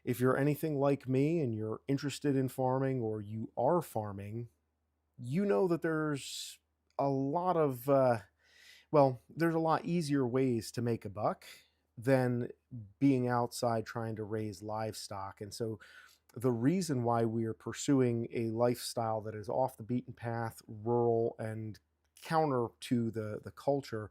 If you're anything like me and you're interested in farming or you are farming, you know that there's a lot of, there's a lot easier ways to make a buck than being outside trying to raise livestock. And so the reason why we are pursuing a lifestyle that is off the beaten path, rural, and counter to the culture,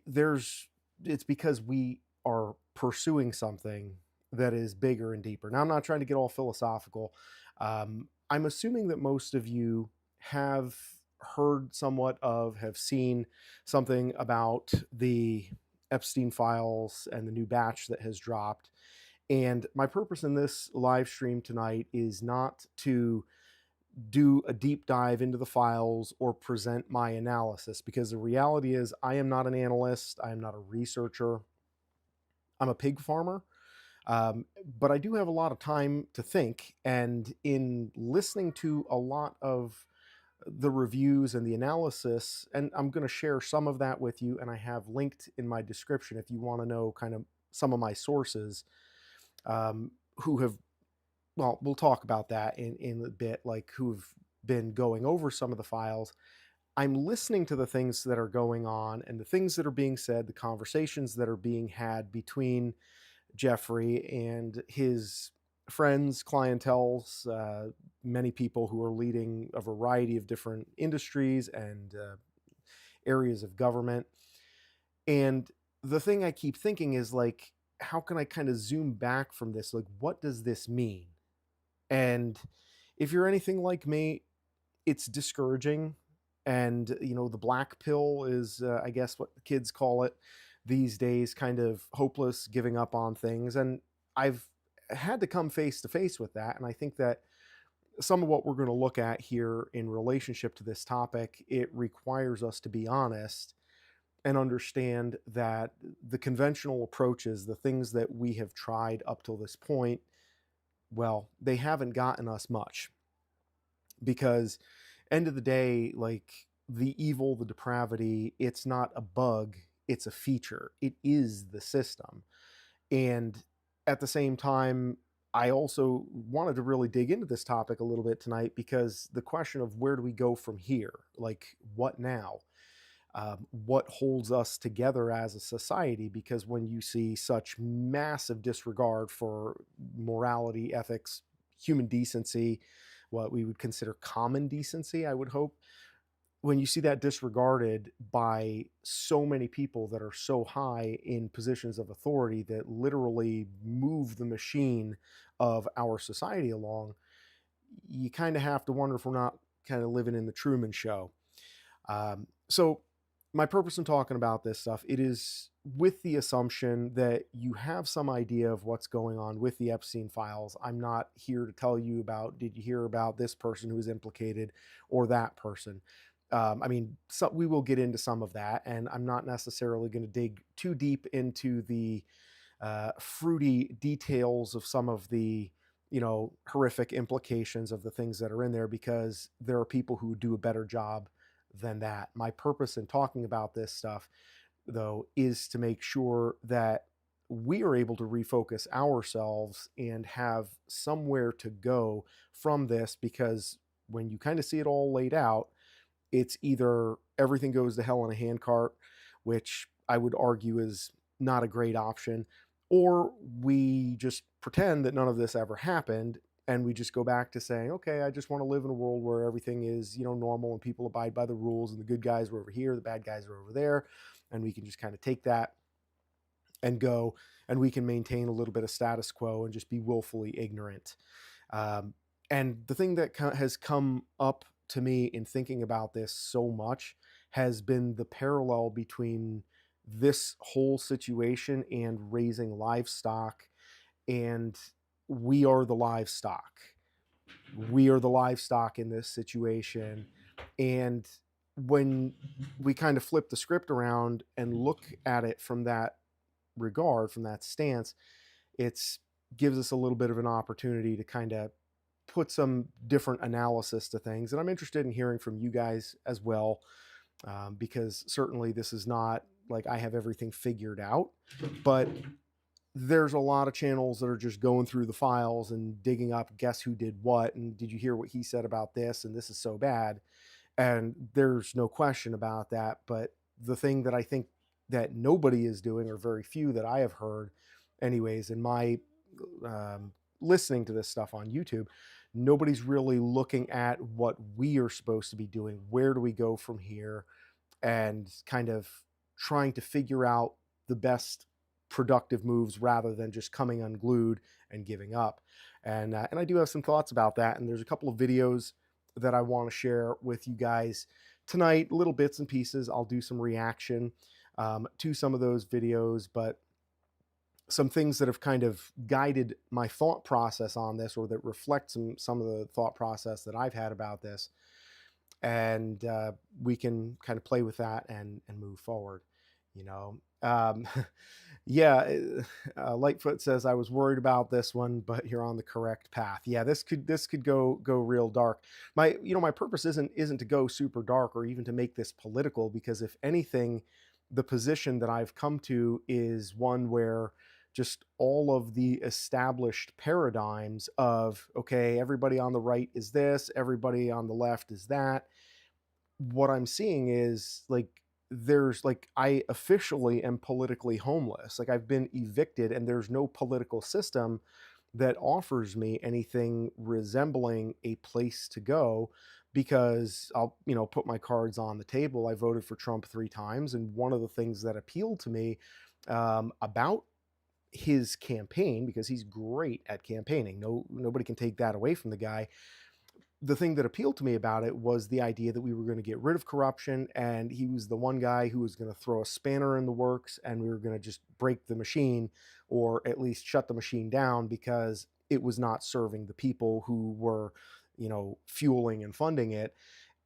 there's it's because we are pursuing something that is bigger and deeper. Now, I'm not trying to get all philosophical. I'm assuming that most of you have heard somewhat of, have seen something about the Epstein files and the new batch that has dropped. And my purpose in this live stream tonight is not to do a deep dive into the files or present my analysis, because the reality is I am not an analyst, I am not a researcher. I'm a pig farmer, but I do have a lot of time to think. And in listening to a lot of the reviews and the analysis, and I'm going to share some of that with you, and I have linked in my description if you want to know kind of some of my sources, who have, well, we'll talk about that in a bit, like who've been going over some of the files. I'm listening to the things that are going on and the things that are being said, the conversations that are being had between Jeffrey and his friends, clientels, many people who are leading a variety of different industries and areas of government. And the thing I keep thinking is, like, how can I kind of zoom back from this? Like, what does this mean? And if you're anything like me, it's discouraging. And, the black pill is, I guess, what the kids call it these days, kind of hopeless, giving up on things. And I've had to come face to face with that. And I think that some of what we're going to look at here in relationship to this topic, it requires us to be honest and understand that the conventional approaches, the things that we have tried up till this point, well, they haven't gotten us much. Because end of the day, like, the evil, the depravity, it's not a bug, it's a feature. It is the system. And at the same time, I also wanted to really dig into this topic a little bit tonight, because the question of where do we go from here? Like, what now? What holds us together as a society? Because when you see such massive disregard for morality, ethics, human decency, what we would consider common decency, I would hope, when you see that disregarded by so many people that are so high in positions of authority that literally move the machine of our society along, you kind of have to wonder if we're not kind of living in the Truman Show. So my purpose in talking about this stuff, it is with the assumption that you have some idea of what's going on with the Epstein files. I'm not here to tell you about, did you hear about this person who is implicated or that person? We will get into some of that, and I'm not necessarily going to dig too deep into the fruity details of some of the, horrific implications of the things that are in there, because there are people who do a better job than that. My purpose in talking about this stuff, though, is to make sure that we are able to refocus ourselves and have somewhere to go from this, because when you kind of see it all laid out, it's either everything goes to hell in a handcart, which I would argue is not a great option, or we just pretend that none of this ever happened and we just go back to saying, okay, I just want to live in a world where everything is, normal and people abide by the rules and the good guys are over here, the bad guys are over there, and we can just kind of take that and go, and we can maintain a little bit of status quo and just be willfully ignorant. And the thing that has come up to me in thinking about this so much has been the parallel between this whole situation and raising livestock. And we are the livestock. We are the livestock in this situation. And when we kind of flip the script around and look at it from that regard, from that stance, it's gives us a little bit of an opportunity to kind of put some different analysis to things. And I'm interested in hearing from you guys as well, because certainly this is not like I have everything figured out, but there's a lot of channels that are just going through the files and digging up guess who did what, and did you hear what he said about this, and this is so bad. And there's no question about that. But the thing that I think that nobody is doing, or very few that I have heard anyways in my um, listening to this stuff on YouTube, nobody's really looking at what we are supposed to be doing. Where do we go from here? And kind of trying to figure out the best productive moves rather than just coming unglued and giving up. And I do have some thoughts about that. And there's a couple of videos that I want to share with you guys tonight, little bits and pieces. I'll do some reaction to some of those videos, but some things that have kind of guided my thought process on this, or that reflect some of the thought process that I've had about this. And we can kind of play with that and move forward, you know. Yeah, Lightfoot says, I was worried about this one, but you're on the correct path. Yeah, this could go real dark. My purpose isn't to go super dark or even to make this political, because if anything, the position that I've come to is one where just all of the established paradigms of, okay, everybody on the right is this, everybody on the left is that. What I'm seeing is like, there's like, I officially am politically homeless. Like, I've been evicted, and there's no political system that offers me anything resembling a place to go, because I'll, put my cards on the table. I voted for Trump 3 times, and one of the things that appealed to me about his campaign, because he's great at campaigning, nobody can take that away from the guy. The thing that appealed to me about it was the idea that we were going to get rid of corruption, and he was the one guy who was going to throw a spanner in the works, and we were going to just break the machine, or at least shut the machine down, because it was not serving the people who were, fueling and funding it.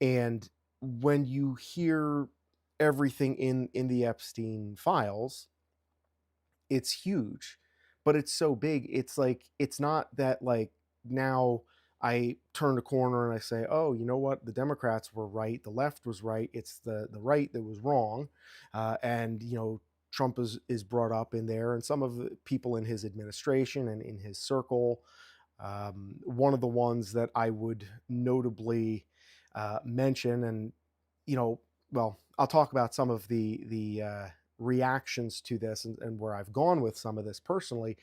And when you hear everything in the Epstein files, it's huge, but it's so big. It's like, it's not that, like, now I turn a corner and I say, oh, you know what? The Democrats were right. The left was right. It's the right that was wrong. And, Trump is brought up in there, and some of the people in his administration and in his circle. One of the ones that I would notably mention, and, you know, well, I'll talk about some of the reactions to this, and where I've gone with some of this personally.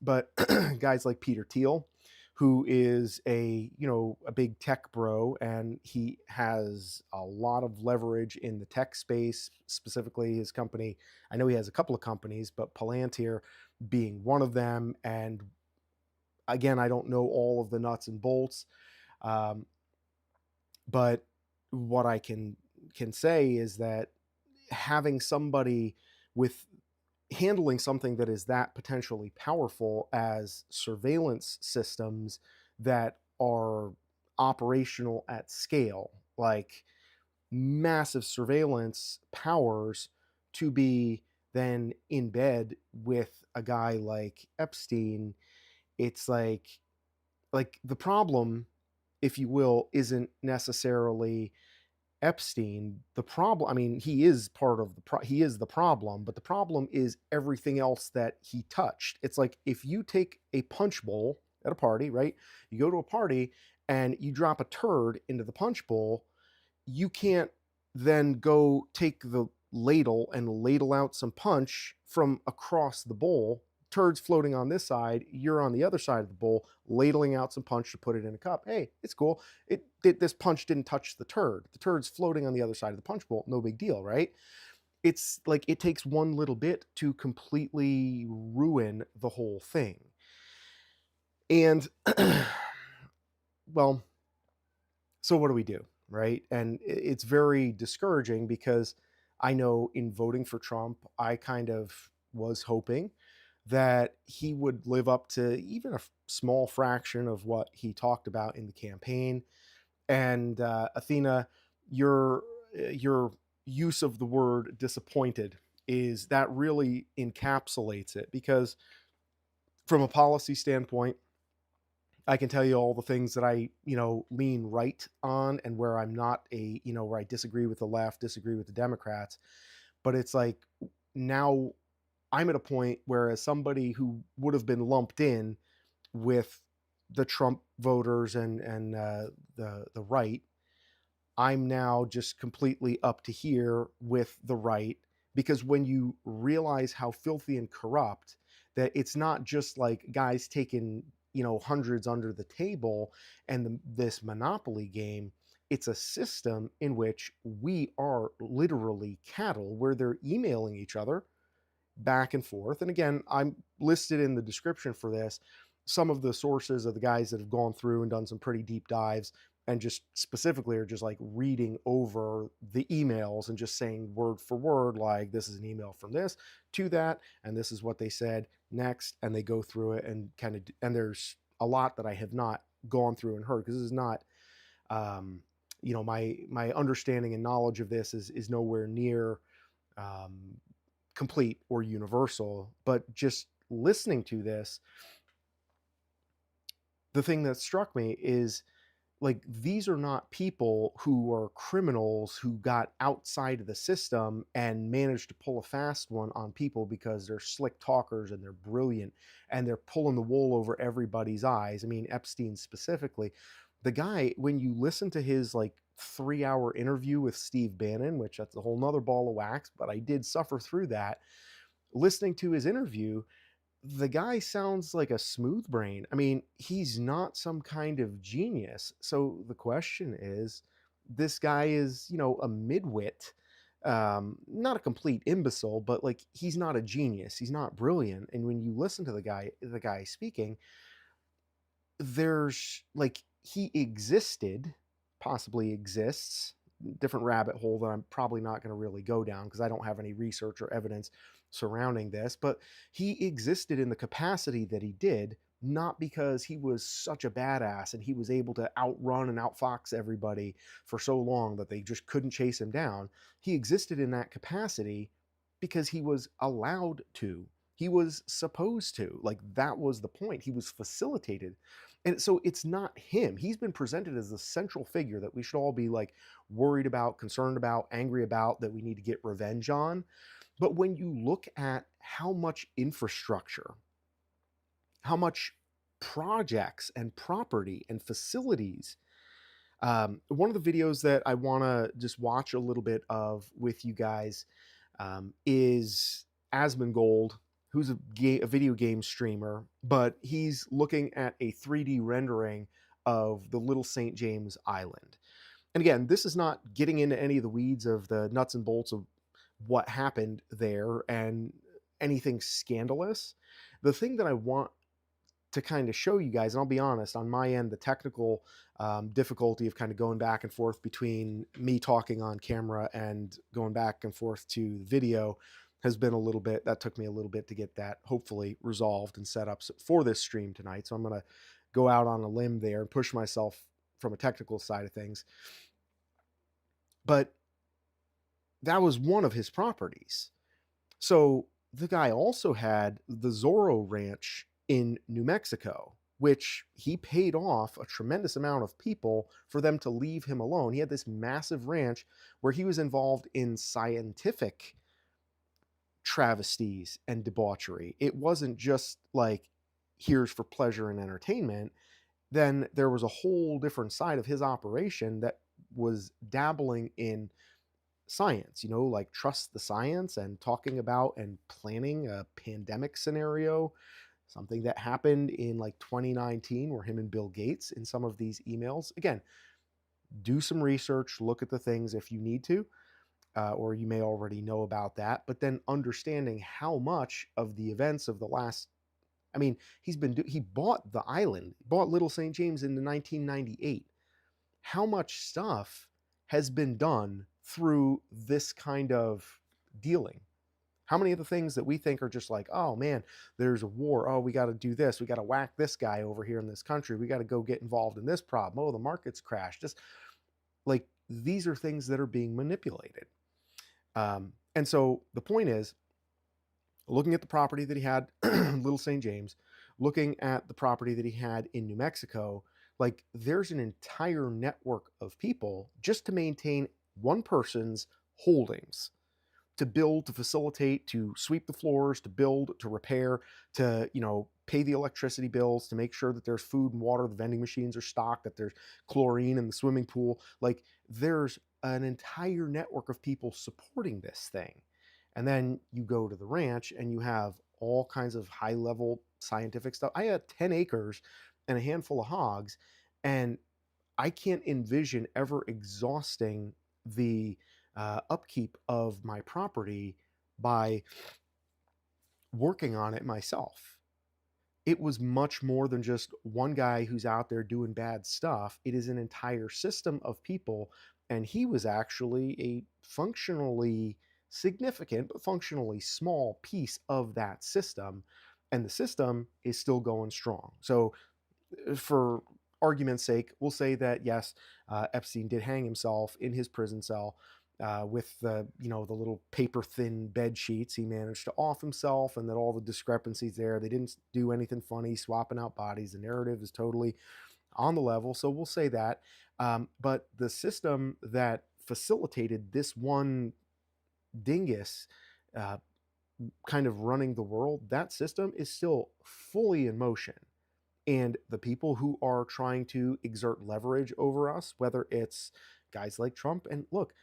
But guys like Peter Thiel, who is a big tech bro, and he has a lot of leverage in the tech space, specifically his company. I know he has a couple of companies, but Palantir being one of them. And again, I don't know all of the nuts and bolts, um, but what I can say is that having somebody with handling something that is that potentially powerful as surveillance systems that are operational at scale, like massive surveillance powers, to be then in bed with a guy like Epstein. It's like the problem, if you will, isn't necessarily Epstein. The problem, I mean, he is part of he is the problem, but the problem is everything else that he touched. It's like, if you take a punch bowl at a party, right? You go to a party and you drop a turd into the punch bowl, you can't then go take the ladle and ladle out some punch from across the bowl. Turds floating on this side, you're on the other side of the bowl, ladling out some punch to put it in a cup. Hey, it's cool. This punch didn't touch the turd. The turd's floating on the other side of the punch bowl. No big deal, right? It's like, it takes one little bit to completely ruin the whole thing. And well, so what do we do, right? And it's very discouraging, because I know in voting for Trump, I kind of was hoping that he would live up to even a small fraction of what he talked about in the campaign. And Athena, your use of the word disappointed, is that really encapsulates it, because from a policy standpoint, I can tell you all the things that I, lean right on, and where I'm not where I disagree with the left, disagree with the Democrats. But it's like, now I'm at a point where, as somebody who would have been lumped in with the Trump voters and the right, I'm now just completely up to here with the right, because when you realize how filthy and corrupt, that it's not just like guys taking, hundreds under the table and this monopoly game. It's a system in which we are literally cattle, where they're emailing each other back and forth. And again, I'm listed in the description for this some of the sources of the guys that have gone through and done some pretty deep dives, and just specifically are just like reading over the emails and just saying word for word, like, this is an email from this to that, and this is what they said next. And they go through it and kind of, and there's a lot that I have not gone through and heard, because this is not, um, my understanding and knowledge of this is nowhere near um, complete or universal. But just listening to this, the thing that struck me is, like, these are not people who are criminals who got outside of the system and managed to pull a fast one on people because they're slick talkers and they're brilliant and they're pulling the wool over everybody's eyes. I mean, Epstein specifically. The guy, when you listen to his like 3 hour interview with Steve Bannon, which that's a whole nother ball of wax, but I did suffer through that. Listening to his interview, the guy sounds like a smooth brain. I mean, he's not some kind of genius. So the question is, this guy is, a midwit, not a complete imbecile, but like, he's not a genius. He's not brilliant. And when you listen to the guy speaking, there's like, he existed, possibly exists, different rabbit hole that I'm probably not going to really go down because I don't have any research or evidence surrounding this, but he existed in the capacity that he did, not because he was such a badass and he was able to outrun and outfox everybody for so long that they just couldn't chase him down. He existed in that capacity because he was allowed to. He was supposed to. Like, that was the point. He was facilitated. And so it's not him. He's been presented as the central figure that we should all be like worried about, concerned about, angry about, that we need to get revenge on. But when you look at how much infrastructure, how much projects and property and facilities, one of the videos that I want to just watch a little bit of with you guys is Asmongold, who's a video game streamer, but he's looking at a 3D rendering of the Little St. James Island. And again, this is not getting into any of the weeds of the nuts and bolts of what happened there and anything scandalous. The thing that I want to kind of show you guys, and I'll be honest, on my end, the technical difficulty of kind of going back and forth between me talking on camera and going back and forth to the video has been a little bit, that took me a little bit to get that hopefully resolved and set up for this stream tonight. So I'm going to go out on a limb there and push myself from a technical side of things. But that was one of his properties. So the guy also had the Zorro Ranch in New Mexico, which he paid off a tremendous amount of people for them to leave him alone. He had this massive ranch where he was involved in scientific travesties and debauchery. It wasn't just like, here's for pleasure and entertainment. Then there was a whole different side of his operation that was dabbling in science, like trust the science and talking about and planning a pandemic scenario, something that happened in like 2019 where him and Bill Gates, in some of these emails, again, do some research, look at the things if you need to, or you may already know about that, but then understanding how much of the events of the last, I mean, he bought the island, bought Little St. James in 1998. How much stuff has been done through this kind of dealing? How many of the things that we think are just like, oh man, there's a war. Oh, we got to do this. We got to whack this guy over here in this country. We got to go get involved in this problem. Oh, the market's crashed. Just like, these are things that are being manipulated. And so the point is, looking at the property that he had, Little St. James, looking at the property that he had in New Mexico, like, there's an entire network of people just to maintain one person's holdings. to build, to facilitate, to sweep the floors, to build, to repair, to, pay the electricity bills, to make sure that there's food and water, the vending machines are stocked, that there's chlorine in the swimming pool. Like, there's an entire network of people supporting this thing. And then you go to the ranch and you have all kinds of high level scientific stuff. I had 10 acres and a handful of hogs, and I can't envision ever exhausting the upkeep of my property by working on it myself. It was much more than just one guy who's out there doing bad stuff. It is an entire system of people, and he was actually a functionally significant but functionally small piece of that system, and the system is still going strong. So for argument's sake, we'll say that yes, Epstein did hang himself in his prison cell with the little paper thin bed sheets. He managed to off himself, and that all the discrepancies there. They didn't do anything funny, swapping out bodies. The narrative is totally on the level. So we'll say that. But the system that facilitated this one dingus uh, kind of running the world, that system is still fully in motion. And the people who are trying to exert leverage over us, whether it's guys like Trump, and look,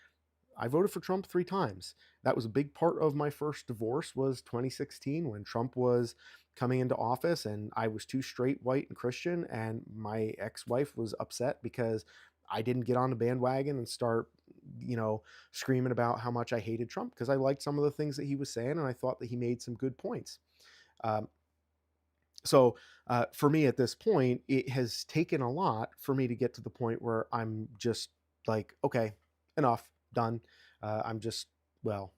I voted for Trump 3 times. That was a big part of my first divorce was 2016 when Trump was coming into office, and I was too straight, white, and Christian, and my ex-wife was upset because I didn't get on the bandwagon and start, screaming about how much I hated Trump, because I liked some of the things that he was saying, and I thought that he made some good points. Um, so for me at this point, it has taken a lot for me to get to the point where I'm just like, okay, enough, done. I'm just, well,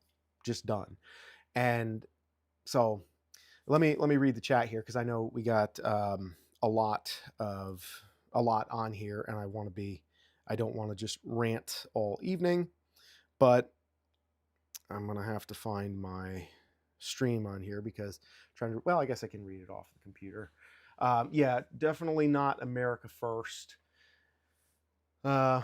just done. And so let me read the chat here, because I know we got a lot of a lot on here, and I don't want to just rant all evening, but I'm gonna have to find my stream on here, because well, I guess I can read it off the computer. Yeah, definitely not America first. Uh,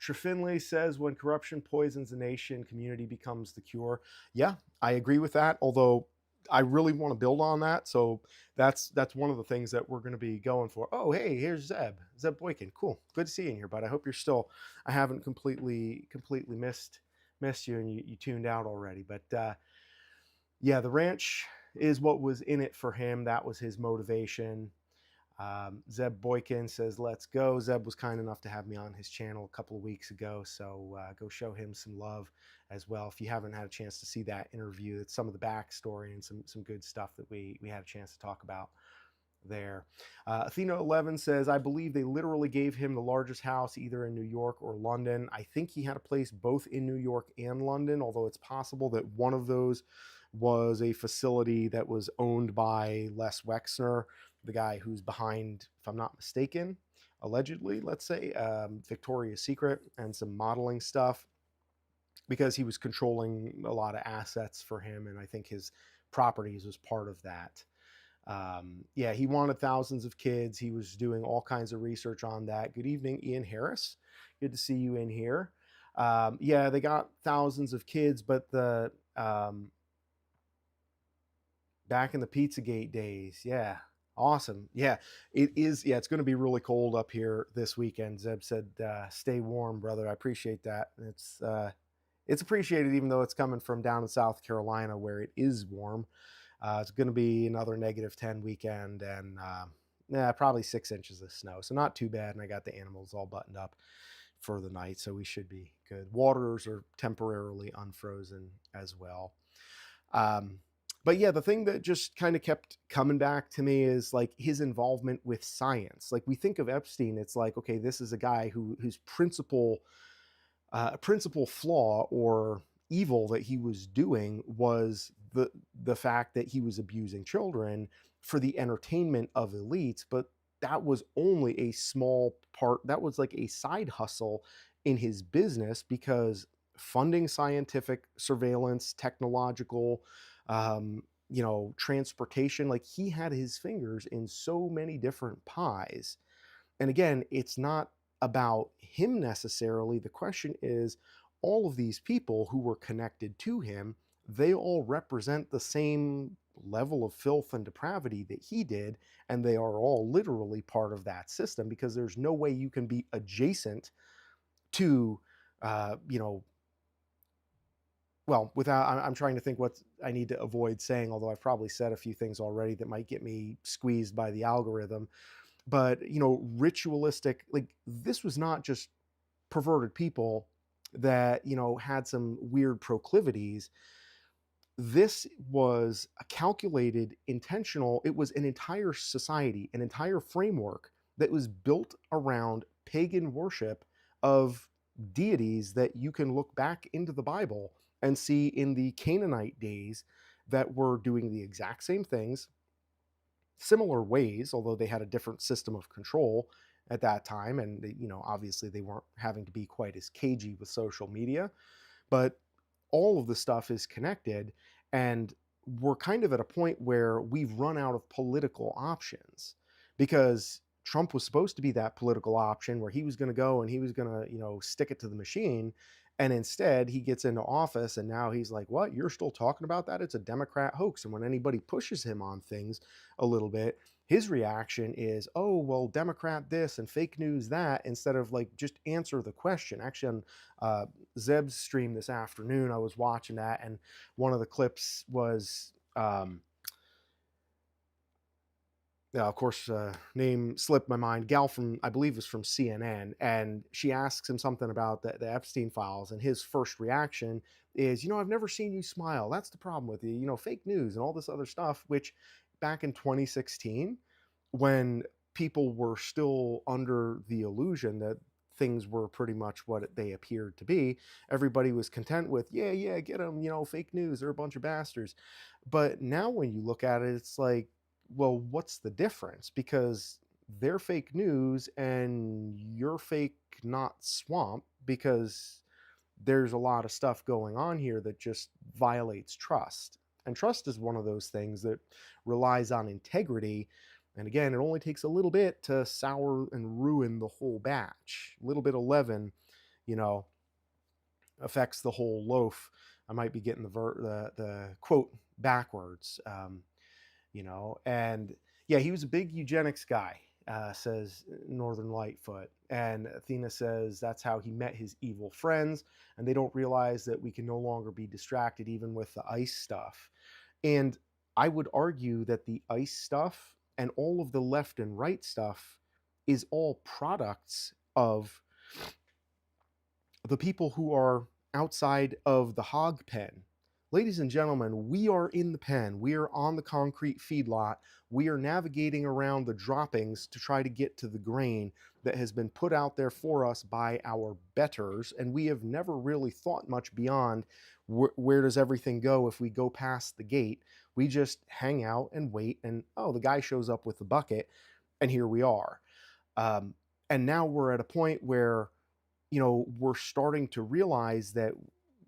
Trefinley says, when corruption poisons the nation, community becomes the cure. Yeah, I agree with that, although I really want to build on that. So that's one of the things that we're going to be going for. Oh, hey, here's Zeb Boykin. Cool, good to see you in here, bud. I hope you're still. I haven't completely missed you, and you tuned out already. But yeah, the ranch is what was in it for him. That was his motivation. Zeb Boykin says, let's go. Zeb was kind enough to have me on his channel a couple of weeks ago, so go show him some love as well. If you haven't had a chance to see that interview, it's some of the backstory and some good stuff that we had a chance to talk about there. Athena 11 says, I believe they literally gave him the largest house either in New York or London. I think he had a place both in New York and London, although it's possible that one of those was a facility that was owned by Les Wexner, the guy who's behind, if I'm not mistaken, allegedly, let's say, Victoria's Secret and some modeling stuff, because he was controlling a lot of assets for him, and I think his properties was part of that. Yeah, he wanted thousands of kids. He was doing all kinds of research on that. Good evening, Ian Harris. Good to see you in here. Yeah, they got thousands of kids, but the back in the Pizzagate days, yeah, awesome. Yeah, it is. Yeah, it's going to be really cold up here this weekend. Zeb said, "Stay warm, brother." I appreciate that. It's appreciated, even though it's coming from down in South Carolina where it is warm. It's going to be another -10 weekend, and yeah, probably 6 inches of snow. So not too bad. And I got the animals all buttoned up for the night, so we should be good. Waters are temporarily unfrozen as well. But yeah, the thing that just kind of kept coming back to me is like his involvement with science. Like, we think of Epstein, it's like, okay, this is a guy whose principal flaw or evil that he was doing was the fact that he was abusing children for the entertainment of elites. But that was only a small part. That was like a side hustle in his business, because funding scientific surveillance, technological, transportation, like, he had his fingers in so many different pies. And again, it's not about him necessarily. The question is, all of these people who were connected to him, they all represent the same level of filth and depravity that he did, and they are all literally part of that system, because there's no way you can be adjacent to, you know, well, without, I'm trying to think what I need to avoid saying, although I've probably said a few things already that might get me squeezed by the algorithm. But, you know, ritualistic, like, this was not just perverted people that, you know, had some weird proclivities. This was a calculated, intentional, it was an entire society, an entire framework that was built around pagan worship of deities that you can look back into the Bible and see in the Canaanite days that were doing the exact same things, similar ways, although they had a different system of control at that time. And they, you know, obviously they weren't having to be quite as cagey with social media, but all of the stuff is connected. And we're kind of at a point where we've run out of political options, because Trump was supposed to be that political option where he was going to go and he was going to, you know, stick it to the machine. And instead, he gets into office and now he's like, what? You're still talking about that? It's a Democrat hoax. And when anybody pushes him on things a little bit, his reaction is, oh, well, Democrat this and fake news that, instead of like just answer the question. Actually, on Zeb's stream this afternoon, I was watching that, and one of the clips was, yeah, of course, name slipped my mind. Gal from, I believe, was from CNN, and she asks him something about the Epstein files, and his first reaction is, you know, I've never seen you smile. That's the problem with you, you know, fake news and all this other stuff. Which, back in 2016, when people were still under the illusion that things were pretty much what they appeared to be, everybody was content with, yeah, yeah, get them, you know, fake news, they're a bunch of bastards. But now when you look at it, it's like, well, what's the difference? Because they're fake news and you're fake, not swamp, because there's a lot of stuff going on here that just violates trust. And trust is one of those things that relies on integrity. And again, it only takes a little bit to sour and ruin the whole batch. A little bit of leaven, you know, affects the whole loaf. I might be getting the quote backwards. You know, and yeah, he was a big eugenics guy, says Northern Lightfoot. And Athena says that's how he met his evil friends, and they don't realize that we can no longer be distracted even with the ice stuff. And I would argue that the ice stuff and all of the left and right stuff is all products of the people who are outside of the hog pen. Ladies and gentlemen, we are in the pen. We are on the concrete feedlot. We are navigating around the droppings to try to get to the grain that has been put out there for us by our betters. And we have never really thought much beyond where does everything go if we go past the gate. We just hang out and wait, and oh, the guy shows up with the bucket, and here we are. And now we're at a point where, you know, we're starting to realize that,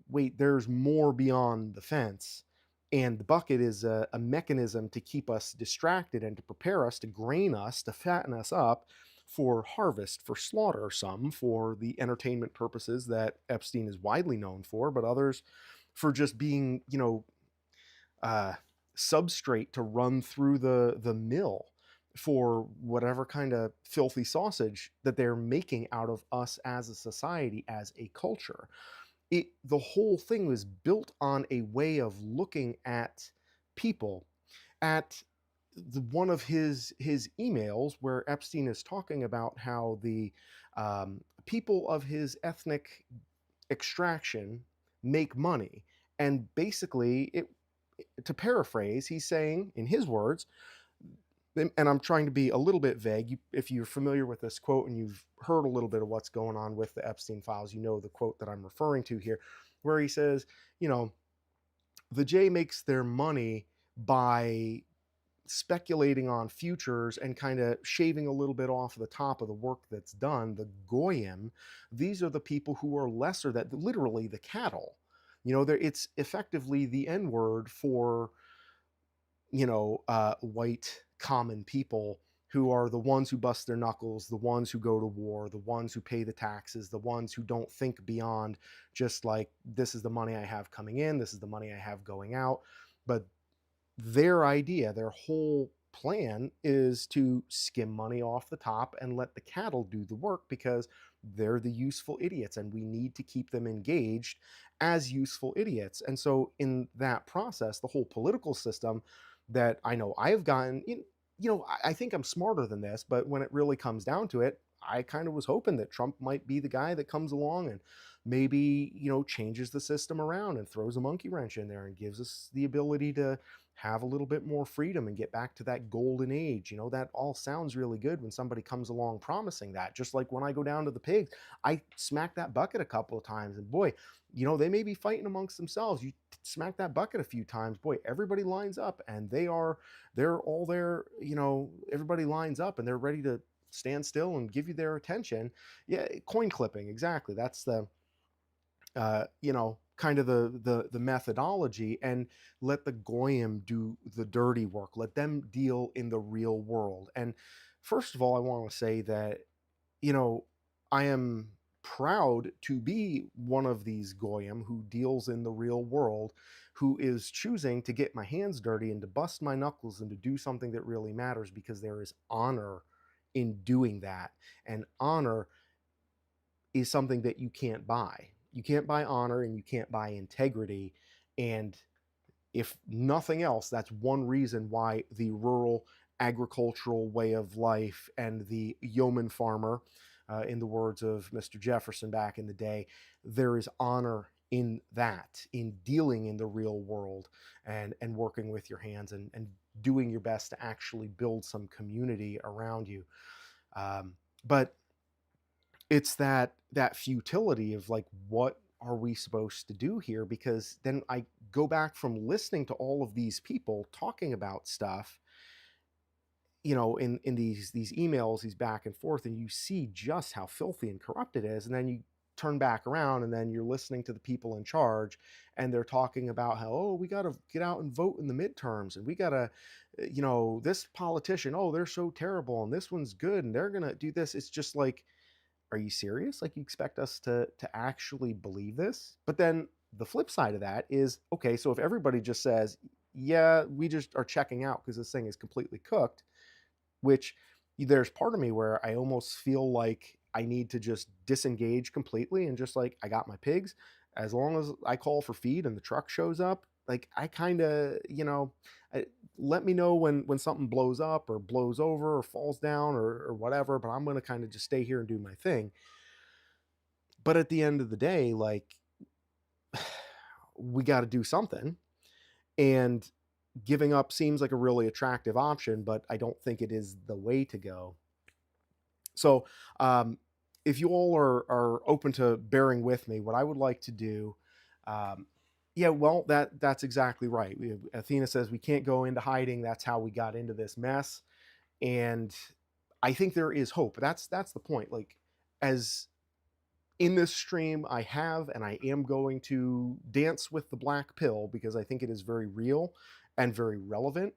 wait, there's more beyond the fence. And the bucket is a mechanism to keep us distracted and to prepare us, to grain us, to fatten us up for harvest, for slaughter, some for the entertainment purposes that Epstein is widely known for, but others for just being, you know, substrate to run through the mill for whatever kind of filthy sausage that they're making out of us as a society, as a culture. The whole thing was built on a way of looking at people. At one of his emails, where Epstein is talking about how the people of his ethnic extraction make money, and basically, to paraphrase, he's saying in his words, and I'm trying to be a little bit vague. If you're familiar with this quote and you've heard a little bit of what's going on with the Epstein files, you know the quote that I'm referring to here, where he says, you know, the J makes their money by speculating on futures and kind of shaving a little bit off the top of the work that's done. The Goyim, these are the people who are lesser, that literally the cattle. You know, it's effectively the N word for, you know, white common people who are the ones who bust their knuckles, the ones who go to war, the ones who pay the taxes, the ones who don't think beyond just like, this is the money I have coming in, this is the money I have going out. But their idea, their whole plan is to skim money off the top and let the cattle do the work because they're the useful idiots and we need to keep them engaged as useful idiots. And so, in that process, the whole political system that I know I've gotten, I think I'm smarter than this, but when it really comes down to it, I kind of was hoping that Trump might be the guy that comes along and maybe, changes the system around and throws a monkey wrench in there and gives us the ability to have a little bit more freedom and get back to that golden age. That all sounds really good when somebody comes along promising that. Just like when I go down to the pigs, I smack that bucket a couple of times, and boy, they may be fighting amongst themselves. You smack that bucket a few times, boy, everybody lines up and they're all there, everybody lines up and they're ready to stand still and give you their attention. Yeah, coin clipping, exactly. That's the kind of the methodology, and let the goyim do the dirty work. Let them deal in the real world. And first of all, I want to say that you know I am proud to be one of these goyim who deals in the real world, who is choosing to get my hands dirty and to bust my knuckles and to do something that really matters, because there is honor in doing that. And honor is something that you can't buy. You can't buy honor and you can't buy integrity. And if nothing else, that's one reason why the rural agricultural way of life and the yeoman farmer, in the words of Mr. Jefferson back in the day, there is honor in that, in dealing in the real world and working with your hands and doing your best to actually build some community around you. But it's that futility of like, what are we supposed to do here? Because then I go back from listening to all of these people talking about stuff, in these emails, these back and forth, and you see just how filthy and corrupt it is. And then you turn back around and then you're listening to the people in charge, and they're talking about how, oh, we got to get out and vote in the midterms, and we got to, this politician, oh, they're so terrible, and this one's good, and they're going to do this. It's just like, are you serious? Like, you expect us to actually believe this? But then the flip side of that is, okay, so if everybody just says, yeah, we just are checking out because this thing is completely cooked, which there's part of me where I almost feel like I need to just disengage completely and just like, I got my pigs. As long as I call for feed and the truck shows up, like, I kind of, let me know when something blows up or blows over or falls down or whatever, but I'm going to kind of just stay here and do my thing. But at the end of the day, like, we got to do something. And giving up seems like a really attractive option, but I don't think it is the way to go. So, if you all are open to bearing with me, what I would like to do, yeah, well, that's exactly right. Athena says we can't go into hiding. That's how we got into this mess, and I think there is hope. That's the point. Like, as in this stream, I have and I am going to dance with the black pill because I think it is very real and very relevant.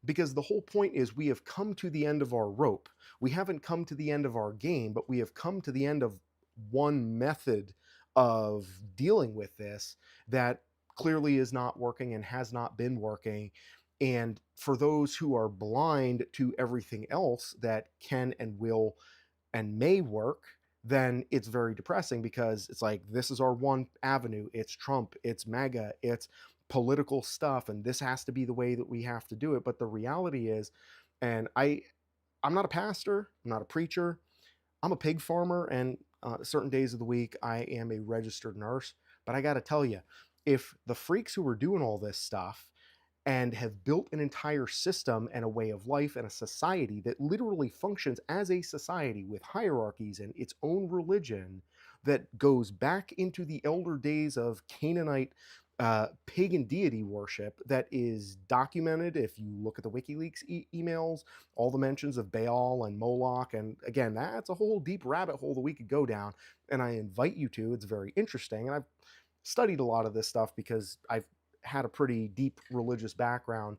Because the whole point is, we have come to the end of our rope. We haven't come to the end of our game, but we have come to the end of one method of dealing with this that clearly is not working and has not been working. And for those who are blind to everything else that can and will and may work, then it's very depressing, because it's like, this is our one avenue. It's Trump, it's MAGA, it's political stuff, and this has to be the way that we have to do it. But the reality is, and I'm not a pastor, I'm not a preacher, I'm a pig farmer, and certain days of the week I am a registered nurse. But I got to tell you, if the freaks who are doing all this stuff and have built an entire system and a way of life and a society that literally functions as a society with hierarchies and its own religion that goes back into the elder days of Canaanite pagan deity worship, that is documented. If you look at the WikiLeaks emails, all the mentions of Baal and Moloch, and again, that's a whole deep rabbit hole that we could go down, and I invite you to. It's very interesting, and I've studied a lot of this stuff because I've had a pretty deep religious background.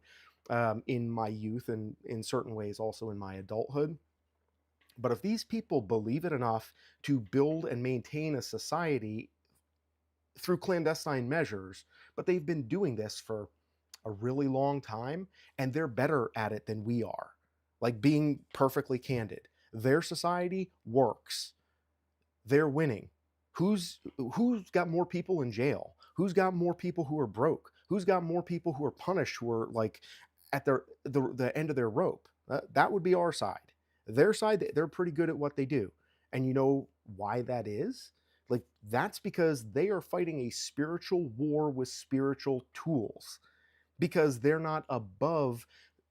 in my youth and in certain ways also in my adulthood. But if these people believe it enough to build and maintain a society through clandestine measures, but they've been doing this for a really long time and they're better at it than we are. Like, being perfectly candid, their society works. They're winning. Who's got more people in jail? Who's got more people who are broke? Who's got more people who are punished, who are like at the end of their rope? That would be our side. Their side, they're pretty good at what they do. And you know why that is? Like, that's because they are fighting a spiritual war with spiritual tools, because they're not above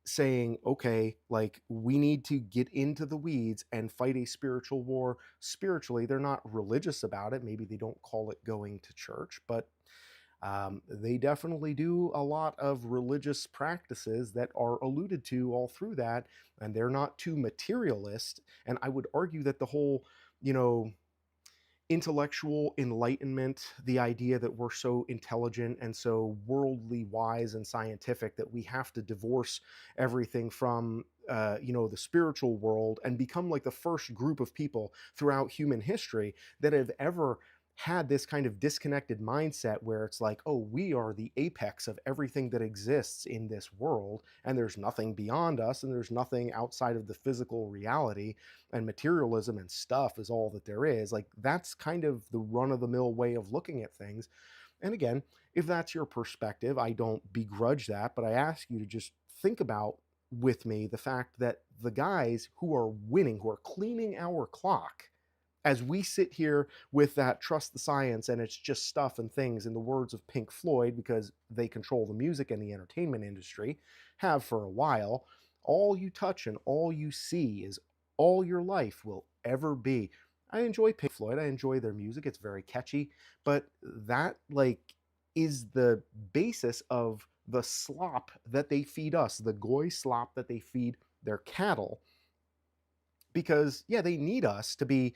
saying, okay, like, we need to get into the weeds and fight a spiritual war spiritually. They're not religious about it. Maybe they don't call it going to church, but they definitely do a lot of religious practices that are alluded to all through that, and they're not too materialist. And I would argue that the whole, you know, intellectual enlightenment, the idea that we're so intelligent and so worldly wise and scientific that we have to divorce everything from the spiritual world and become like the first group of people throughout human history that have ever had this kind of disconnected mindset where it's like, oh, we are the apex of everything that exists in this world, and there's nothing beyond us, and there's nothing outside of the physical reality, and materialism and stuff is all that there is. Like, that's kind of the run of the mill way of looking at things. And again, if that's your perspective, I don't begrudge that, but I ask you to just think about with me the fact that the guys who are winning, who are cleaning our clock, as we sit here with that trust the science and it's just stuff and things, in the words of Pink Floyd, because they control the music and the entertainment industry, have for a while, all you touch and all you see is all your life will ever be. I enjoy Pink Floyd. I enjoy their music. It's very catchy, but that, like, is the basis of the slop that they feed us, the goy slop that they feed their cattle. Because yeah, they need us to be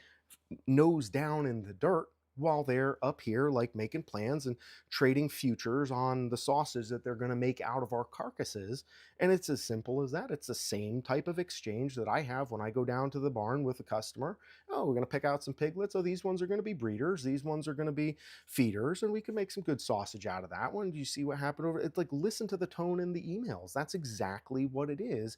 nose down in the dirt while they're up here like making plans and trading futures on the sausage that they're going to make out of our carcasses. And it's as simple as that. It's the same type of exchange that I have when I go down to the barn with a customer. Oh, we're going to pick out some piglets. Oh, these ones are going to be breeders, these ones are going to be feeders, and we can make some good sausage out of that one. Do you see what happened over? It's like, listen to the tone in the emails. That's exactly what it is.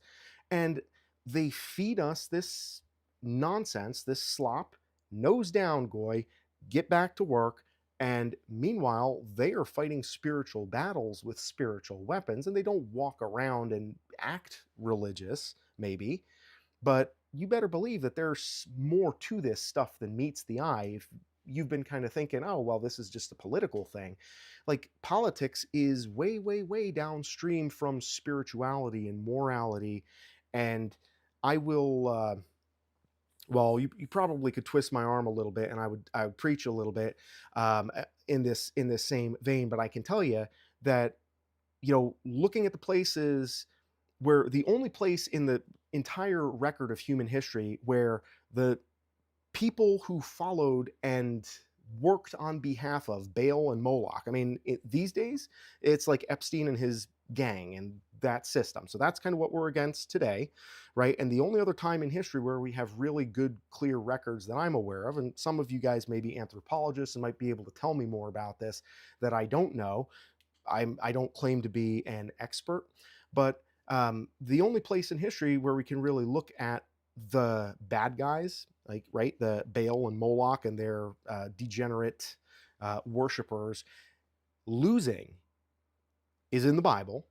And they feed us this nonsense, this slop. Nose down, Goy, get back to work. And meanwhile, they are fighting spiritual battles with spiritual weapons, and they don't walk around and act religious, maybe, but you better believe that there's more to this stuff than meets the eye. If you've been kind of thinking, oh, well, this is just a political thing, like, politics is way, way, way downstream from spirituality and morality. And I will well, you probably could twist my arm a little bit, and I would preach a little bit in this same vein. But I can tell you that, looking at the places where the only place in the entire record of human history where the people who followed and worked on behalf of Baal and Moloch. I mean, these days, it's like Epstein and his gang and that system. So that's kind of what we're against today, right? And the only other time in history where we have really good, clear records that I'm aware of, and some of you guys may be anthropologists and might be able to tell me more about this that I don't know. I don't claim to be an expert, but the only place in history where we can really look at the bad guys, like, right, the Baal and Moloch and their degenerate worshippers losing, is in the Bible.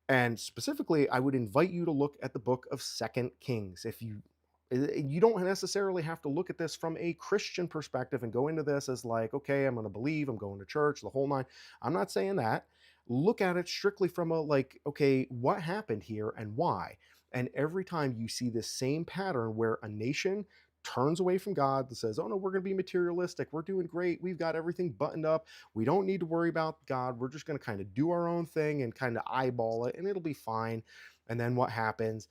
And specifically, I would invite you to look at the book of Second Kings. If you don't necessarily have to look at this from a Christian perspective and go into this as like, okay, I'm going to believe, I'm going to church, the whole nine. I'm not saying that. Look at it strictly from a, like, okay, what happened here and why? And every time you see this same pattern where a nation turns away from God and says, oh no, we're going to be materialistic, we're doing great, we've got everything buttoned up, we don't need to worry about God, we're just going to kind of do our own thing and kind of eyeball it and it'll be fine. And then what happens?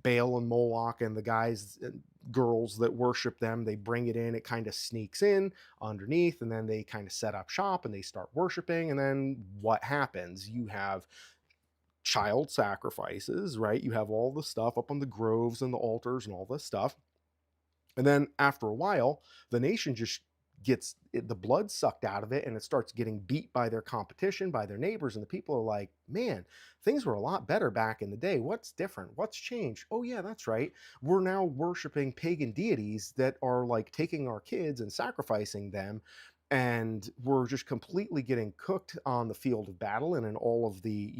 Baal and Moloch and the guys and girls that worship them, they bring it in, it kind of sneaks in underneath, and then they kind of set up shop and they start worshiping. And then what happens? You have child sacrifices, right? You have all the stuff up on the groves and the altars and all this stuff. And then after a while, the nation just gets the blood sucked out of it, and it starts getting beat by their competition, by their neighbors. And the people are like, man, things were a lot better back in the day. What's different? What's changed? Oh, yeah, that's right. We're now worshiping pagan deities that are like taking our kids and sacrificing them. And we're just completely getting cooked on the field of battle and in all of the,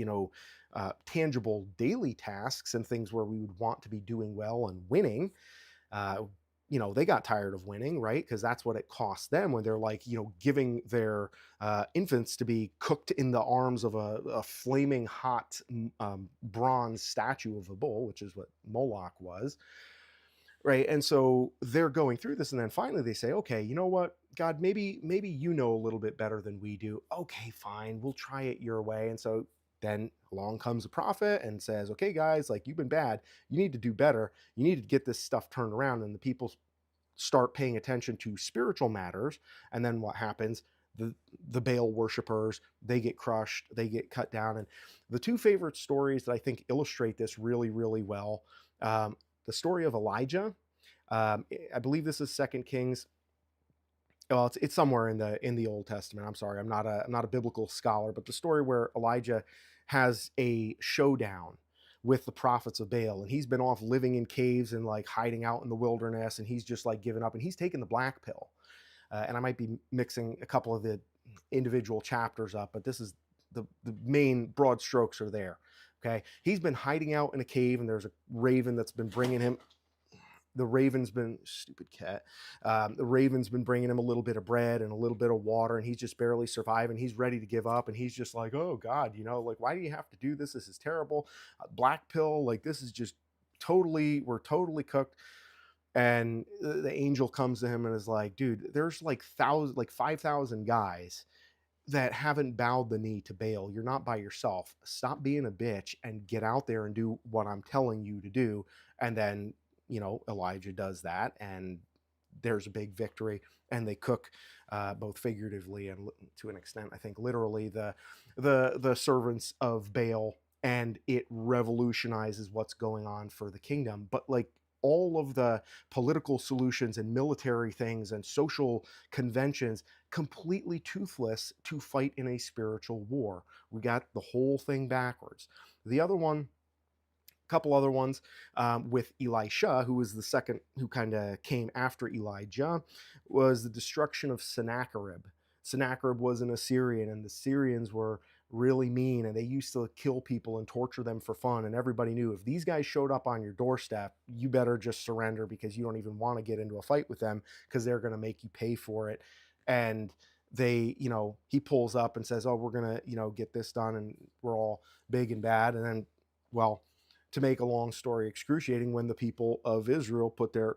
tangible daily tasks and things where we would want to be doing well and winning. uh, they got tired of winning, right? Because that's what it costs them when they're like, giving their infants to be cooked in the arms of a flaming hot bronze statue of a bull, which is what Moloch was, right? And so they're going through this, and then finally they say, okay, you know what, God, maybe you know a little bit better than we do. Okay, fine, we'll try it your way. And so then along comes a prophet and says, okay, guys, like, you've been bad, you need to do better, you need to get this stuff turned around. And the people start paying attention to spiritual matters. And then what happens? The Baal worshipers, they get crushed, they get cut down. And the two favorite stories that I think illustrate this really, really well, um, the story of Elijah. I believe this is Second Kings. Well, it's somewhere in the Old Testament. I'm sorry, I'm not a biblical scholar, but the story where Elijah has a showdown with the prophets of Baal, and he's been off living in caves and like hiding out in the wilderness, and he's just like given up, and he's taken the black pill. And I might be mixing a couple of the individual chapters up, but this is the main broad strokes are there. Okay, he's been hiding out in a cave, and there's a raven that's been bringing him. The raven's been stupid cat. The raven's been bringing him a little bit of bread and a little bit of water, and he's just barely surviving. He's ready to give up, and he's just like, oh God, like, why do you have to do this? This is terrible. Black pill, like, this is just we're totally cooked. And the angel comes to him and is like, dude, there's like 5,000 guys that haven't bowed the knee to Baal. You're not by yourself. Stop being a bitch and get out there and do what I'm telling you to do. And then, Elijah does that, and there's a big victory, and they cook, both figuratively and to an extent, I think literally, the servants of Baal, and it revolutionizes what's going on for the kingdom. But like, all of the political solutions and military things and social conventions, completely toothless to fight in a spiritual war. We got the whole thing backwards. The other one, couple other ones, with Elisha, who was the second, who kind of came after Elijah, was the destruction of Sennacherib. Sennacherib was an Assyrian, and the Syrians were really mean, and they used to kill people and torture them for fun. And everybody knew, if these guys showed up on your doorstep, you better just surrender, because you don't even want to get into a fight with them, because they're going to make you pay for it. And he pulls up and says, oh, we're going to, get this done, and we're all big and bad. And then, well, to make a long story excruciating, when the people of Israel put their,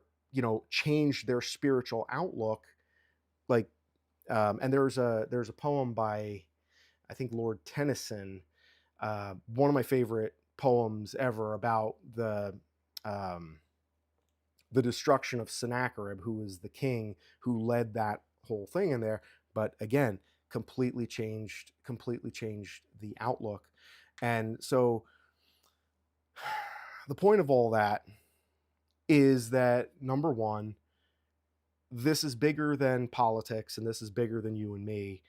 changed their spiritual outlook, like, and there's a poem by, I think, Lord Tennyson, one of my favorite poems ever, about the destruction of Sennacherib, who was the king who led that whole thing in there. But again, completely changed the outlook. And so the point of all that is that, number one, this is bigger than politics, and this is bigger than you and me.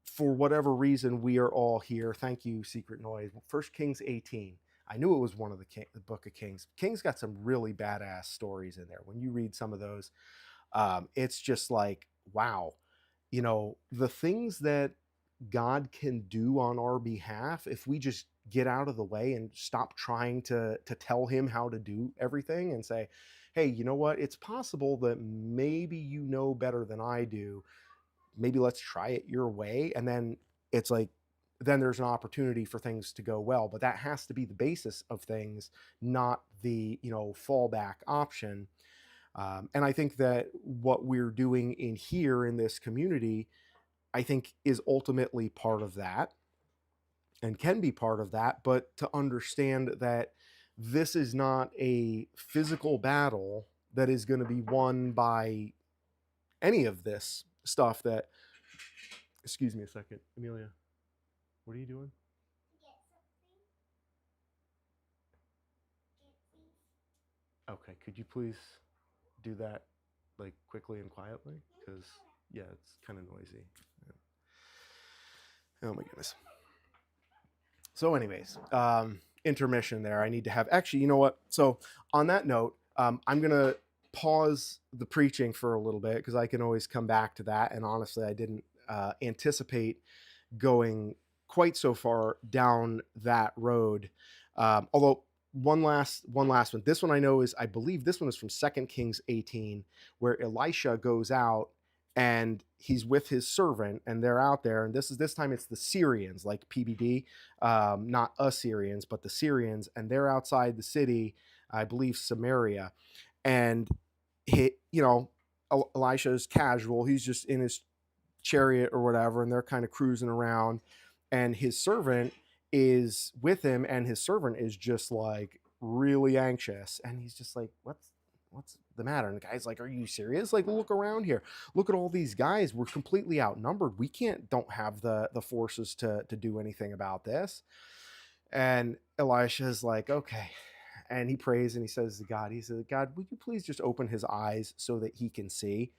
For whatever reason, we are all here. Thank you, Secret Noise. 1 Kings 18. I knew it was one of the Book of Kings. Kings got some really badass stories in there. When you read some of those, it's just like, wow. The things that God can do on our behalf, if we just get out of the way and stop trying to tell him how to do everything, and say, hey, you know what? It's possible that maybe you know better than I do. Maybe let's try it your way. And then it's like, then there's an opportunity for things to go well. But that has to be the basis of things, not the, fallback option. And I think that what we're doing in here in this community, I think, is ultimately part of that, and can be part of that. But to understand that this is not a physical battle that is going to be won by any of this stuff that, excuse me a second, Amelia, what are you doing? Okay, could you please do that like quickly and quietly? Because yeah, it's kind of noisy. Oh my goodness. So, anyways, intermission there. I need to have actually. You know what? So, on that note, I'm gonna pause the preaching for a little bit because I can always come back to that. And honestly, I didn't anticipate going quite so far down that road. Although one last one. This one I know is I believe this one is from 2 Kings 18, where Elisha goes out and he's with his servant and they're out there, and this time it's the Syrians, like PBD, not Assyrians but the Syrians, and they're outside the city, I believe Samaria. And Elisha's casual, he's just in his chariot or whatever, and they're kind of cruising around, and his servant is with him, and his servant is just like really anxious, and he's just like, what's the matter? And the guy's like, are you serious? Like, look around here, look at all these guys, we're completely outnumbered, we don't have the forces to do anything about this. And Elisha's like, okay. And he prays and he says to God, he says, God, would you please just open his eyes so that he can see?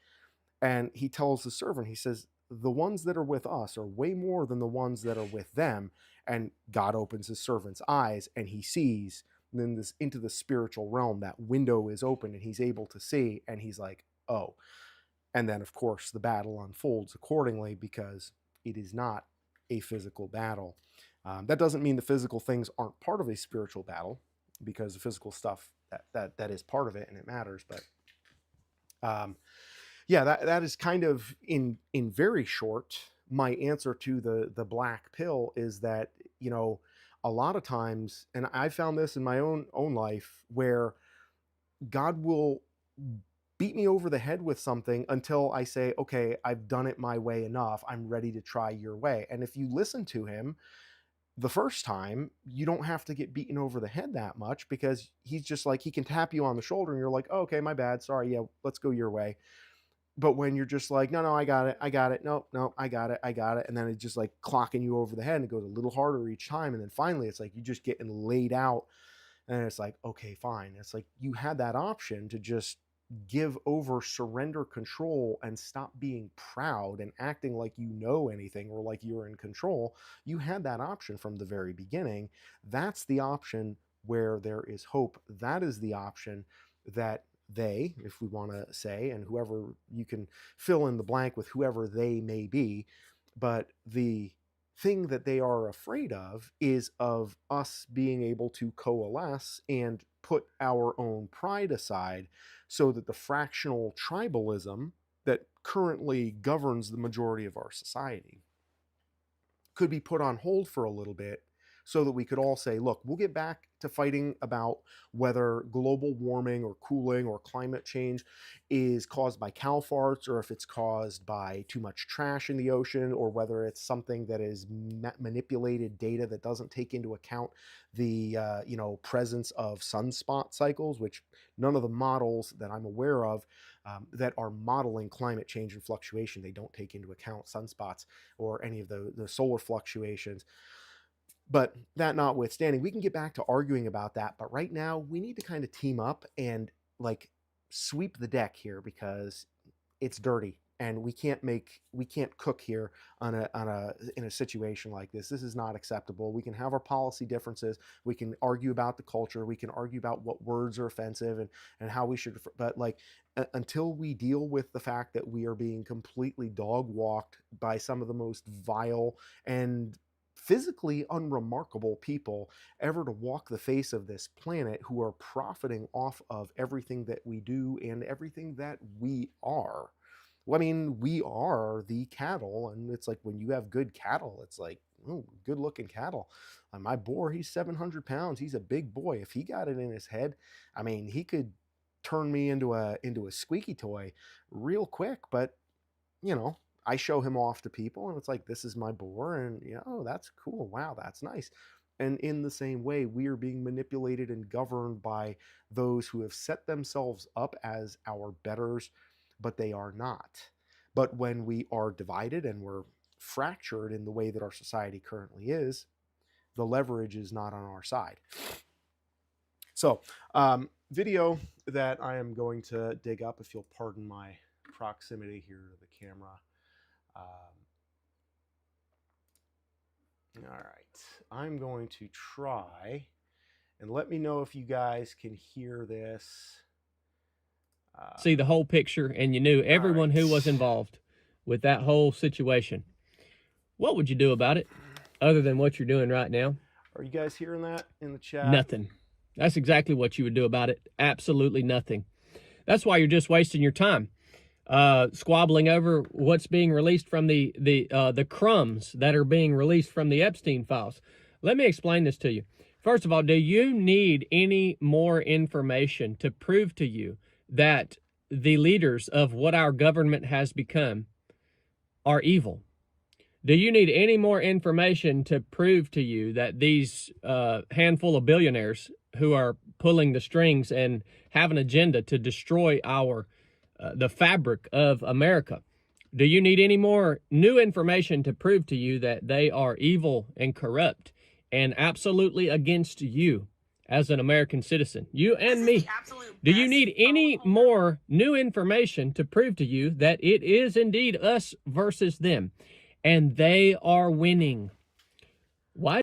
And he tells the servant, he says, the ones that are with us are way more than the ones that are with them. And God opens his servant's eyes and he sees. And then this into the spiritual realm, that window is open and he's able to see. And he's like, oh. And then, of course, the battle unfolds accordingly because it is not a physical battle. That doesn't mean the physical things aren't part of a spiritual battle, because the physical stuff that is part of it and it matters. But yeah, that is kind of in very short. My answer to the black pill is that, a lot of times, and I found this in my own life, where God will beat me over the head with something until I say, okay, I've done it my way enough, I'm ready to try your way. And if you listen to him the first time, you don't have to get beaten over the head that much, because he's just like, he can tap you on the shoulder and you're like, oh, okay, my bad, sorry, yeah, let's go your way. But when you're just like, no, I got it, no, I got it, and then it's just like clocking you over the head, and it goes a little harder each time, and then finally it's like you just getting laid out, and it's like, okay, fine. It's like you had that option to just give over, surrender control, and stop being proud and acting like you know anything or like you're in control. You had that option from the very beginning. That's the option where there is hope. That is the option that they, if we want to say, and whoever, you can fill in the blank with whoever they may be, but the thing that they are afraid of is of us being able to coalesce and put our own pride aside, so that the fractional tribalism that currently governs the majority of our society could be put on hold for a little bit, so that we could all say, look, we'll get back to fighting about whether global warming or cooling or climate change is caused by cow farts, or if it's caused by too much trash in the ocean, or whether it's something that is manipulated data that doesn't take into account the presence of sunspot cycles, which none of the models that I'm aware of that are modeling climate change and fluctuation, they don't take into account sunspots or any of the solar fluctuations. But that notwithstanding, we can get back to arguing about that. But right now, we need to kind of team up and like sweep the deck here, because it's dirty, and we can't cook here in a situation like this. This is not acceptable. We can have our policy differences. We can argue about the culture. We can argue about what words are offensive and how we should. But like until we deal with the fact that we are being completely dog walked by some of the most vile and physically unremarkable people ever to walk the face of this planet, who are profiting off of everything that we do and everything that we are. Well, I mean, we are the cattle, and it's like when you have good cattle, it's like, oh, good looking cattle. My boar, he's 700 pounds. He's a big boy. If he got it in his head, I mean, he could turn me into a squeaky toy real quick. But you know, I show him off to people, and it's like, this is my boar, and oh, that's cool. Wow, that's nice. And in the same way, we are being manipulated and governed by those who have set themselves up as our betters, but they are not. But when we are divided and we're fractured in the way that our society currently is, the leverage is not on our side. So video that I am going to dig up, if you'll pardon my proximity here to the camera. All right, I'm going to try, and let me know if you guys can hear this. See the whole picture, and you knew everyone who was involved with that whole situation. What would you do about it, other than what you're doing right now? Are you guys hearing that in the chat? Nothing. That's exactly what you would do about it. Absolutely nothing. That's why you're just wasting your time, squabbling over what's being released from the crumbs that are being released from the Epstein files. Let me explain this to you. First of all, do you need any more information to prove to you that the leaders of what our government has become are evil? Do you need any more information to prove to you that these handful of billionaires who are pulling the strings and have an agenda to destroy the fabric of America? Do you need any more new information to prove to you that they are evil and corrupt and absolutely against you as an American citizen, you and me? Do you need any more new information to prove to you that it is indeed us versus them, and they are winning? Why?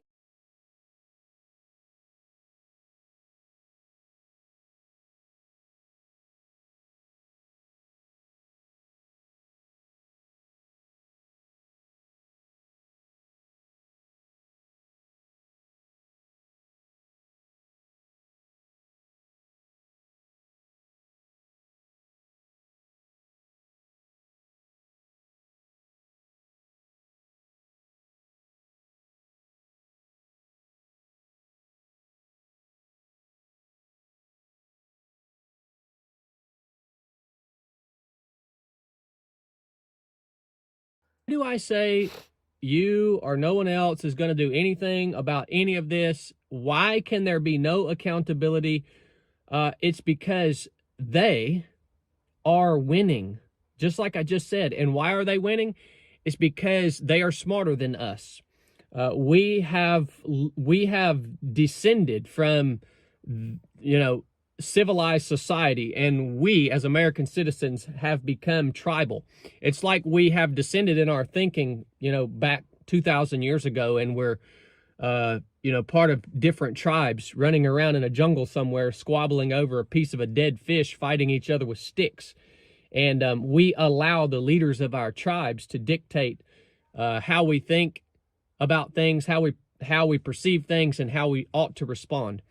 Do I say you or no one else is going to do anything about any of this? Why can there be no accountability? It's because they are winning, just like I just said. And why are they winning? It's because they are smarter than us. We have descended from, civilized society, and we as American citizens have become tribal. It's like we have descended in our thinking, back 2,000 years ago, and we're part of different tribes running around in a jungle somewhere, squabbling over a piece of a dead fish, fighting each other with sticks. And we allow the leaders of our tribes to dictate how we think about things, how we perceive things, and how we ought to respond.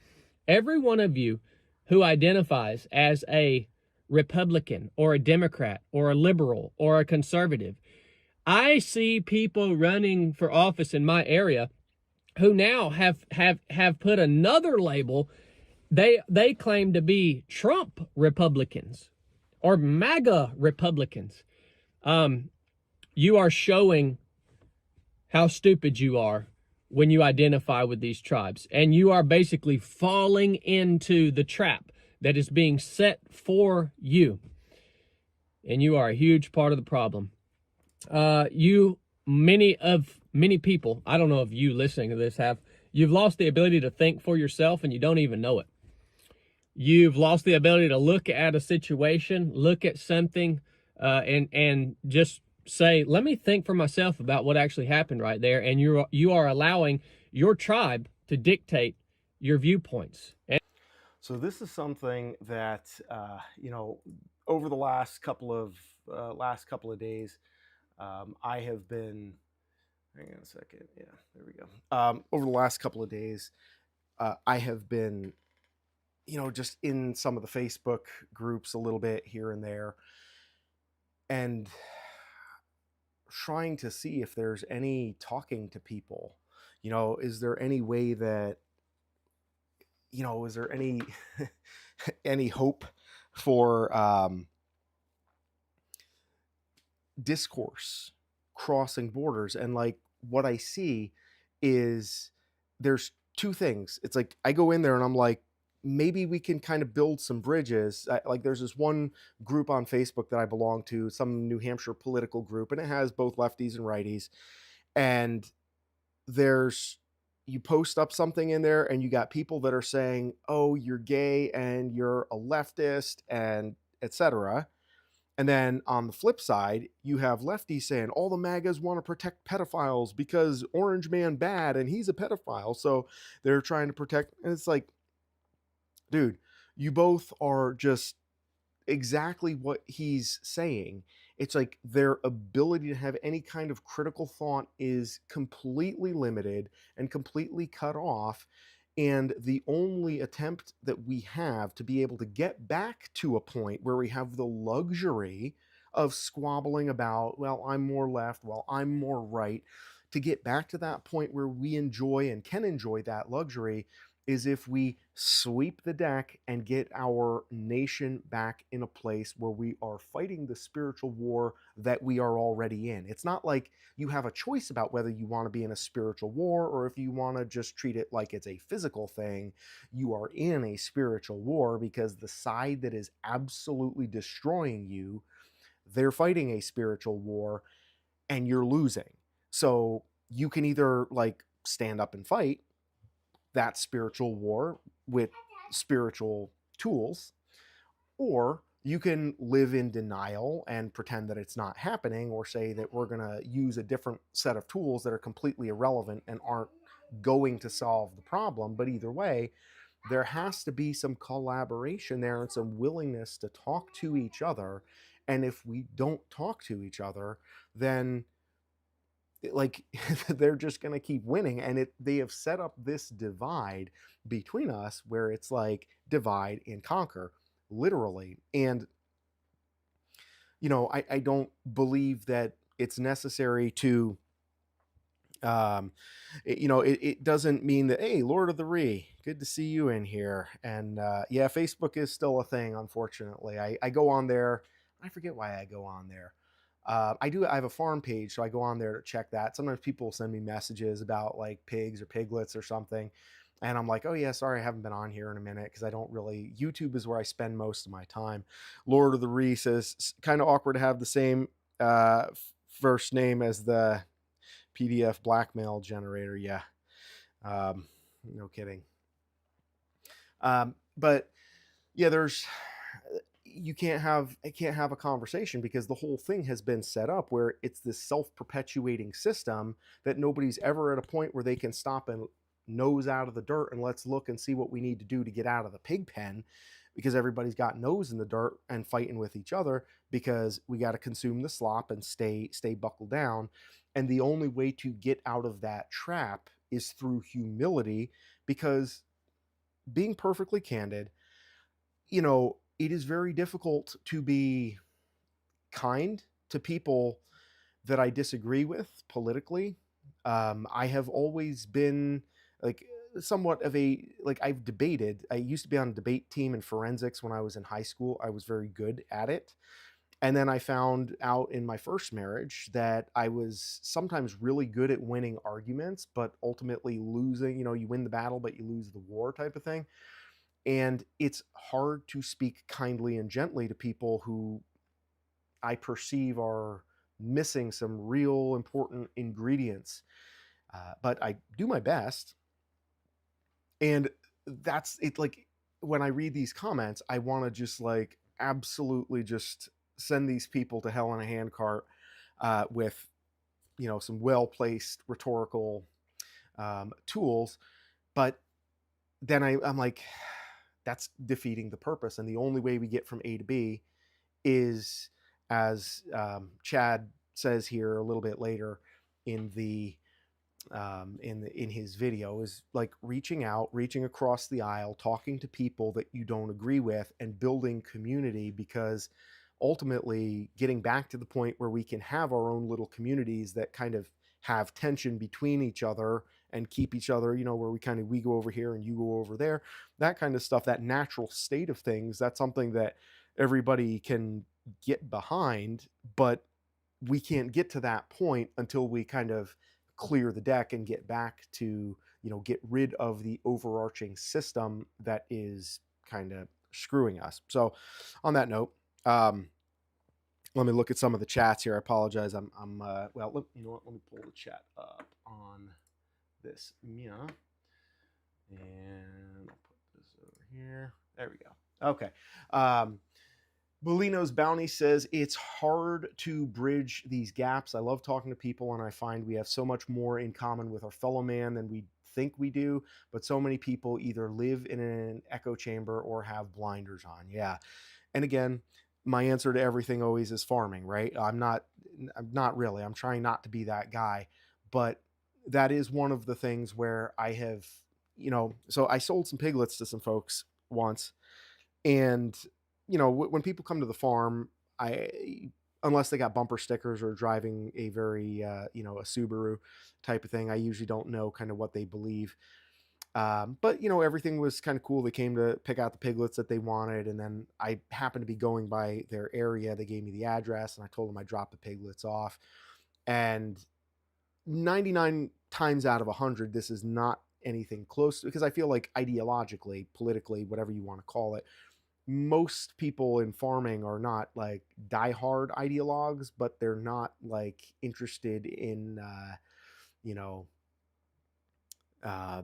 Every one of you who identifies as a Republican or a Democrat or a liberal or a conservative, I see people running for office in my area who now have put another label. They claim to be Trump Republicans or MAGA Republicans. You are showing how stupid you are when you identify with these tribes, and you are basically falling into the trap that is being set for you, and you are a huge part of the problem. Many people, I don't know if you listening to this you've lost the ability to think for yourself, and you don't even know it. You've lost the ability to look at a situation, look at something, and just say, let me think for myself about what actually happened right there. And you are allowing your tribe to dictate your viewpoints. So this is something that over the last couple of days, I have been. Hang on a second. Yeah, there we go. Over the last couple of days, I have been, just in some of the Facebook groups a little bit here and there, and trying to see if there's any talking to people. Is there any way that, is there any any hope for discourse crossing borders? And like what I see is there's two things. It's like I go in there and I'm like, maybe we can kind of build some bridges. Like there's this one group on Facebook that I belong to, some New Hampshire political group, and it has both lefties and righties. And there's, you post up something in there and you got people that are saying, "Oh, you're gay and you're a leftist," and etc. And then on the flip side, you have lefties saying all the MAGAs want to protect pedophiles because Orange Man bad and he's a pedophile. So they're trying to protect. And it's like, dude, you both are just exactly what he's saying. It's like their ability to have any kind of critical thought is completely limited and completely cut off. And the only attempt that we have to be able to get back to a point where we have the luxury of squabbling about, well, I'm more left, well, I'm more right, to get back to that point where we enjoy and can enjoy that luxury is if we sweep the deck and get our nation back in a place where we are fighting the spiritual war that we are already in. It's not like you have a choice about whether you want to be in a spiritual war or if you want to just treat it like it's a physical thing. You are in a spiritual war because the side that is absolutely destroying you, they're fighting a spiritual war and you're losing. So you can either like stand up and fight that spiritual war with spiritual tools, or you can live in denial and pretend that it's not happening, or say that we're going to use a different set of tools that are completely irrelevant and aren't going to solve the problem. But either way, there has to be some collaboration there and some willingness to talk to each other. And if we don't talk to each other, then like they're just going to keep winning, and they have set up this divide between us where it's like divide and conquer, literally. And I don't believe that it's necessary to it doesn't mean that, hey, Lord of the Ree, good to see you in here. And yeah, Facebook is still a thing, unfortunately. I go on there. I forget why I go on there. I have a farm page, so I go on there to check that. Sometimes people send me messages about like pigs or piglets or something, and I'm like, oh yeah, sorry, I haven't been on here in a minute because I don't really. YouTube is where I spend most of my time. Lord of the Ree says kind of awkward to have the same first name as the PDF blackmail generator. Yeah, no kidding. But yeah, there's I can't have a conversation because the whole thing has been set up where it's this self-perpetuating system that nobody's ever at a point where they can stop and nose out of the dirt and let's look and see what we need to do to get out of the pig pen, because everybody's got nose in the dirt and fighting with each other because we got to consume the slop and stay buckled down. And the only way to get out of that trap is through humility, because being perfectly candid, it is very difficult to be kind to people that I disagree with politically. I have always been like somewhat of a like I've debated. I used to be on a debate team in forensics when I was in high school. I was very good at it. And then I found out in my first marriage that I was sometimes really good at winning arguments, but ultimately losing. You win the battle, but you lose the war type of thing. And it's hard to speak kindly and gently to people who I perceive are missing some real important ingredients. But I do my best. And that's it. Like when I read these comments, I want to just like absolutely just send these people to hell in a handcart with, some well placed rhetorical tools. But then I'm like, that's defeating the purpose. And the only way we get from A to B is, as Chad says here a little bit later in the in his video, is like reaching out, reaching across the aisle, talking to people that you don't agree with, and building community. Because ultimately, getting back to the point where we can have our own little communities that kind of have tension between each other and keep each other, where we go over here and you go over there, that kind of stuff, that natural state of things, that's something that everybody can get behind. But we can't get to that point until we kind of clear the deck and get back to, get rid of the overarching system that is kind of screwing us. So on that note, let me look at some of the chats here. I apologize. I'm well, you know what? Let me pull the chat up on this Mia, and I'll put this over here. There we go. Okay. Bolino's Bounty says it's hard to bridge these gaps. I love talking to people, and I find we have so much more in common with our fellow man than we think we do. But so many people either live in an echo chamber or have blinders on. Yeah. And again, my answer to everything always is farming, right? I'm not really. I'm trying not to be that guy, but that is one of the things where I have, so I sold some piglets to some folks once, and when people come to the farm, I unless they got bumper stickers or driving a very a Subaru type of thing, I usually don't know kind of what they believe. But everything was kind of cool. They came to pick out the piglets that they wanted, and then I happened to be going by their area. They gave me the address, and I told them I dropped the piglets off. And 99 times out of 100, this is not anything close, because I feel like ideologically, politically, whatever you want to call it, most people in farming are not like diehard ideologues, but they're not like interested in you know uh,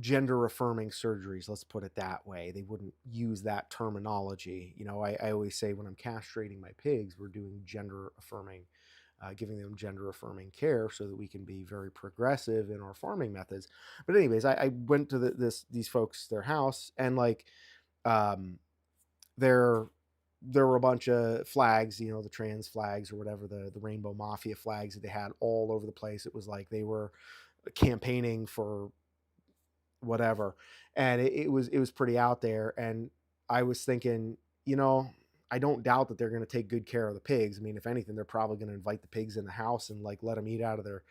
gender affirming surgeries. Let's put it that way. They wouldn't use that terminology. I always say when I'm castrating my pigs, we're doing gender affirming, giving them gender affirming care so that we can be very progressive in our farming methods. But anyways, I went to these folks, their house, and like um, there there were a bunch of flags, the trans flags or whatever, the rainbow mafia flags that they had all over the place. It was like they were campaigning for whatever, and it was pretty out there. And I was thinking, I don't doubt that they're going to take good care of the pigs. I mean, if anything, they're probably going to invite the pigs in the house and like let them eat out of the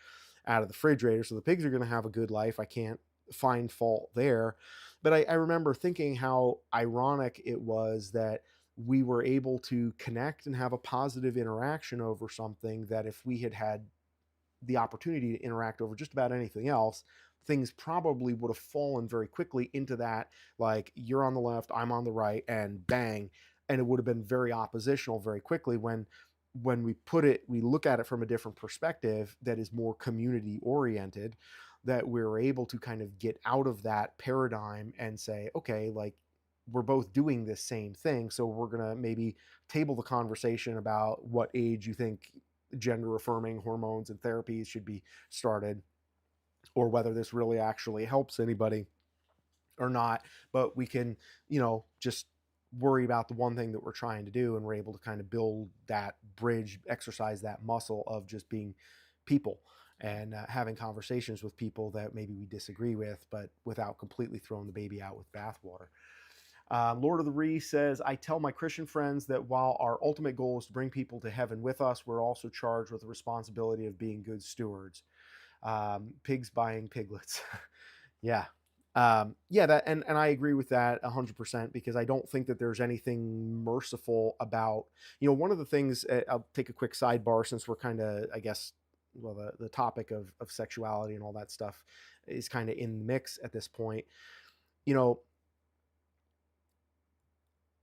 refrigerator, so the pigs are going to have a good life. I can't find fault there. But I remember thinking how ironic it was that we were able to connect and have a positive interaction over something that if we had had the opportunity to interact over just about anything else, things probably would have fallen very quickly into that, like you're on the left, I'm on the right, and bang. And it would have been very oppositional very quickly. When we look at it from a different perspective that is more community oriented, that we're able to kind of get out of that paradigm and say, okay, like we're both doing this same thing, so we're going to maybe table the conversation about what age you think gender affirming hormones and therapies should be started, or whether this really actually helps anybody or not. But we can, just worry about the one thing that we're trying to do, and we're able to kind of build that bridge, exercise that muscle of just being people, and having conversations with people that maybe we disagree with, but without completely throwing the baby out with bathwater. Lord of the Ree says, I tell my Christian friends that while our ultimate goal is to bring people to heaven with us, we're also charged with the responsibility of being good stewards. Pigs buying piglets. Yeah. Yeah, that, and I agree with that 100%, because I don't think that there's anything merciful about, one of the things, I'll take a quick sidebar since we're kind of, I guess, well, the topic of sexuality and all that stuff is kind of in the mix at this point. You know,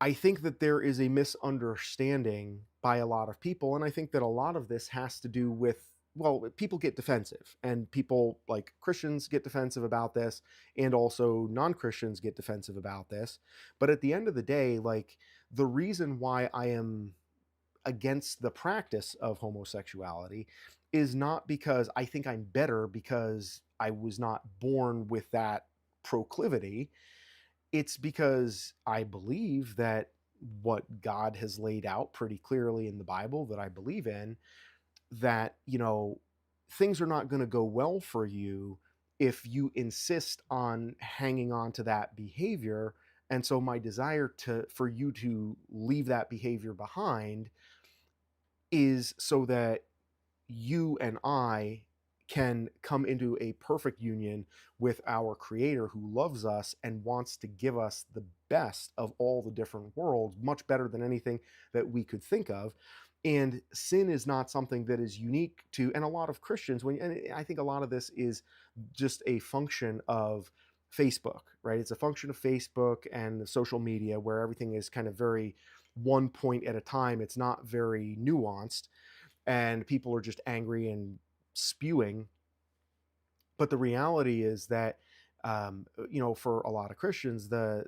I think that there is a misunderstanding by a lot of people, and I think that a lot of this has to do with, well, people get defensive, and people like Christians get defensive about this, and also non-Christians get defensive about this. But at the end of the day, like, the reason why I am against the practice of homosexuality is not because I think I'm better because I was not born with that proclivity. It's because I believe that what God has laid out pretty clearly in the Bible, that I believe in, that, things are not going to go well for you if you insist on hanging on to that behavior. And so my desire for you to leave that behavior behind is so that you and I can come into a perfect union with our creator, who loves us and wants to give us the best of all the different worlds, much better than anything that we could think of. And sin is not something that is unique to, and a lot of Christians, and I think a lot of this is just a function of Facebook, right? It's a function of Facebook and the social media, where everything is kind of very one point at a time. It's not very nuanced, and people are just angry and spewing But the reality is that, for a lot of Christians, the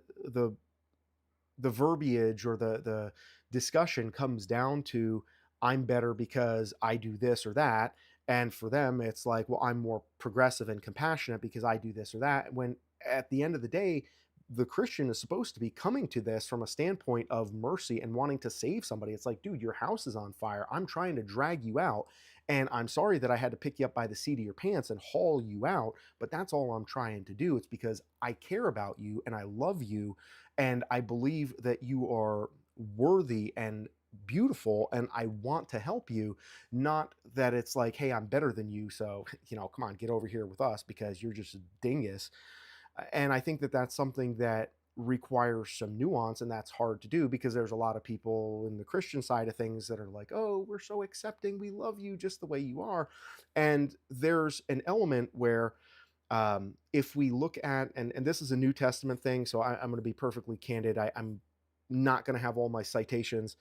the verbiage or the discussion comes down to, I'm better because I do this or that. And for them it's like, well, I'm more progressive and compassionate because I do this or that, when at the end of the day the Christian is supposed to be coming to this from a standpoint of mercy and wanting to save somebody. It's like, dude, your house is on fire, I'm trying to drag you out, and I'm sorry that I had to pick you up by the seat of your pants and haul you out, but that's all I'm trying to do. It's because I care about you and I love you, and I believe that you are worthy and beautiful, and I want to help you. Not that it's like, hey, I'm better than you, so come on, get over here with us because you're just a dingus. And I think that that's something that requires some nuance, and that's hard to do because there's a lot of people in the Christian side of things that are like, oh, we're so accepting, we love you just the way you are. And there's an element where, if we look at, and this is a New Testament thing, so I'm going to be perfectly candid. I'm not going to have all my citations,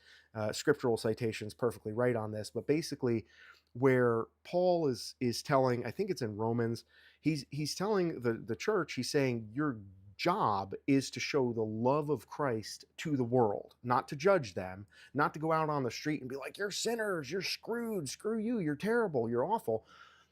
scriptural citations, perfectly right on this, but basically, where Paul is telling, I think it's in Romans, he's telling the church, he's saying your job is to show the love of Christ to the world, not to judge them, not to go out on the street and be like, you're sinners, you're screwed, screw you, you're terrible, you're awful.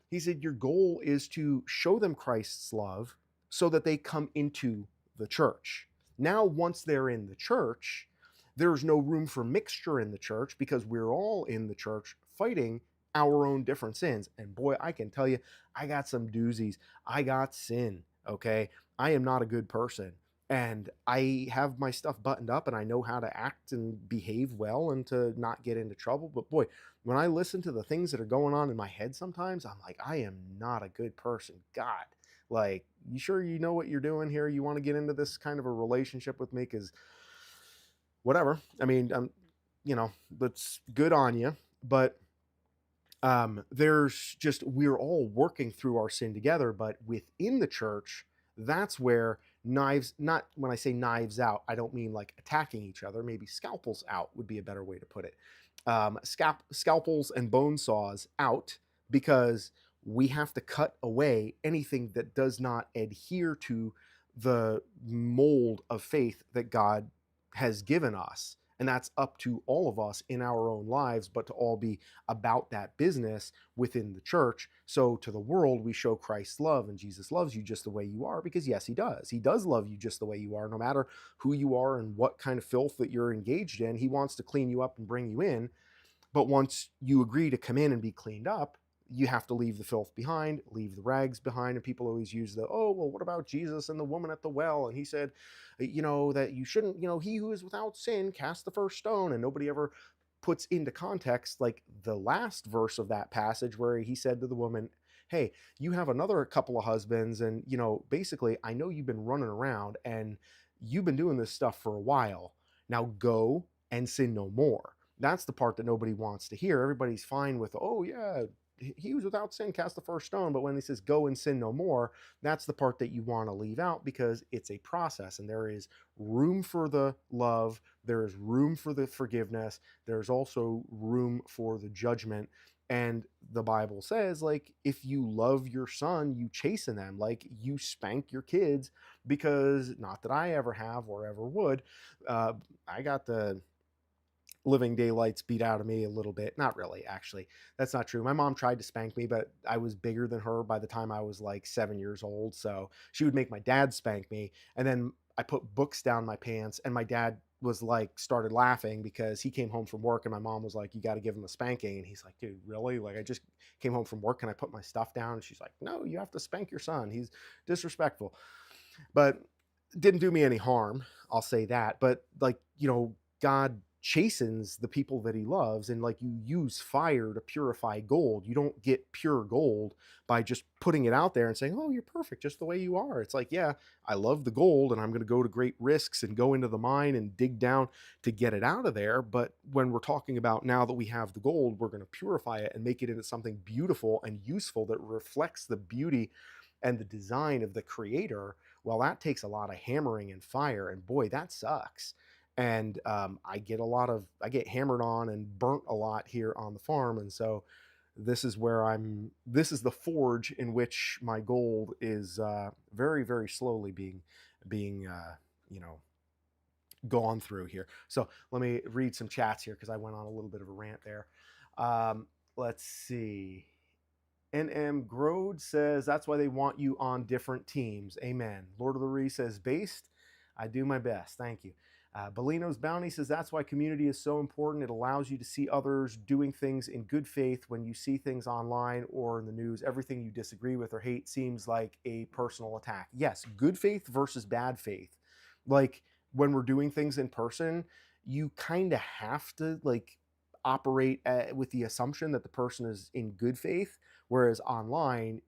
He said, your goal is to show them Christ's love so that they come into the church. Now, once they're in the church, there's no room for mixture in the church because we're all in the church fighting our own different sins. And boy, I can tell you, I got some doozies. I got sin, okay? I am not a good person. And I have my stuff buttoned up and I know how to act and behave well and to not get into trouble. But boy, when I listen to the things that are going on in my head sometimes, I'm like, I am not a good person. God, like, you sure you know what you're doing here? You want to get into this kind of a relationship with me? Because whatever. I mean, that's good on you. But there's just, we're all working through our sin together. But within the church, that's where knives, not when I say knives out, I don't mean like attacking each other. Maybe scalpels out would be a better way to put it. Scalpels and bone saws out, because we have to cut away anything that does not adhere to the mold of faith that God has given us. And that's up to all of us in our own lives, but to all be about that business within the church. So to the world, we show Christ's love, and Jesus loves you just the way you are, because yes, he does. He does love you just the way you are, no matter who you are and what kind of filth that you're engaged in. He wants to clean you up and bring you in. But once you agree to come in and be cleaned up, you have to leave the filth behind, leave the rags behind. And people always use the, oh, well, what about Jesus and the woman at the well? And he said, that you shouldn't, he who is without sin cast the first stone. And nobody ever puts into context like the last verse of that passage where he said to the woman, hey, you have another couple of husbands. And, basically, I know you've been running around and you've been doing this stuff for a while. Now go and sin no more. That's the part that nobody wants to hear. Everybody's fine with, oh, yeah, he was without sin, cast the first stone. But when he says go and sin no more, that's the part that you want to leave out, because it's a process and there is room for the love. There is room for the forgiveness. There's also room for the judgment. And the Bible says, like, if you love your son, you chasten them, like you spank your kids, because not that I ever have or ever would. I got the living daylights beat out of me a little bit. Not really, actually. That's not true. My mom tried to spank me, but I was bigger than her by the time I was like 7 years old. So she would make my dad spank me. And then I put books down my pants, and my dad was like, started laughing because he came home from work and my mom was like, you got to give him a spanking. And he's like, dude, really? Like, I just came home from work and I put my stuff down. And she's like, no, you have to spank your son. He's disrespectful. But didn't do me any harm. I'll say that. But like, God chastens the people that he loves, and like, you use fire to purify gold. You don't get pure gold by just putting it out there and saying, oh, you're perfect just the way you are. It's like, yeah, I love the gold and I'm going to go to great risks and go into the mine and dig down to get it out of there. But when we're talking about, now that we have the gold, we're going to purify it and make it into something beautiful and useful that reflects the beauty and the design of the creator. Well, that takes a lot of hammering and fire, and boy, that sucks. And I get hammered on and burnt a lot here on the farm. And so this is where this is the forge in which my gold is very, very slowly being you know, gone through here. So let me read some chats here because I went on a little bit of a rant there. Let's see. NM Grode says that's why they want you on different teams. Amen. Lord of the Ree says based. I do my best. Thank you. Bellino's Bounty says that's why community is so important. It allows you to see others doing things in good faith. When you see things online or in the news, everything you disagree with or hate seems like a personal attack. Yes, good faith versus bad faith. Like when we're doing things in person, you kind of have to like operate with the assumption that the person is in good faith, whereas online,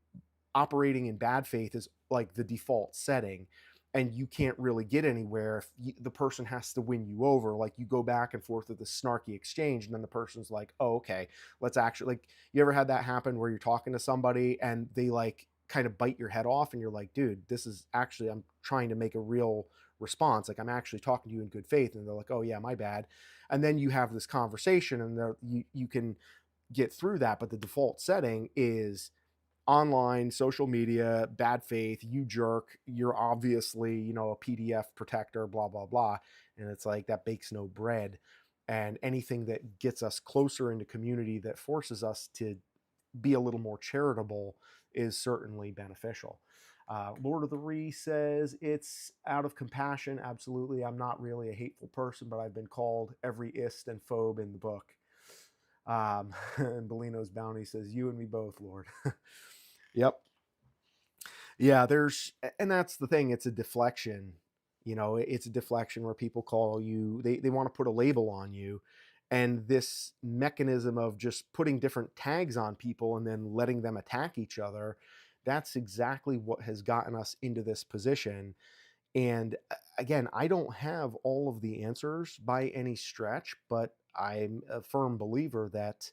operating in bad faith is like the default setting, and you can't really get anywhere if the person has to win you over. Like you go back and forth with this snarky exchange, and then the person's like, oh, okay, let's actually, like, you ever had that happen where you're talking to somebody and they like kind of bite your head off and you're like, dude, this is actually, I'm trying to make a real response, like I'm actually talking to you in good faith, and they're like, oh yeah, my bad. And then you have this conversation and you can get through that, but the default setting is online, social media, bad faith, you jerk, you're obviously, you know, a PDF protector, blah, blah, blah. And it's like that bakes no bread. And anything that gets us closer into community that forces us to be a little more charitable is certainly beneficial. Lord of the Ree says it's out of compassion. Absolutely. I'm not really a hateful person, but I've been called every ist and phobe in the book. And Bellino's Bounty says, you and me both, Lord. Yep. Yeah, and that's the thing, it's a deflection. You know, it's a deflection where people call you, they want to put a label on you. And this mechanism of just putting different tags on people and then letting them attack each other, that's exactly what has gotten us into this position. And again, I don't have all of the answers by any stretch, but I'm a firm believer that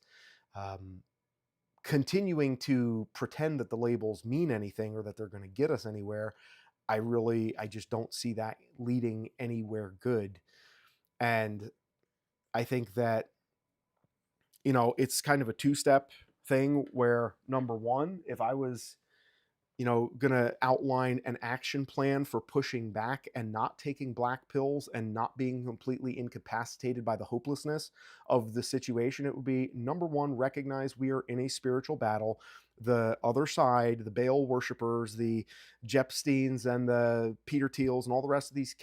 um, continuing to pretend that the labels mean anything or that they're going to get us anywhere, I just don't see that leading anywhere good. And I think that, you know, it's kind of a two-step thing where, number one, if I was, you know, gonna outline an action plan for pushing back and not taking black pills and not being completely incapacitated by the hopelessness of the situation, it would be, number one, recognize we are in a spiritual battle. The other side, the Baal worshippers, the Jepsteins and the Peter Thiels and all the rest of these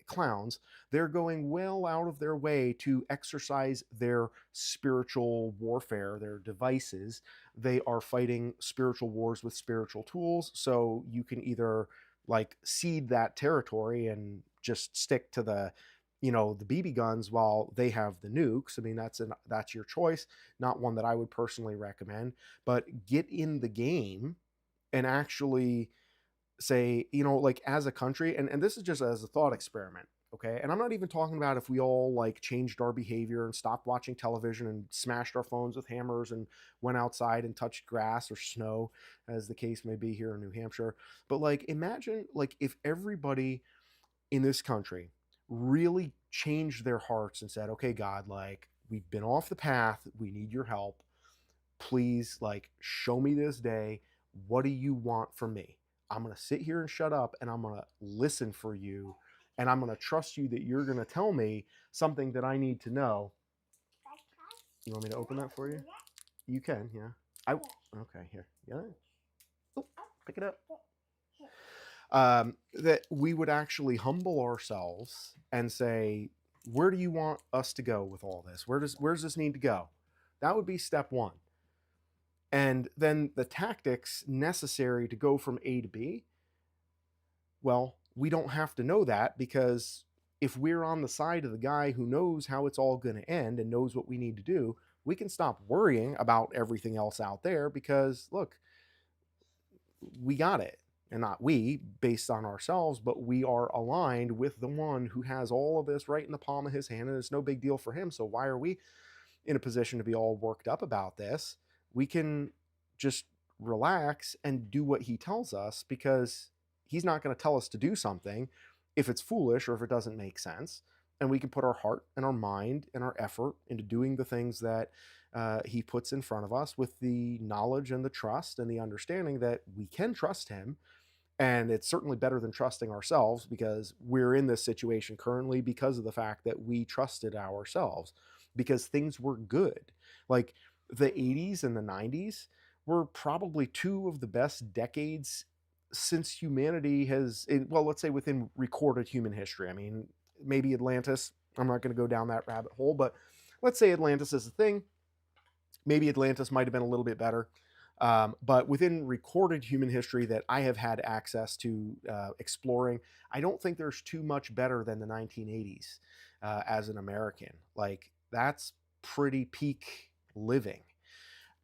clowns, they're going well out of their way to exercise their spiritual warfare, their devices. They are fighting spiritual wars with spiritual tools. So you can either like cede that territory and just stick to the, you know, the BB guns while they have the nukes. I mean, that's your choice, not one that I would personally recommend. But get in the game and actually say, you know, like as a country, and this is just as a thought experiment, okay? And I'm not even talking about if we all like changed our behavior and stopped watching television and smashed our phones with hammers and went outside and touched grass or snow, as the case may be here in New Hampshire. But like, imagine like if everybody in this country really changed their hearts and said, okay, God, like we've been off the path, we need your help. Please, like, show me this day. What do you want from me? I'm going to sit here and shut up and I'm going to listen for you. And I'm going to trust you that you're going to tell me something that I need to know. You want me to open that for you? You can, yeah. Okay, here. Yeah. Oh, pick it up. That we would actually humble ourselves and say, where do you want us to go with all this? Where's this need to go? That would be step one. And then the tactics necessary to go from A to B, well, we don't have to know that, because if we're on the side of the guy who knows how it's all going to end and knows what we need to do, we can stop worrying about everything else out there, because look, we got it. And not we, based on ourselves, but we are aligned with the one who has all of this right in the palm of his hand, and it's no big deal for him. So why are we in a position to be all worked up about this? We can just relax and do what he tells us, because he's not going to tell us to do something if it's foolish or if it doesn't make sense. and we can put our heart and our mind and our effort into doing the things that he puts in front of us, with the knowledge and the trust and the understanding that we can trust him. And it's certainly better than trusting ourselves, because we're in this situation currently because of the fact that we trusted ourselves, because things were good. Like, the 80s and the 90s were probably two of the best decades since humanity has, well, let's say within recorded human history. I mean, maybe Atlantis. I'm not going to go down that rabbit hole, but let's say Atlantis is a thing. Maybe Atlantis might have been a little bit better. But within recorded human history that I have had access to exploring, I don't think there's too much better than the 1980s as an American. Like, that's pretty peak living.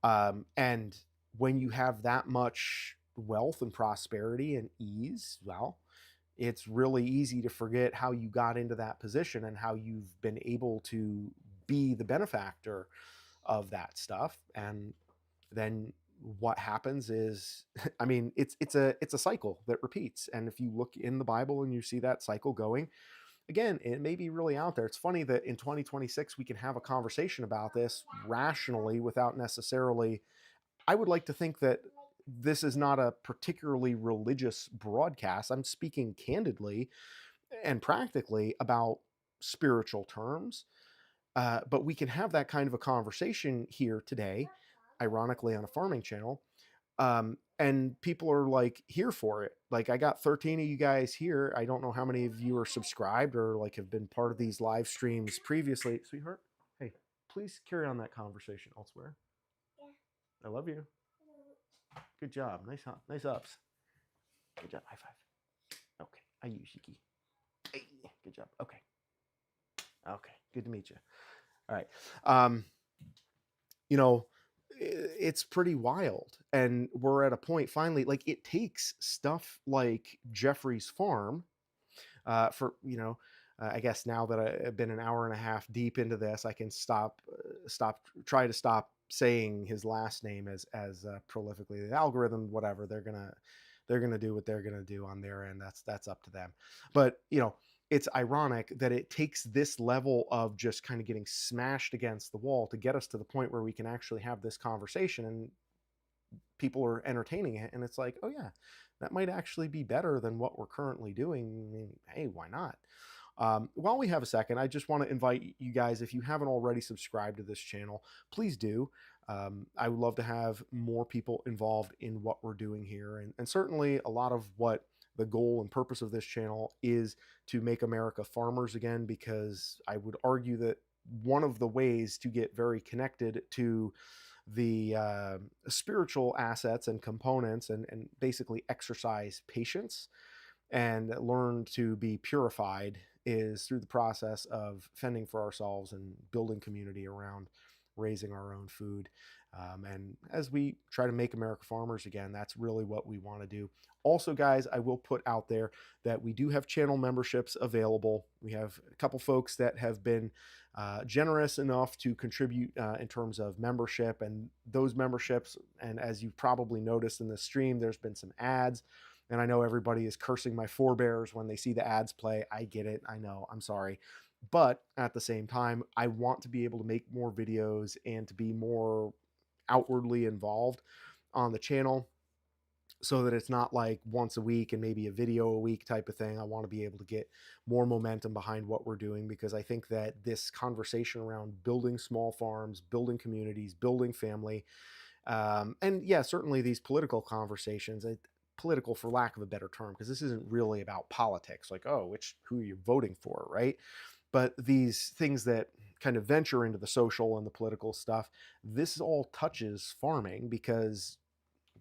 And when you have that much wealth and prosperity and ease, well, it's really easy to forget how you got into that position and how you've been able to be the benefactor of that stuff. And then what happens is, I mean, it's a cycle that repeats. And if you look in the Bible and you see that cycle going, again, it may be really out there. It's funny that in 2026 we can have a conversation about this rationally without necessarily, I would like to think that this is not a particularly religious broadcast. I'm speaking candidly and practically about spiritual terms. But we can have that kind of a conversation here today, ironically, on a farming channel. And people are like here for it. Like, I got 13 of you guys here. I don't know how many of you are subscribed or like have been part of these live streams previously. Sweetheart, hey, please carry on that conversation elsewhere. I love you. Good job. Nice ups. Good job. High five. Okay. I use Shiki. Hey, good job. Okay. Okay. Good to meet you. All right. You know, it's pretty wild. And we're at a point finally, like, it takes stuff like Jeffrey's farm for, I guess now that I've been an hour and a half deep into this, I can try to stop saying his last name as prolifically. The algorithm, whatever, they're gonna do what they're gonna do on their end. That's up to them. But it's ironic that it takes this level of just kind of getting smashed against the wall to get us to the point where we can actually have this conversation and people are entertaining it. And it's like, oh yeah, that might actually be better than what we're currently doing. I mean, hey, why not? While we have a second, I just want to invite you guys, if you haven't already subscribed to this channel, please do. I would love to have more people involved in what we're doing here. And certainly a lot of what the goal and purpose of this channel is to make America farmers again, because I would argue that one of the ways to get very connected to the spiritual assets and components and basically exercise patience and learn to be purified is through the process of fending for ourselves and building community around raising our own food. And as we try to make America farmers again, that's really what we want to do. Also, guys, I will put out there that we do have channel memberships available. We have a couple folks that have been generous enough to contribute in terms of membership, and those memberships, and as you've probably noticed in the stream, there's been some ads. And I know everybody is cursing my forebears when they see the ads play. I get it. I know. I'm sorry. But at the same time, I want to be able to make more videos and to be more outwardly involved on the channel, so that it's not like once a week and maybe a video a week type of thing. I want to be able to get more momentum behind what we're doing, because I think that this conversation around building small farms, building communities, building family, and yeah, certainly these political conversations, political for lack of a better term, because this isn't really about politics, like, oh, who you're voting for, right? But these things that kind of venture into the social and the political stuff, this all touches farming, because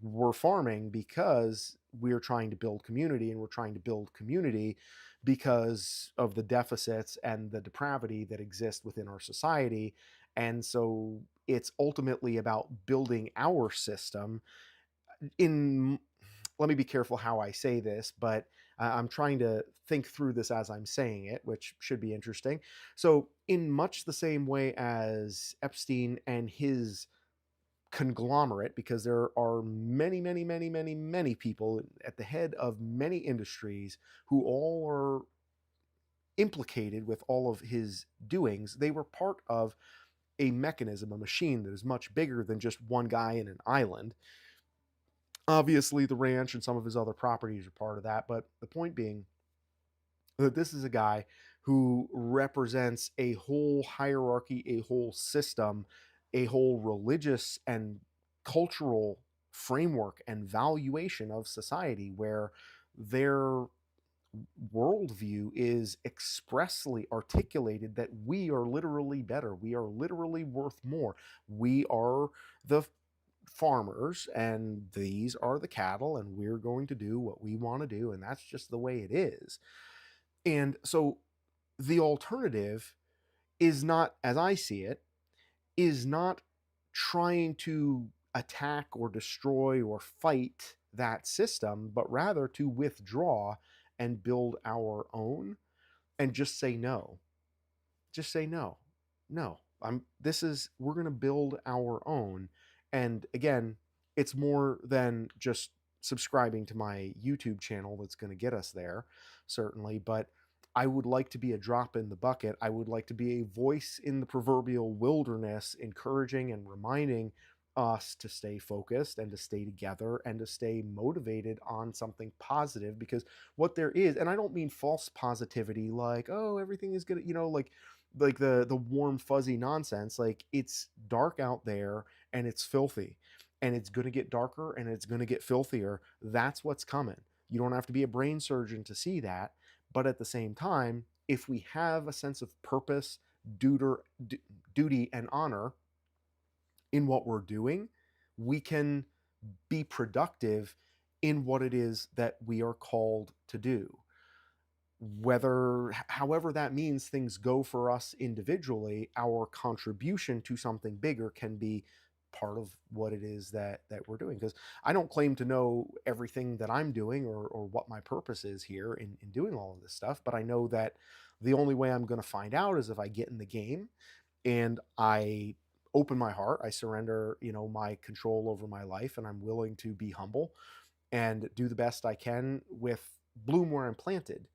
we're farming because we're trying to build community, and we're trying to build community because of the deficits and the depravity that exist within our society. And so it's ultimately about building our system in, let me be careful how I say this, but I'm trying to think through this as I'm saying it, which should be interesting. So in much the same way as Epstein and his conglomerate, because there are many people at the head of many industries who all are implicated with all of his doings. They were part of a mechanism, a machine that is much bigger than just one guy in an island. Obviously, the ranch and some of his other properties are part of that, but the point being that this is a guy who represents a whole hierarchy, a whole system, a whole religious and cultural framework and valuation of society where their worldview is expressly articulated that we are literally better. We are literally worth more. We are the farmers and these are the cattle, and we're going to do what we want to do, and that's just the way it is. And so the alternative is not, as I see it, is not trying to attack or destroy or fight that system, but rather to withdraw and build our own and just say no. Just say no. No. We're going to build our own. And again, it's more than just subscribing to my YouTube channel that's going to get us there, certainly, but I would like to be a drop in the bucket. I would like to be a voice in the proverbial wilderness, encouraging and reminding us to stay focused and to stay together and to stay motivated on something positive, because what there is, and I don't mean false positivity like, oh, everything is good, like the warm fuzzy nonsense. Like, it's dark out there and it's filthy and it's going to get darker and it's going to get filthier. That's what's coming. You don't have to be a brain surgeon to see that. But at the same time, if we have a sense of purpose, duty, and honor in what we're doing, we can be productive in what it is that we are called to do. However that means things go for us individually, our contribution to something bigger can be part of what it is that we're doing. Because I don't claim to know everything that I'm doing or what my purpose is here in doing all of this stuff, but I know that the only way I'm going to find out is if I get in the game and I open my heart, I surrender, my control over my life, and I'm willing to be humble and do the best I can with bloom where I'm planted.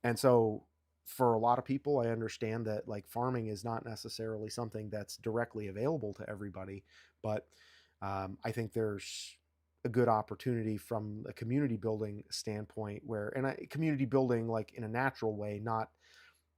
And so for a lot of people, I understand that like farming is not necessarily something that's directly available to everybody, but I think there's a good opportunity from a community building standpoint community building like in a natural way, not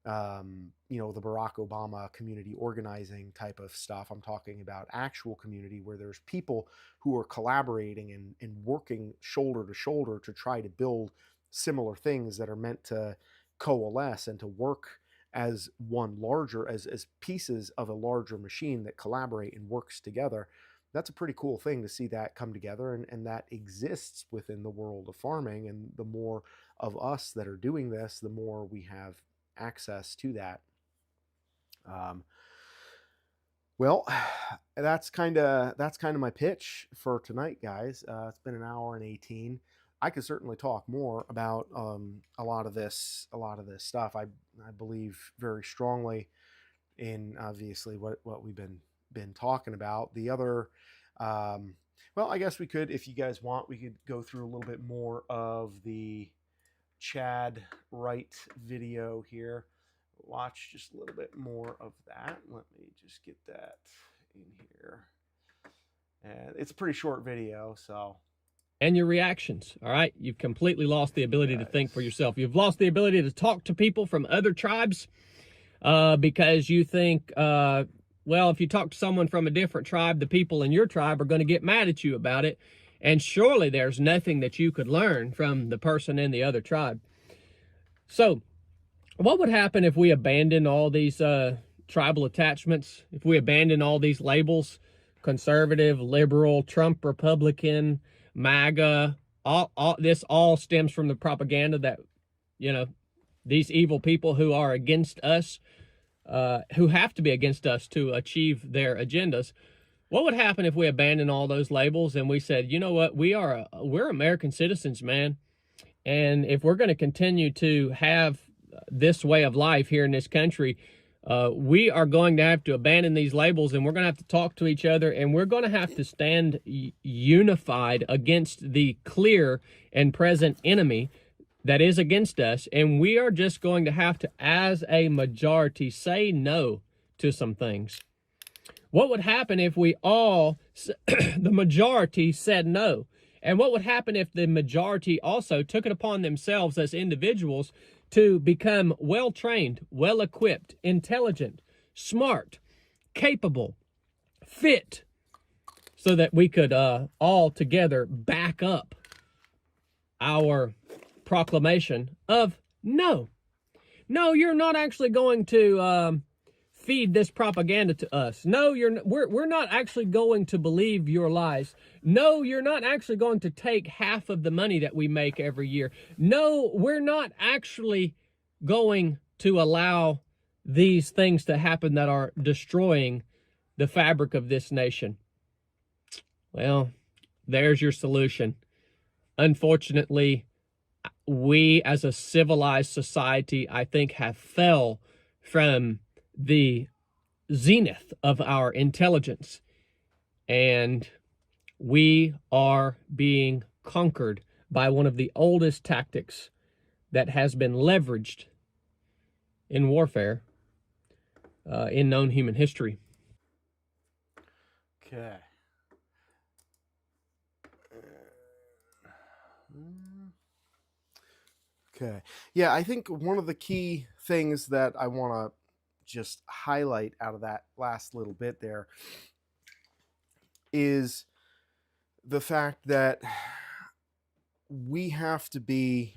the Barack Obama community organizing type of stuff. I'm talking about actual community where there's people who are collaborating and working shoulder to shoulder to try to build similar things that are meant to coalesce and to work as one larger, as pieces of a larger machine that collaborate and works together. That's a pretty cool thing to see that come together, and that exists within the world of farming. And the more of us that are doing this, the more we have access to that. Well, that's kind of my pitch for tonight, guys. It's been an hour and 18. I could certainly talk more about a lot of this stuff. I believe very strongly in obviously what we've been talking about. The other, well, I guess we could, if you guys want, we could go through a little bit more of the Chad Wright video here. Watch just a little bit more of that. Let me just get that in here. And it's a pretty short video, so. And your reactions, all right? You've completely lost the ability to think for yourself. You've lost the ability to talk to people from other tribes because you think, well, if you talk to someone from a different tribe, the people in your tribe are going to get mad at you about it. And surely there's nothing that you could learn from the person in the other tribe. So what would happen if we abandon all these tribal attachments, if we abandon all these labels, conservative, liberal, Trump, Republican, MAGA, this all stems from the propaganda that, these evil people who are against us, who have to be against us to achieve their agendas. What would happen if we abandoned all those labels and we said, you know what, we're American citizens, man. And if we're going to continue to have this way of life here in this country, we are going to have to abandon these labels, and we're going to have to talk to each other, and we're going to have to stand unified against the clear and present enemy that is against us, and we are just going to have to, as a majority, say no to some things. What would happen if we all, the majority, said no? And what would happen if the majority also took it upon themselves as individuals to become well trained, well equipped, intelligent, smart, capable, fit, so that we could all together back up our proclamation of no. No, you're not actually going to feed this propaganda to us. No, we're not actually going to believe your lies. No, you're not actually going to take half of the money that we make every year. No, we're not actually going to allow these things to happen that are destroying the fabric of this nation. Well, there's your solution. Unfortunately, we as a civilized society, I think, have fell from the zenith of our intelligence, and we are being conquered by one of the oldest tactics that has been leveraged in warfare in known human history. Okay. Okay. Yeah, I think one of the key things that I want to just highlight out of that last little bit there is the fact that we have to be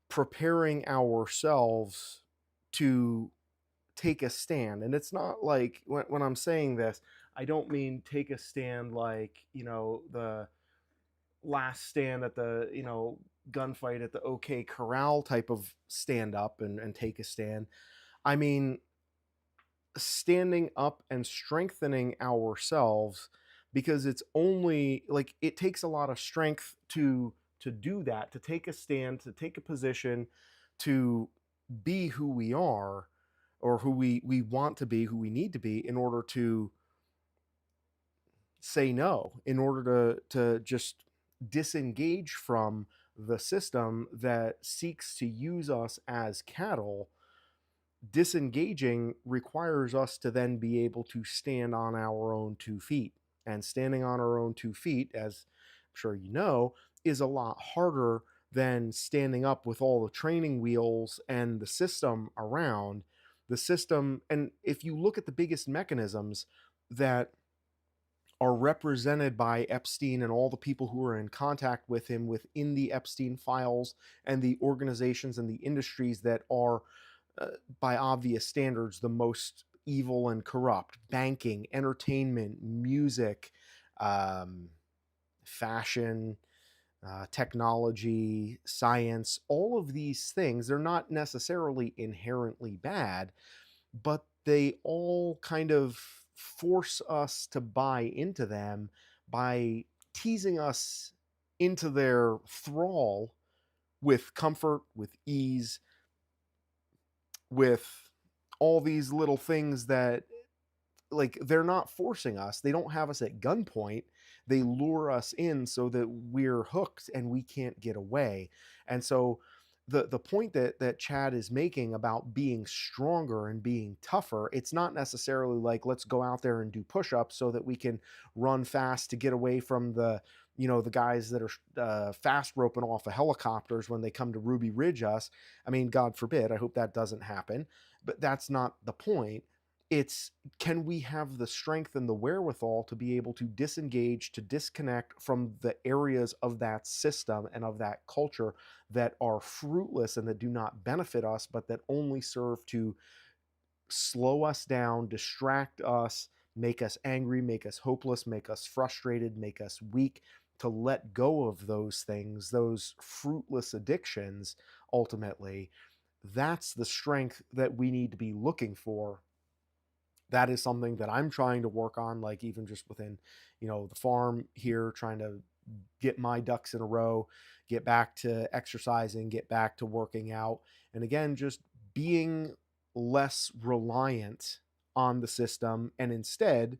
preparing ourselves to take a stand. And it's not like when I'm saying this, I don't mean take a stand like, the last stand at the, gunfight at the OK Corral type of stand up and take a stand. I mean, standing up and strengthening ourselves, because it's only like it takes a lot of strength to do that, to take a stand, to take a position, to be who we are, or who we want to be, who we need to be, in order to say no, in order to just disengage from the system that seeks to use us as cattle. Disengaging requires us to then be able to stand on our own 2 feet. And standing on our own 2 feet, as I'm sure you know, is a lot harder than standing up with all the training wheels and the system around. The system, and if you look at the biggest mechanisms that are represented by Epstein and all the people who are in contact with him within the Epstein files, and the organizations and the industries that are, by obvious standards, the most evil and corrupt: banking, entertainment, music, fashion, technology, science, all of these things, they're not necessarily inherently bad, but they all kind of force us to buy into them by teasing us into their thrall with comfort, with ease, with all these little things that, like, they're not forcing us. They don't have us at gunpoint. They lure us in so that we're hooked and we can't get away. And so the point that Chad is making about being stronger and being tougher, it's not necessarily like, let's go out there and do push-ups so that we can run fast to get away from the guys that are fast roping off of helicopters when they come to Ruby Ridge us. I mean, God forbid, I hope that doesn't happen, but that's not the point. It's, can we have the strength and the wherewithal to be able to disengage, to disconnect from the areas of that system and of that culture that are fruitless and that do not benefit us, but that only serve to slow us down, distract us, make us angry, make us hopeless, make us frustrated, make us weak, to let go of those things, those fruitless addictions. Ultimately, that's the strength that we need to be looking for. That is something that I'm trying to work on, like even just within, the farm here, trying to get my ducks in a row, get back to exercising, get back to working out. And again, just being less reliant on the system, and instead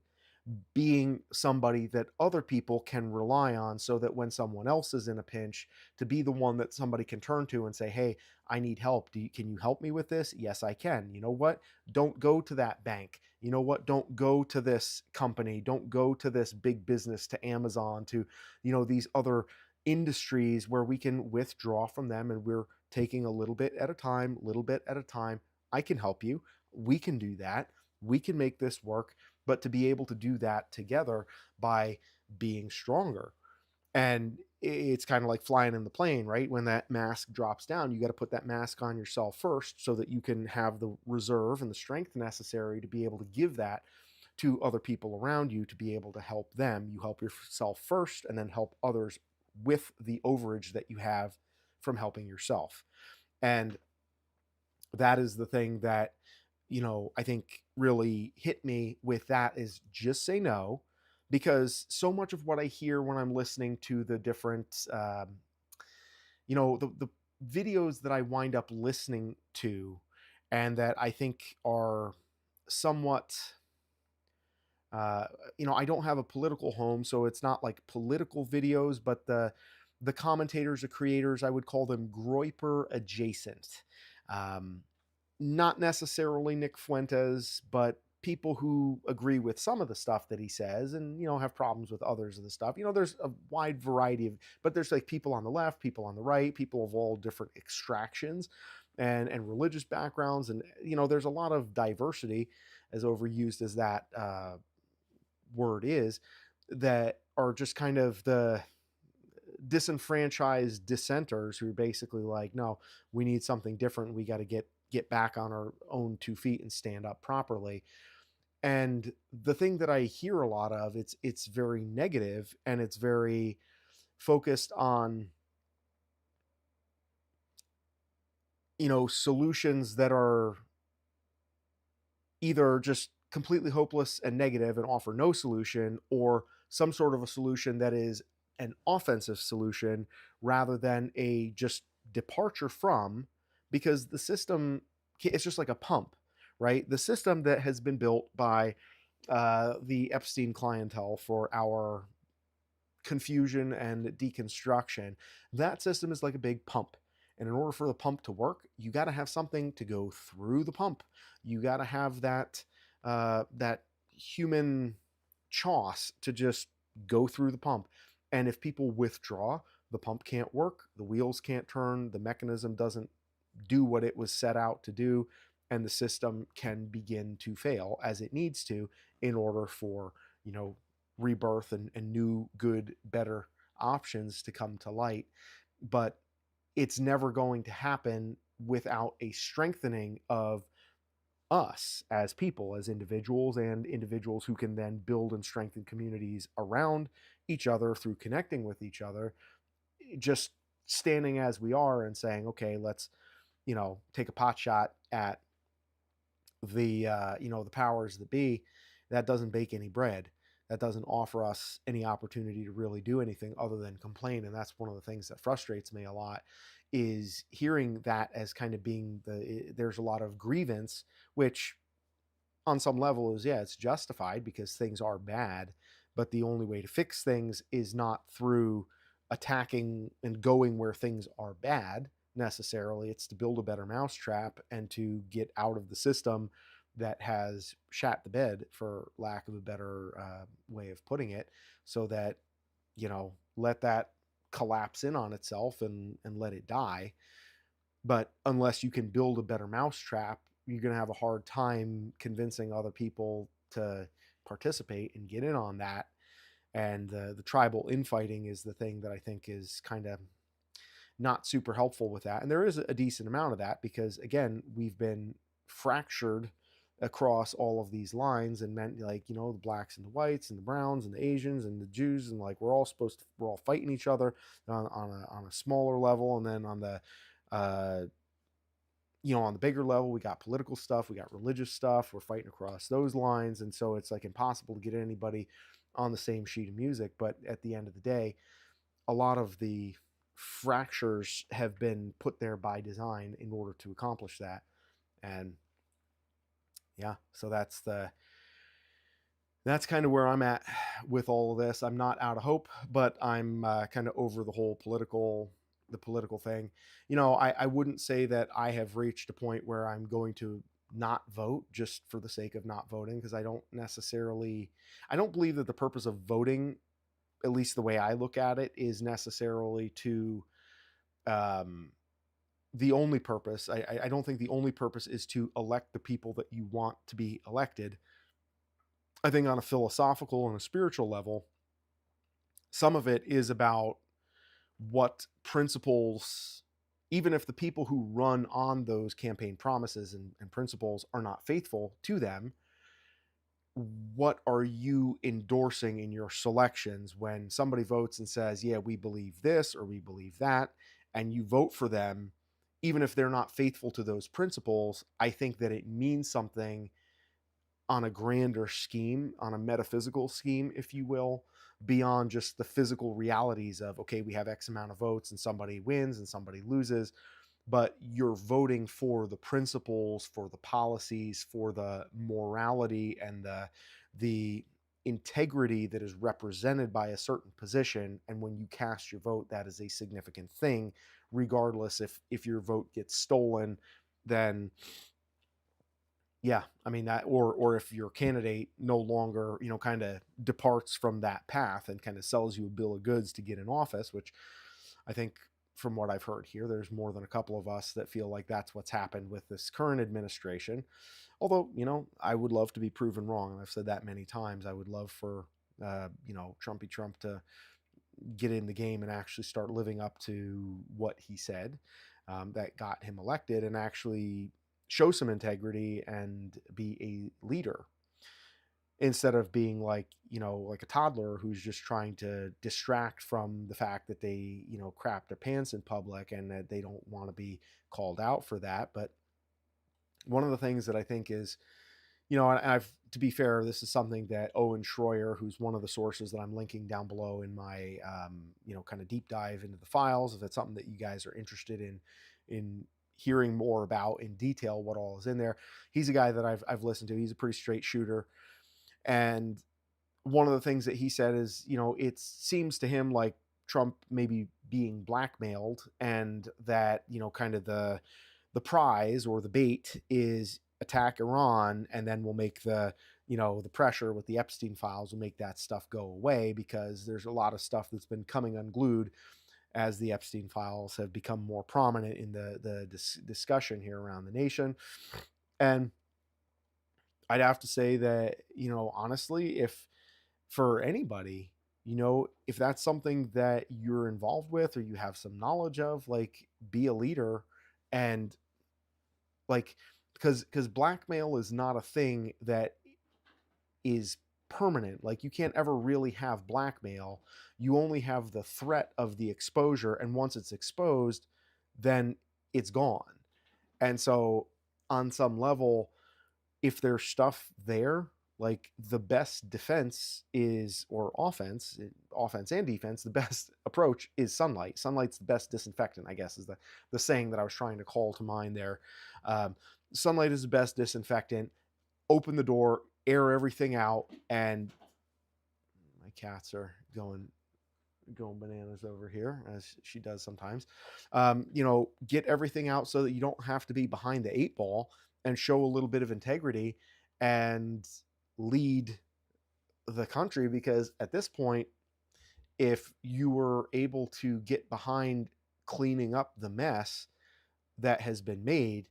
being somebody that other people can rely on, so that when someone else is in a pinch, to be the one that somebody can turn to and say, hey, I need help. Can you help me with this? Yes, I can. You know what? Don't go to that bank. You know what? Don't go to this company. Don't go to this big business, to Amazon, to, these other industries where we can withdraw from them, and we're taking a little bit at a time, little bit at a time. I can help you. We can do that. We can make this work, but to be able to do that together by being stronger. And it's kind of like flying in the plane, right? When that mask drops down, you got to put that mask on yourself first, so that you can have the reserve and the strength necessary to be able to give that to other people around you, to be able to help them. You help yourself first, and then help others with the overage that you have from helping yourself. And that is the thing that, I think really hit me with that, is just say no. Because so much of what I hear when I'm listening to the different, the videos that I wind up listening to, and that I think are somewhat, uh, I don't have a political home, so it's not like political videos, but the commentators, the creators, I would call them Groyper adjacent. Um, Not necessarily Nick Fuentes, but people who agree with some of the stuff that he says, and have problems with others of the stuff. There's a wide variety of, but there's like people on the left, people on the right, people of all different extractions and religious backgrounds, and there's a lot of diversity, as overused as that word is, that are just kind of the disenfranchised dissenters who are basically like, no, we need something different. We got to get back on our own 2 feet and stand up properly. And the thing that I hear a lot of, it's very negative, and it's very focused on, solutions that are either just completely hopeless and negative and offer no solution, or some sort of a solution that is an offensive solution rather than a just departure from. Because the system, it's just like a pump, right? The system that has been built by the Epstein clientele for our confusion and deconstruction, that system is like a big pump. And in order for the pump to work, you got to have something to go through the pump. You got to have that human choss to just go through the pump. And if people withdraw, the pump can't work, the wheels can't turn, the mechanism doesn't do what it was set out to do, and the system can begin to fail as it needs to, in order for, rebirth and new, good, better options to come to light. But it's never going to happen without a strengthening of us as people, as individuals, and individuals who can then build and strengthen communities around each other through connecting with each other. Just standing as we are and saying, okay, let's, take a pot shot at the powers that be, that doesn't bake any bread. That doesn't offer us any opportunity to really do anything other than complain. And that's one of the things that frustrates me a lot, is hearing that as kind of being there's a lot of grievance, which on some level is, yeah, it's justified because things are bad. But the only way to fix things is not through attacking and going where things are bad necessarily. It's to build a better mousetrap and to get out of the system that has shat the bed, for lack of a better way of putting it, so that, let that collapse in on itself and let it die. But unless you can build a better mousetrap, you're going to have a hard time convincing other people to participate and get in on that. And the tribal infighting is the thing that I think is kind of not super helpful with that. And there is a decent amount of that, because again, we've been fractured across all of these lines, and meant, like, the blacks and the whites and the browns and the Asians and the Jews, and like we're all fighting each other on a smaller level. And then on the uh, on the bigger level, we got political stuff, we got religious stuff, we're fighting across those lines. And so it's like impossible to get anybody on the same sheet of music. But at the end of the day, a lot of the fractures have been put there by design in order to accomplish that. And yeah, so that's kind of where I'm at with all of this. I'm not out of hope, but I'm kind of over the political thing. I wouldn't say that I have reached a point where I'm going to not vote just for the sake of not voting, because I don't believe that the purpose of voting, at least the way I look at it, is necessarily to um, the only purpose. I don't think the only purpose is to elect the people that you want to be elected. I think on a philosophical and a spiritual level, some of it is about what principles, even if the people who run on those campaign promises and principles are not faithful to them, what are you endorsing in your selections when somebody votes and says, yeah, we believe this or we believe that, and you vote for them, even if they're not faithful to those principles? I think that it means something on a grander scheme, on a metaphysical scheme, if you will, beyond just the physical realities of, okay, we have X amount of votes and somebody wins and somebody loses, but you're voting for the principles, for the policies, for the morality and the integrity that is represented by a certain position. And when you cast your vote, that is a significant thing, regardless if your vote gets stolen. Then yeah, I mean that, or if your candidate no longer, kind of departs from that path and kind of sells you a bill of goods to get in office, which I think from what I've heard here, there's more than a couple of us that feel like that's what's happened with this current administration. Although, I would love to be proven wrong, and I've said that many times. I would love for Trumpy Trump to get in the game and actually start living up to what he said, that got him elected, and actually show some integrity and be a leader, instead of being like a toddler who's just trying to distract from the fact that they crap their pants in public and that they don't want to be called out for that. But one of the things that I think is, and I've, to be fair, this is something that Owen Schroyer, who's one of the sources that I'm linking down below in my, kind of deep dive into the files, if it's something that you guys are interested in hearing more about in detail, what all is in there. He's a guy that I've listened to. He's a pretty straight shooter. And one of the things that he said is, it seems to him like Trump maybe being blackmailed, and that, kind of the prize or the bait is attack Iran, and then we'll make the pressure with the Epstein files will make that stuff go away, because there's a lot of stuff that's been coming unglued as the Epstein files have become more prominent in the discussion here around the nation. And I'd have to say that, honestly, if for anybody, if that's something that you're involved with or you have some knowledge of, like, be a leader. And like, because blackmail is not a thing that is permanent. Like, you can't ever really have blackmail. You only have the threat of the exposure, and once it's exposed, then it's gone. And so on some level, if there's stuff there, like, the best defense is, or offense and defense, the best approach is sunlight. Sunlight's the best disinfectant, I guess, is the saying that I was trying to call to mind there. um, Sunlight is the best disinfectant. Open the door, air everything out. And my cats are going bananas over here, as she does sometimes. Get everything out so that you don't have to be behind the eight ball, and show a little bit of integrity and lead the country. Because at this point, if you were able to get behind cleaning up the mess that has been made,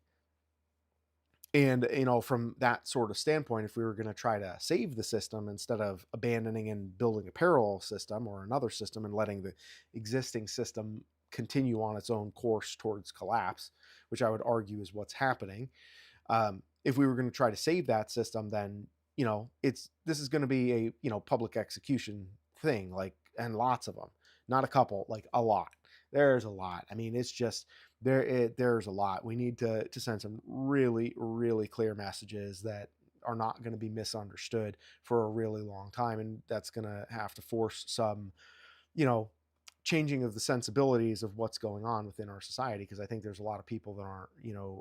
and from that sort of standpoint, if we were going to try to save the system instead of abandoning and building a parallel system or another system and letting the existing system continue on its own course towards collapse, which I would argue is what's happening. If we were going to try to save that system, then this is going to be a public execution thing, like, and lots of them, not a couple, like a lot. There's a lot. I mean, it's just there's a lot. We need to send some really, really clear messages that are not going to be misunderstood for a really long time, and that's going to have to force some you know changing of the sensibilities of what's going on within our society, because I think there's a lot of people that aren't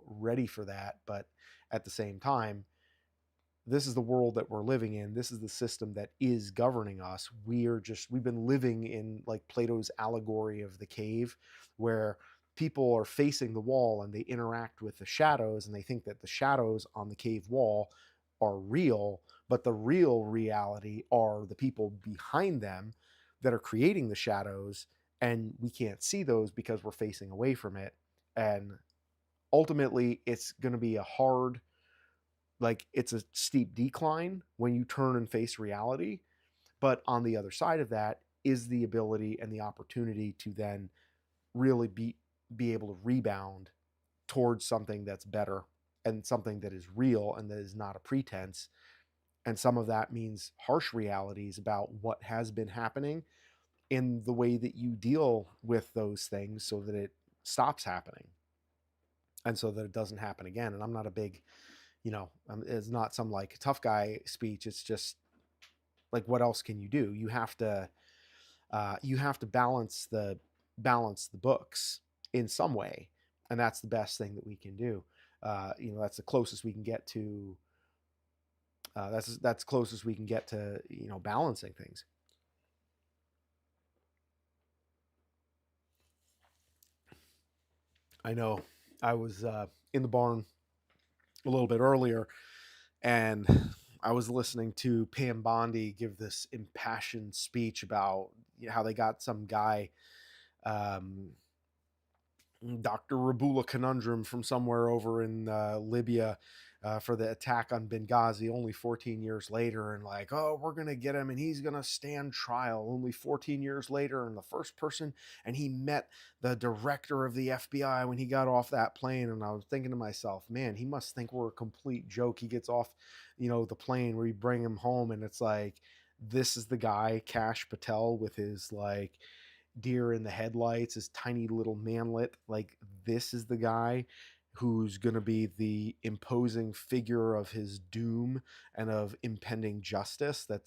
ready for that. But at the same time, this is the world that we're living in. This is the system that is governing us. We've been living in like Plato's allegory of the cave, where people are facing the wall and they interact with the shadows and they think that the shadows on the cave wall are real, but the real reality are the people behind them that are creating the shadows, and we can't see those because we're facing away from it. And ultimately it's going to be a hard, like it's a steep decline when you turn and face reality, but on the other side of that is the ability and the opportunity to then really be able to rebound towards something that's better and something that is real and that is not a pretense. And some of that means harsh realities about what has been happening in the way that you deal with those things so that it stops happening and so that it doesn't happen again. And I'm not a big, it's not some like tough guy speech. It's just like, what else can you do? You have to balance the books in some way, and that's the best thing that we can do. That's the closest we can get to. That's closest we can get to balancing things. I know I was in the barn a little bit earlier, and I was listening to Pam Bondi give this impassioned speech about how they got some guy, um, Dr. Rabula Conundrum from somewhere over in Libya, for the attack on Benghazi only 14 years later, and like, oh, we're going to get him and he's going to stand trial only 14 years later. And the first person, and he met the director of the FBI when he got off that plane. And I was thinking to myself, man, he must think we're a complete joke. He gets off, the plane where you bring him home, and it's like, this is the guy, Cash Patel, with his like deer in the headlights, his tiny little manlet. Like, this is the guy who's going to be the imposing figure of his doom and of impending justice that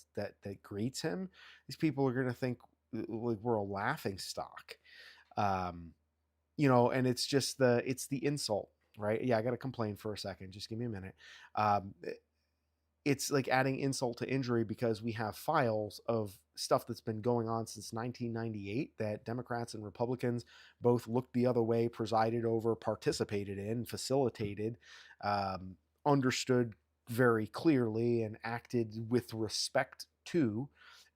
greets him. These people are going to think like we're a laughing stock. um and it's the insult, right? Yeah, I got to complain for a second, just give me a minute. um it's like adding insult to injury, because we have files of stuff that's been going on since 1998 that Democrats and Republicans both looked the other way, presided over, participated in, facilitated, um, understood very clearly, and acted with respect to,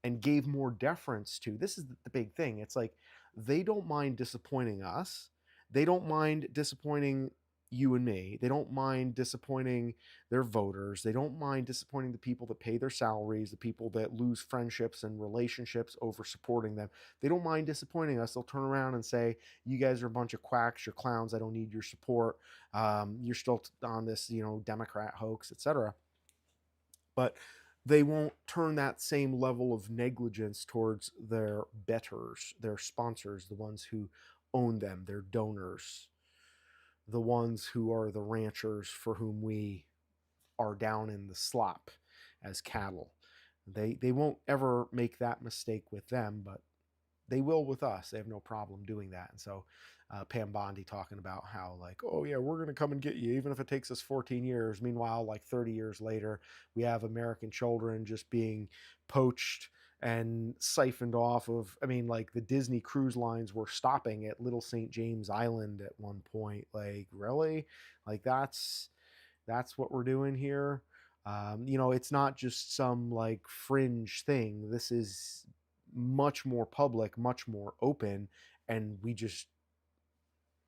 and gave more deference to. This is the big thing. It's like they don't mind disappointing us. They don't mind disappointing you and me. They don't mind disappointing their voters. They don't mind disappointing the people that pay their salaries, the people that lose friendships and relationships over supporting them. They don't mind disappointing us. They'll turn around and say, you guys are a bunch of quacks, you're clowns, I don't need your support. You're still on this, Democrat hoax, etc. But they won't turn that same level of negligence towards their betters, their sponsors, the ones who own them, their donors, the ones who are the ranchers for whom we are down in the slop as cattle. They won't ever make that mistake with them, but they will with us. They have no problem doing that. And so Pam Bondi talking about how like, oh yeah, we're going to come and get you, even if it takes us 14 years. Meanwhile, like 30 years later, we have American children just being poached and siphoned off of. I mean, like the Disney cruise lines were stopping at Little St. James Island at one point. Like, really? Like that's what we're doing here. It's not just some like fringe thing. This is much more public, much more open, and we just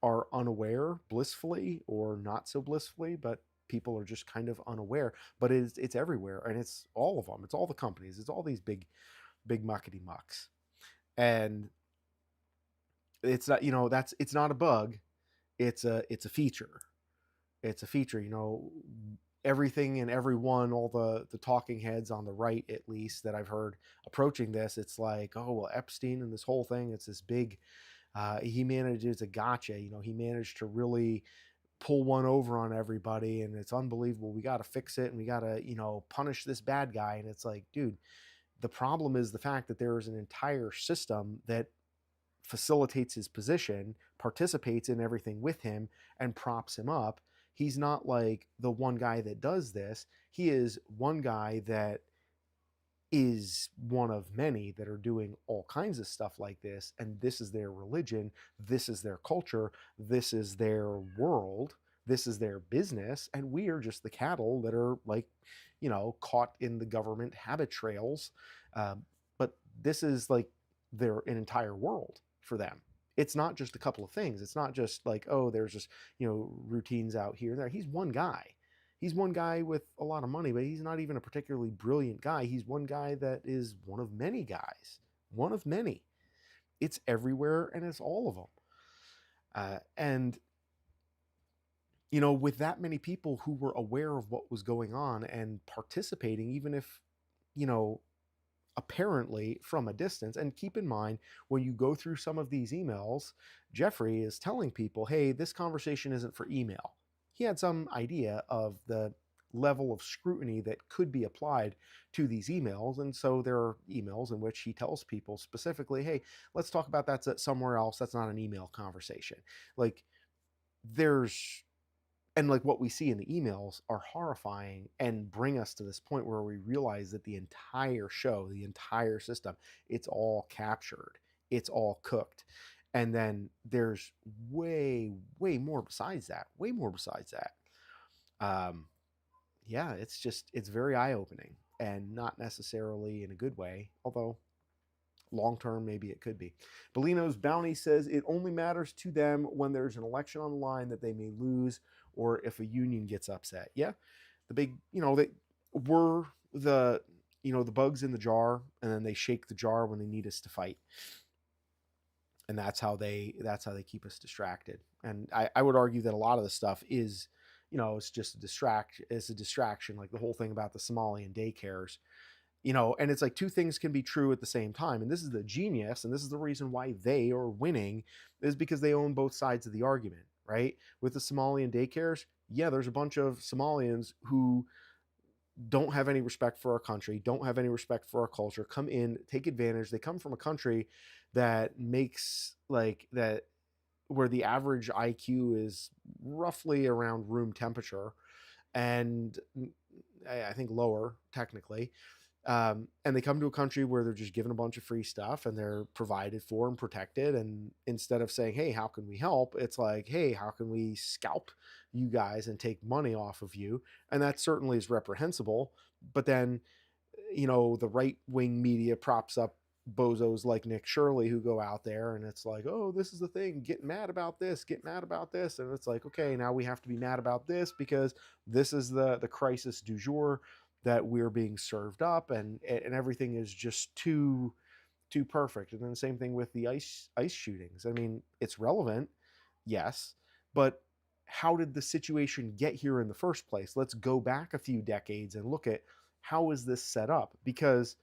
are unaware, blissfully or not so blissfully, but people are just kind of unaware. But it's everywhere, and it's all of them. It's all the companies. It's all these big muckety mucks, and it's not that's it's not a bug. It's a feature. It's a feature. Everything and everyone, all the talking heads on the right, at least that I've heard approaching this, it's like, oh well, Epstein and this whole thing, it's this big. He manages a gotcha. He managed to really pull one over on everybody, and it's unbelievable. We got to fix it, and we got to punish this bad guy. And it's like, dude, the problem is the fact that there is an entire system that facilitates his position, participates in everything with him, and props him up. He's not like the one guy that does this. He is one guy that is one of many that are doing all kinds of stuff like this, and this is their religion, this is their culture, this is their world, this is their business, and we are just the cattle that are, like, caught in the government habit trails. But this is like their an entire world for them. It's not just a couple of things. It's not just like, oh, there's just routines out here and there. He's one guy. He's one guy with a lot of money, but he's not even a particularly brilliant guy. He's one guy that is one of many guys, one of many. It's everywhere, and it's all of them. And with that many people who were aware of what was going on and participating, even if you know apparently from a distance. And keep in mind, when you go through some of these emails, Jeffrey is telling people, hey, this conversation isn't for email. He had some idea of the level of scrutiny that could be applied to these emails. And so there are emails in which he tells people specifically, hey, let's talk about that somewhere else. That's not an email conversation. Like, there's and like what we see in the emails are horrifying and bring us to this point where we realize that the entire show, the entire system, it's all captured, it's all cooked. And then there's way more besides that, um, yeah, it's very eye-opening, and not necessarily in a good way, although long term maybe it could be. Bellino's Bounty says it only matters to them when there's an election on the line that they may lose, or if a union gets upset. Yeah, the big, they were the bugs in the jar, and then they shake the jar when they need us to fight, and that's how they keep us distracted. And I would argue that a lot of the stuff is, it's just a distraction, like the whole thing about the Somalian daycares. And it's like two things can be true at the same time. And this is the genius, and this is the reason why they are winning, is because they own both sides of the argument, right? With the Somalian daycares, yeah, there's a bunch of Somalians who don't have any respect for our country, don't have any respect for our culture, come in, take advantage. They come from a country that makes like that where the average IQ is roughly around room temperature, and I think lower technically. And they come to a country where they're just given a bunch of free stuff and they're provided for and protected. And instead of saying, hey, how can we help? It's like, hey, how can we scalp you guys and take money off of you? And that certainly is reprehensible. But then, the right wing media props up bozos like Nick Shirley who go out there and it's like, oh, this is the thing, get mad about this, get mad about this. And it's like, okay, now we have to be mad about this because this is the crisis du jour that we're being served up, and everything is just too perfect. And then the same thing with the ice shootings. I mean, it's relevant, yes, but how did the situation get here in the first place? Let's go back a few decades and look at how is this set up, because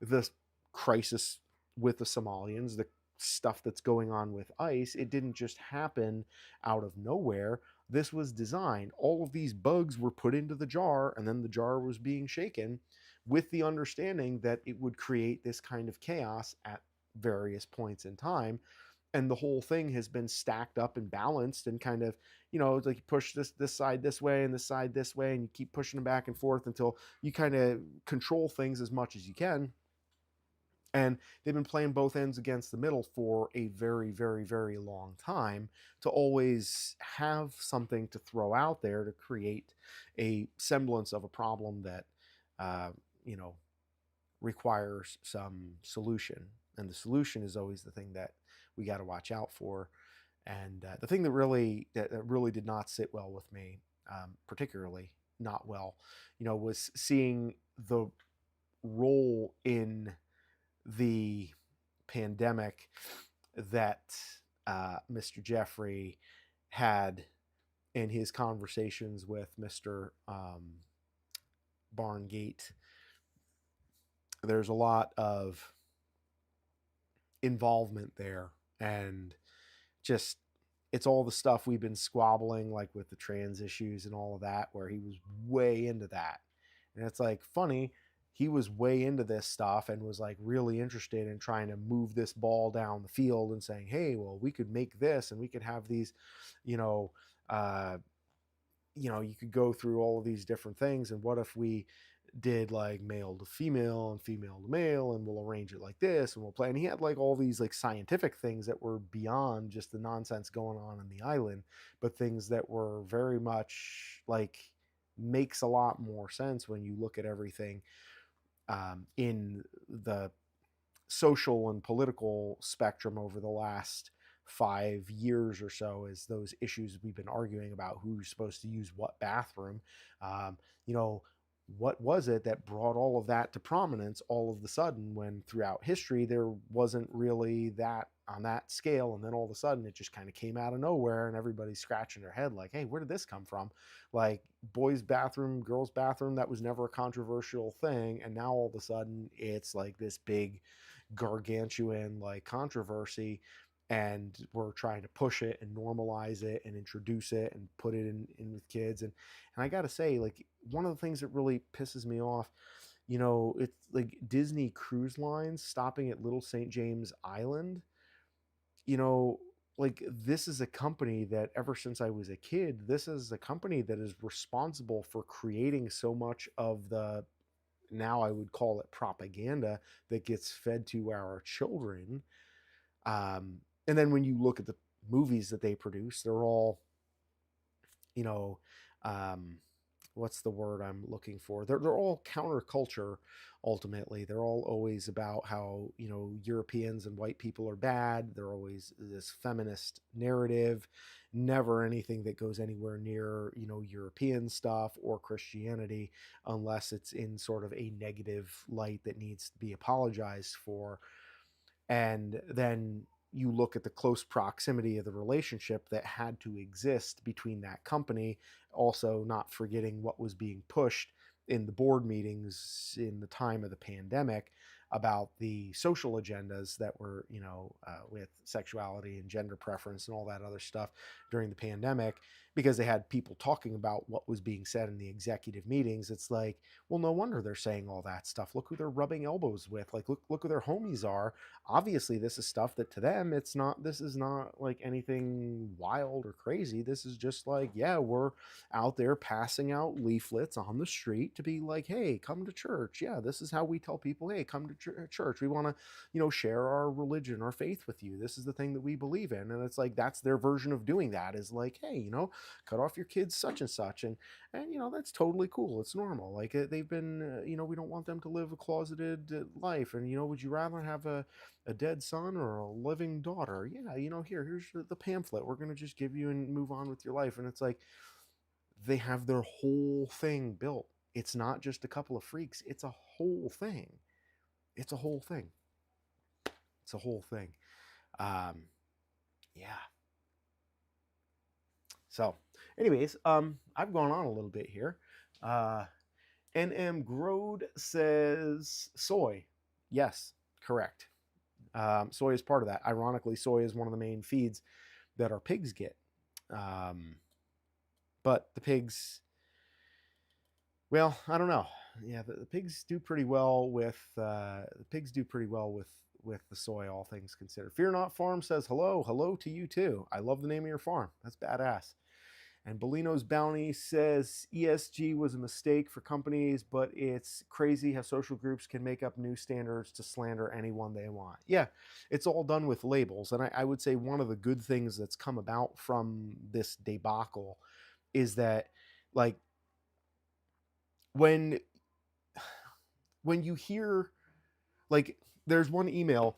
the crisis with the Somalians, the stuff that's going on with ICE, it didn't just happen out of nowhere. This was designed. All of these bugs were put into the jar, and then the jar was being shaken with the understanding that it would create this kind of chaos at various points in time. And the whole thing has been stacked up and balanced, and kind of, it's like you push this side this way and this side this way, and you keep pushing them back and forth until you kind of control things as much as you can. And they've been playing both ends against the middle for a very, very, very long time, to always have something to throw out there to create a semblance of a problem that, uh, you know, requires some solution. And the solution is always the thing that we got to watch out for. And the thing that really did not sit well with me, particularly not well, was seeing the role in the pandemic that Mr. Jeffrey had in his conversations with Mr. Barngate. There's a lot of involvement there, and just it's all the stuff we've been squabbling, like with the trans issues and all of that, where he was way into that. And it's like funny, he was way into this stuff and was like really interested in trying to move this ball down the field and saying, hey, well, we could make this and we could have these, you know, you could go through all of these different things, and what if we did like male to female and female to male, and we'll arrange it like this, and we'll play. And he had like all these like scientific things that were beyond just the nonsense going on in the island, but things that were very much like makes a lot more sense when you look at everything in the social and political spectrum over the last 5 years or so, as those issues we've been arguing about who's supposed to use what bathroom. um, you know what was it that brought all of that to prominence all of the sudden, when throughout history there wasn't really that on that scale, and then all of a sudden it just kind of came out of nowhere, and everybody's scratching their head like, hey, where did this come from? Like, boys bathroom, girls bathroom, that was never a controversial thing, and now all of a sudden it's like this big gargantuan like controversy, and we're trying to push it and normalize it and introduce it and put it in with kids. And I gotta say, like, one of the things that really pisses me off, it's like Disney Cruise Lines stopping at Little St. James Island. you know like, this is a company that, ever since I was a kid, this is a company that is responsible for creating so much of the, now I would call it, propaganda that gets fed to our children. And then when you look at the movies that they produce, they're all, you know, um, what's the word I'm looking for? They're all counterculture. Ultimately, they're all always about how, Europeans and white people are bad. They're always this feminist narrative, never anything that goes anywhere near, European stuff or Christianity, unless it's in sort of a negative light that needs to be apologized for. And then you look at the close proximity of the relationship that had to exist between that company, also not forgetting what was being pushed in the board meetings in the time of the pandemic about the social agendas that were, with sexuality and gender preference and all that other stuff during the pandemic, because they had people talking about what was being said in the executive meetings. It's like, well, no wonder they're saying all that stuff. Look who they're rubbing elbows with. Like, look who their homies are. Obviously, this is stuff that to them, this is not like anything wild or crazy. This is just like, yeah, we're out there passing out leaflets on the street to be like, hey, come to church. Yeah, this is how we tell people, hey, come to church. We want to, share our religion, our faith with you. This is the thing that we believe in. And it's like, that's their version of doing that, is like, hey, cut off your kids such and such. And that's totally cool. It's normal. Like, they've been, we don't want them to live a closeted life. And, would you rather have a dead son or a living daughter? Yeah, here's the pamphlet. We're going to just give you and move on with your life. And it's like, they have their whole thing built. It's not just a couple of freaks. It's a whole thing. It's a whole thing. It's a whole thing. Um, yeah. So, anyways, I've gone on a little bit here. NM Grode says soy. Yes, correct. Soy is part of that. Ironically, soy is one of the main feeds that our pigs get. But the pigs, well, I don't know. Yeah, the pigs do pretty well with with the soy, all things considered. Fear Not Farm says hello to you too. I love the name of your farm. That's badass. And Bolino's Bounty says ESG was a mistake for companies, but it's crazy how social groups can make up new standards to slander anyone they want. Yeah, it's all done with labels. And I would say one of the good things that's come about from this debacle is that, like, when you hear, like, there's one email,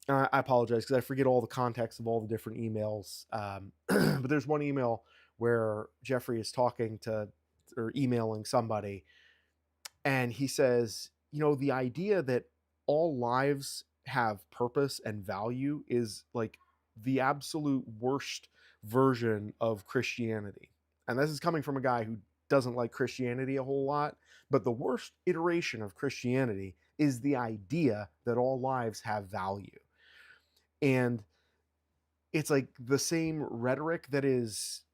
I apologize because I forget all the context of all the different emails. But there's one email where Jeffrey is talking to, or emailing somebody, and he says, the idea that all lives have purpose and value is like the absolute worst version of Christianity. And this is coming from a guy who doesn't like Christianity a whole lot. But the worst iteration of Christianity is the idea that all lives have value. And it's like the same rhetoric that is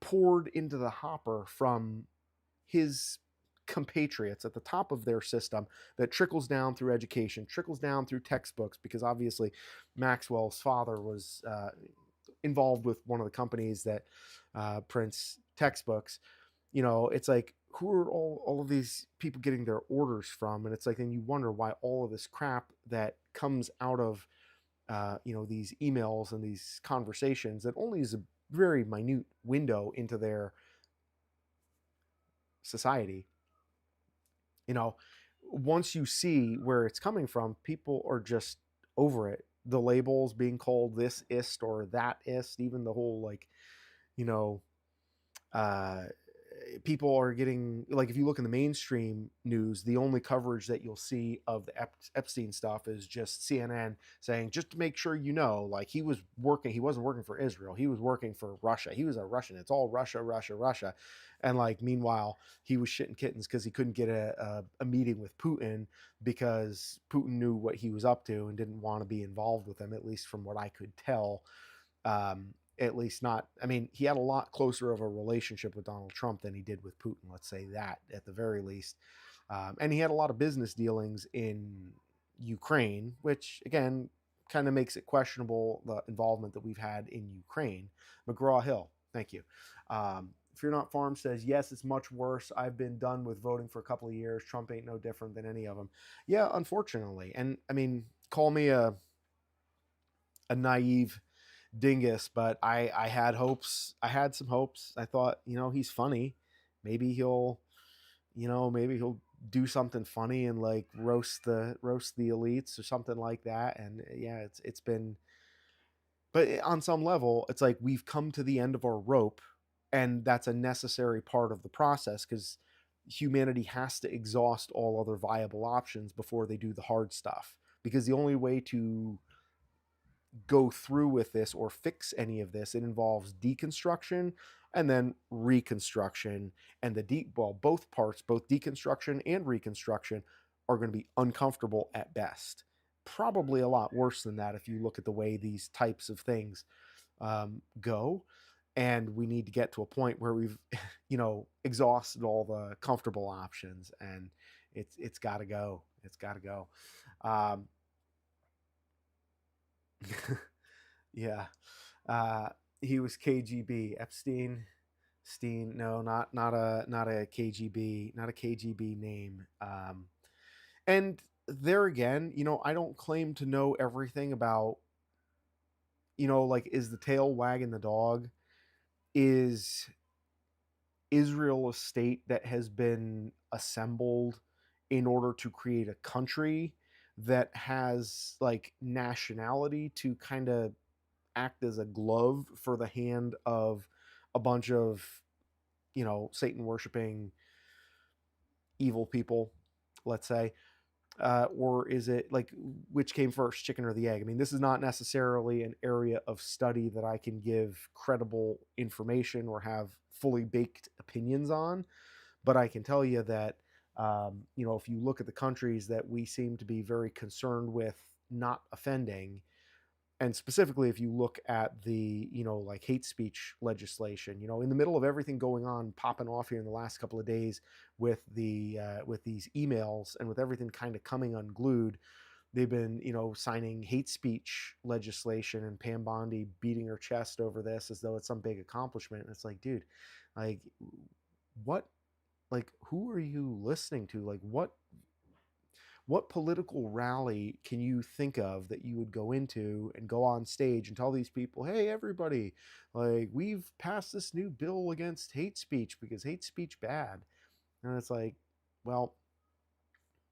poured into the hopper from his compatriots at the top of their system, that trickles down through education, trickles down through textbooks, because obviously Maxwell's father was involved with one of the companies that prints textbooks. It's like, who are all of these people getting their orders from? And it's like, then you wonder why all of this crap that comes out of these emails and these conversations that only is a very minute window into their society. you know Once you see where it's coming from, people are just over it. The labels being called this ist or that ist, even the whole, like, you know uh people are getting, like, if you look in the mainstream news, the only coverage that you'll see of the Epstein stuff is just CNN saying, just to make sure, like, he wasn't working for Israel, he was working for Russia, he was a Russian, it's all Russia, Russia, Russia. And, like, meanwhile, he was shitting kittens because he couldn't get a meeting with Putin, because Putin knew what he was up to and didn't want to be involved with him, at least from what I could tell. At least not, I mean, he had a lot closer of a relationship with Donald Trump than he did with Putin, let's say that at the very least. And he had a lot of business dealings in Ukraine, which again kind of makes it questionable, the involvement that we've had in Ukraine. McGraw Hill, thank you. Fear Not Farm says, yes, it's much worse. I've been done with voting for a couple of years. Trump ain't no different than any of them. Yeah, unfortunately. And I mean, call me a naive dingus, but I had hopes. I had some hopes. I thought, he's funny. Maybe he'll do something funny and, like, roast the elites or something like that. And yeah, it's been, but on some level, it's like we've come to the end of our rope, and that's a necessary part of the process, because humanity has to exhaust all other viable options before they do the hard stuff. Because the only way to go through with this or fix any of this, it involves deconstruction and then reconstruction. And both parts, both deconstruction and reconstruction, are going to be uncomfortable at best. Probably a lot worse than that if you look at the way these types of things go. And we need to get to a point where we've, exhausted all the comfortable options, and it's got to go. It's got to go. Um, yeah. Uh, he was KGB. Epstein, Steen. No, not a KGB, not a KGB name. And there again, I don't claim to know everything about, like, is the tail wagging the dog? Is Israel a state that has been assembled in order to create a country that has, like, nationality to kind of act as a glove for the hand of a bunch of, Satan worshiping evil people, let's say? Or is it, like, which came first, chicken or the egg? I mean, this is not necessarily an area of study that I can give credible information or have fully baked opinions on, but I can tell you that, if you look at the countries that we seem to be very concerned with not offending, and specifically if you look at the, like, hate speech legislation, in the middle of everything going on, popping off here in the last couple of days with with these emails, and with everything kind of coming unglued, they've been, signing hate speech legislation, and Pam Bondi beating her chest over this as though it's some big accomplishment. And it's like, dude, like, what, like, who are you listening to? Like, what political rally can you think of that you would go into and go on stage and tell these people, hey, everybody, like, we've passed this new bill against hate speech because hate speech bad? And it's like, well,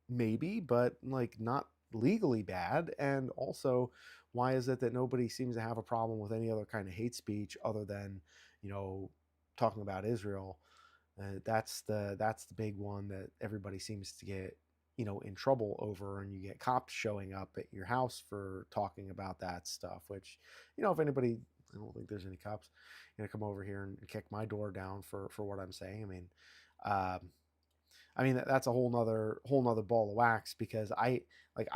maybe, but, like, not legally bad. And also, why is it that nobody seems to have a problem with any other kind of hate speech other than, talking about Israel? That's the big one that everybody seems to get, in trouble over, and you get cops showing up at your house for talking about that stuff. Which, if anybody, I don't think there's any cops gonna come over here and kick my door down for what I'm saying. Um, that's a whole nother ball of wax, because I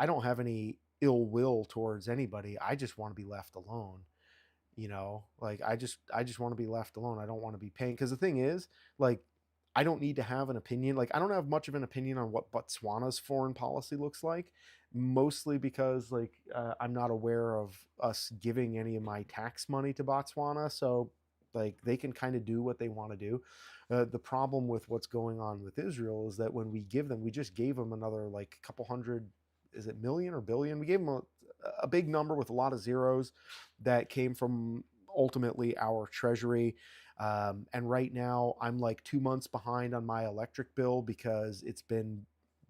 don't have any ill will towards anybody. I just want to be left alone. Like, I just want to be left alone. I don't want to be paying, because the thing is, like, I don't need to have an opinion. Like, I don't have much of an opinion on what Botswana's foreign policy looks like, mostly because, like, I'm not aware of us giving any of my tax money to Botswana. So, like, they can kind of do what they want to do. The problem with what's going on with Israel is that when we give them, we just gave them another, like, couple hundred, is it million or billion? We gave them a big number with a lot of zeros that came from ultimately our treasury. And right now, I'm like 2 months behind on my electric bill because it's been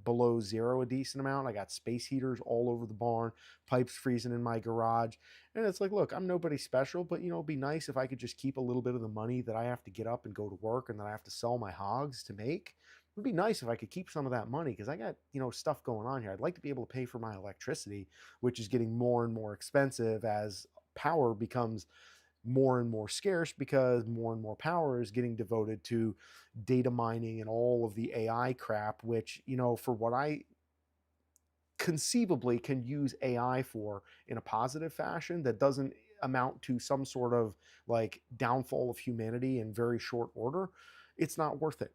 below zero a decent amount. I got space heaters all over the barn, pipes freezing in my garage. And it's like, look, I'm nobody special, but it'd be nice if I could just keep a little bit of the money that I have to get up and go to work and that I have to sell my hogs to make. It would be nice if I could keep some of that money because I got, stuff going on here. I'd like to be able to pay for my electricity, which is getting more and more expensive as power becomes more and more scarce because more and more power is getting devoted to data mining and all of the AI crap, which, for what I conceivably can use AI for in a positive fashion that doesn't amount to some sort of like downfall of humanity in very short order, it's not worth it.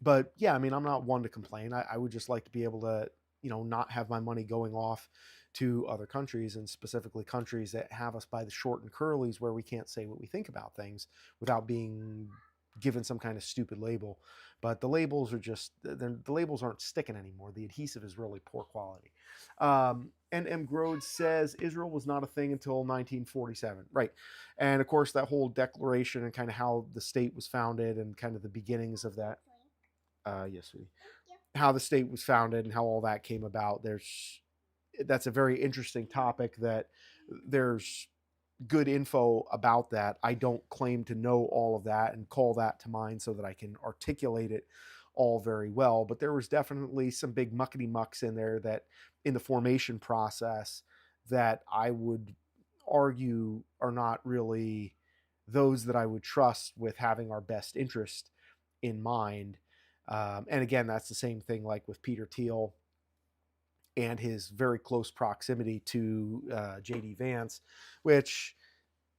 But yeah, I mean, I'm not one to complain. I would just like to be able to, not have my money going off to other countries, and specifically countries that have us by the short and curlies where we can't say what we think about things without being given some kind of stupid label. But the labels are just, the labels aren't sticking anymore. The adhesive is really poor quality. And M. Grode says Israel was not a thing until 1947. Right. And of course, that whole declaration and kind of how the state was founded and kind of the beginnings of that. Yes, sweetie. How the state was founded and how all that came about. That's a very interesting topic that there's good info about that. I don't claim to know all of that and call that to mind so that I can articulate it all very well. But there was definitely some big muckety mucks in there that in the formation process that I would argue are not really those that I would trust with having our best interest in mind. And again, that's the same thing like with Peter Thiel and his very close proximity to J.D. Vance, which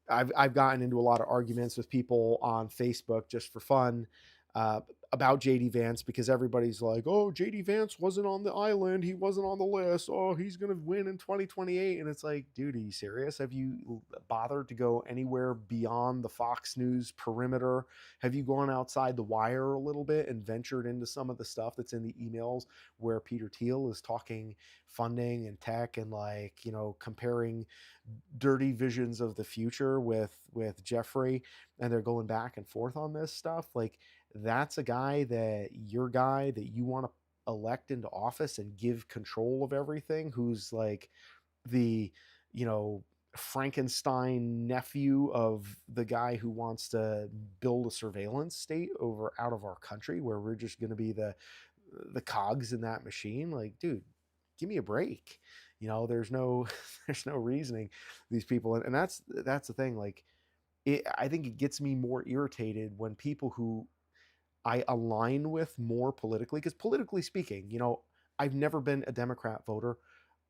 I've gotten into a lot of arguments with people on Facebook just for fun uh, about JD Vance because everybody's like, "Oh, JD Vance wasn't on the island. He wasn't on the list. Oh, he's gonna win in 2028." And it's like, dude, are you serious? Have you bothered to go anywhere beyond the Fox News perimeter? Have you gone outside the wire a little bit and ventured into some of the stuff that's in the emails where Peter Thiel is talking funding and tech and like comparing dirty visions of the future with Jeffrey, and they're going back and forth on this stuff. Like, that's a guy that you want to elect into office and give control of everything, who's like the you know Frankenstein nephew of the guy who wants to build a surveillance state over out of our country where we're just going to be the cogs in that machine. Like, dude, give me a break. There's no there's no reasoning these people, and that's the thing. Like, I think it gets me more irritated when people who I align with more politically, because politically speaking, I've never been a Democrat voter.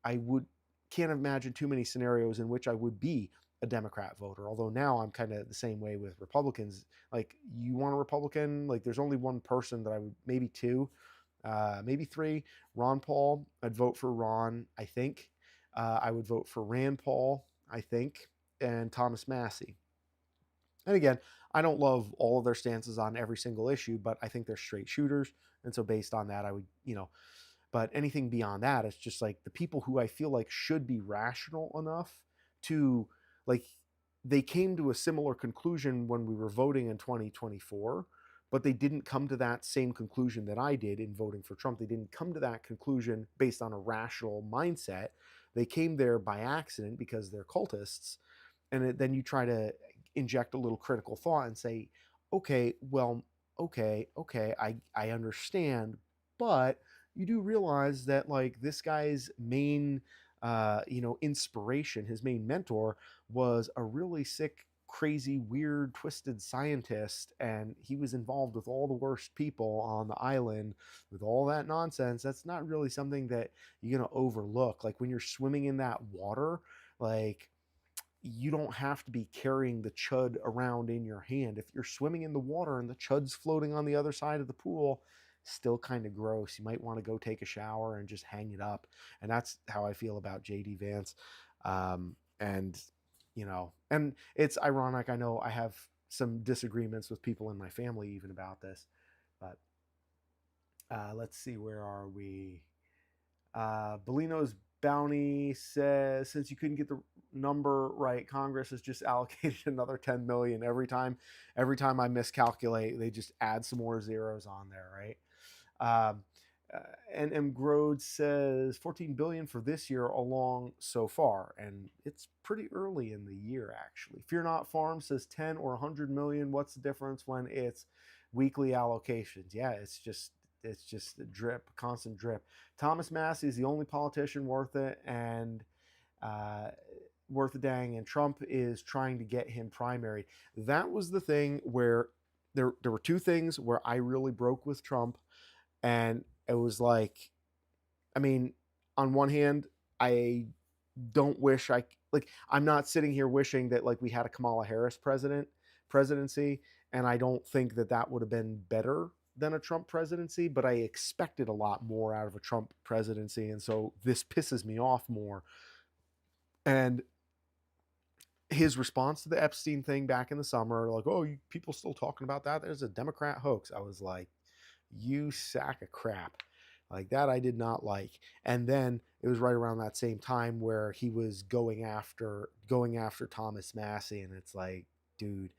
I would can't imagine too many scenarios in which I would be a Democrat voter. Although now I'm kind of the same way with Republicans. Like, you want a Republican? Like, there's only one person that I would, maybe two, maybe three. Ron Paul. I'd vote for Ron, I think. I would vote for Rand Paul, I think, and Thomas Massey. And again, I don't love all of their stances on every single issue, but I think they're straight shooters. And so based on that, I would, but anything beyond that, it's just like the people who I feel like should be rational enough to, like, they came to a similar conclusion when we were voting in 2024, but they didn't come to that same conclusion that I did in voting for Trump. They didn't come to that conclusion based on a rational mindset. They came there by accident because they're cultists. And then you try to inject a little critical thought and say, okay, well, okay, I understand, but you do realize that, like, this guy's main inspiration, his main mentor, was a really sick, crazy, weird, twisted scientist, and he was involved with all the worst people on the island with all that nonsense. That's not really something that you're gonna overlook. Like, when you're swimming in that water, like, you don't have to be carrying the chud around in your hand. If you're swimming in the water and the chud's floating on the other side of the pool, still kind of gross. You might want to go take a shower and just hang it up. And that's how I feel about JD Vance. And and it's ironic. I know I have some disagreements with people in my family even about this, but let's see, where are we? Bellino's bounty says, since you couldn't get the number right, Congress has just allocated another 10 million every time. Every time I miscalculate, they just add some more zeros on there, right? Um, and M. Grode says 14 billion for this year along so far, and it's pretty early in the year actually. Fear Not Farm says 10 or 100 million. What's the difference when it's weekly allocations? Yeah, it's just a drip, constant drip. Thomas Massey is the only politician worth it, and worth a dang, and Trump is trying to get him primaried. That was the thing where there were two things where I really broke with Trump, and it was like, I mean, on one hand, I don't wish I'm not sitting here wishing that like we had a Kamala Harris presidency, and I don't think that that would have been better than a Trump presidency, but I expected a lot more out of a Trump presidency, and so this pisses me off more. And his response to the Epstein thing back in the summer, like, oh, people still talking about that? There's a Democrat hoax. I was like, you sack of crap. Like that, I did not like. And then it was right around that same time where he was going after Thomas Massey, and it's like, dude,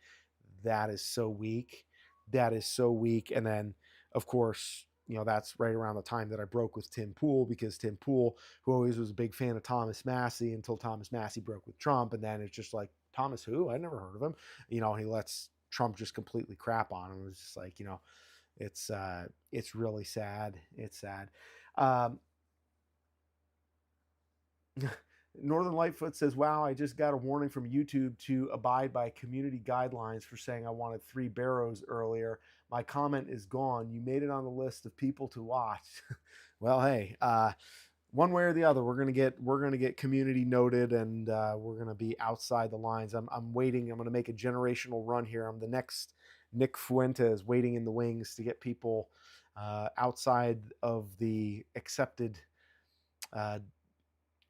that is so weak. That is so weak. And then, of course, that's right around the time that I broke with Tim Pool, because Tim Pool, who always was a big fan of Thomas Massey until Thomas Massey broke with Trump, and then it's just like, Thomas who? I never heard of him. He lets Trump just completely crap on him. It was just like, it's really sad. It's sad. Um, Northern Lightfoot says, wow, I just got a warning from YouTube to abide by community guidelines for saying I wanted 3 barrows earlier. My comment is gone. You made it on the list of people to watch. Well, hey, one way or the other, we're gonna get community noted, and we're gonna be outside the lines. I'm waiting. I'm gonna make a generational run here. I'm the next Nick Fuentes, waiting in the wings to get people outside of the accepted uh,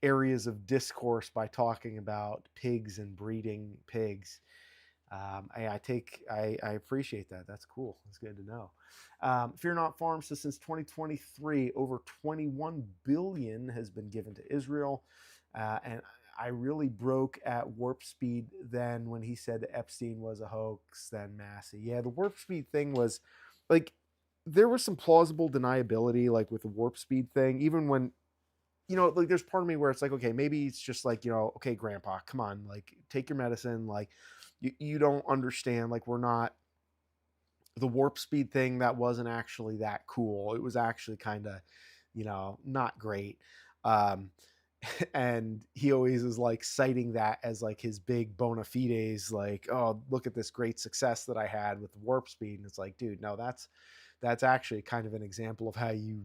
areas of discourse by talking about pigs and breeding pigs. I appreciate that. That's cool. That's good to know. Fear Not Farm says since 2023, over 21 billion has been given to Israel, and I really broke at warp speed then when he said that Epstein was a hoax. Then Massey, yeah, the warp speed thing was like, there was some plausible deniability, like with the warp speed thing, even when like there's part of me where it's like, okay, maybe it's just like, okay, grandpa, come on, like take your medicine, like you don't understand, like we're not, the warp speed thing, that wasn't actually that cool. It was actually kind of, not great. Um, and he always is like citing that as like his big bona fides, like, oh, look at this great success that I had with warp speed. And it's like, dude, no, that's actually kind of an example of how you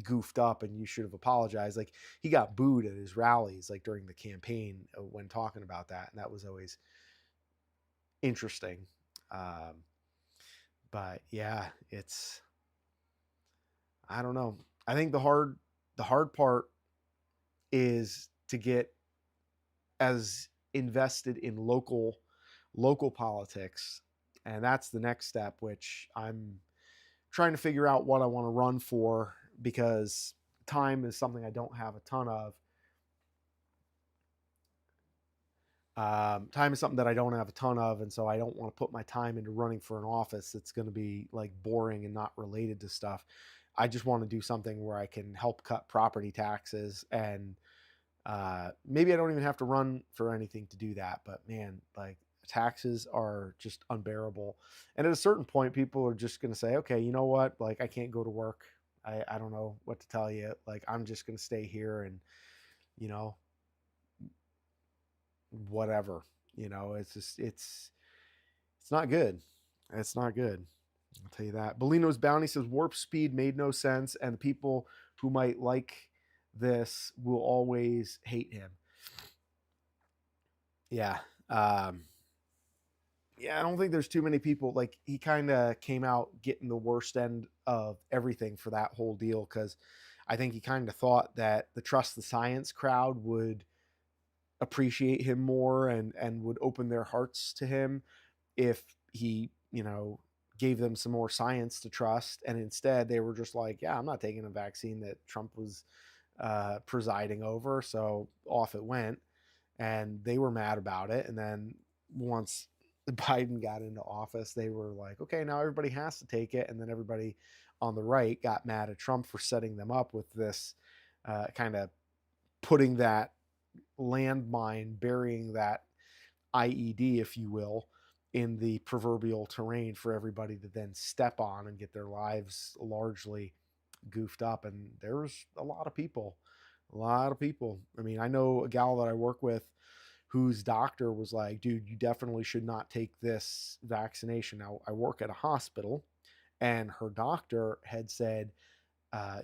goofed up, and you should have apologized. Like he got booed at his rallies, like during the campaign, when talking about that, and that was always interesting. Um, but yeah, I don't know. I think the hard part is to get as invested in local politics, and that's the next step, which I'm trying to figure out what I want to run for, because time is something I don't have a ton of. Time is something that I don't have a ton of, and so I don't want to put my time into running for an office that's going to be like boring and not related to stuff. I just want to do something where I can help cut property taxes, and maybe I don't even have to run for anything to do that. But man, like taxes are just unbearable, and at a certain point, people are just going to say, okay, you know what? Like I can't go to work. I don't know what to tell you. Like I'm just going to stay here, and you know whatever. It's just it's not good. It's not good. I'll tell you that. Bellino's Bounty says warp speed made no sense, and the people who might like this will always hate him. Yeah. Um, yeah, I don't think there's too many people. Like, he kind of came out getting the worst end of everything for that whole deal, because I think he kind of thought that the trust the science crowd would appreciate him more and would open their hearts to him if he, gave them some more science to trust. And instead, they were just like, yeah, I'm not taking a vaccine that Trump was presiding over. So off it went. And they were mad about it. And then once Biden got into office, they were like, okay, now everybody has to take it. And then everybody on the right got mad at Trump for setting them up with this kind of putting that landmine, burying that IED, if you will, in the proverbial terrain for everybody to then step on and get their lives largely goofed up. And there was a lot of people, a lot of people. I mean, I know a gal that I work with whose doctor was like, dude, you definitely should not take this vaccination. Now, I work at a hospital, and her doctor had said,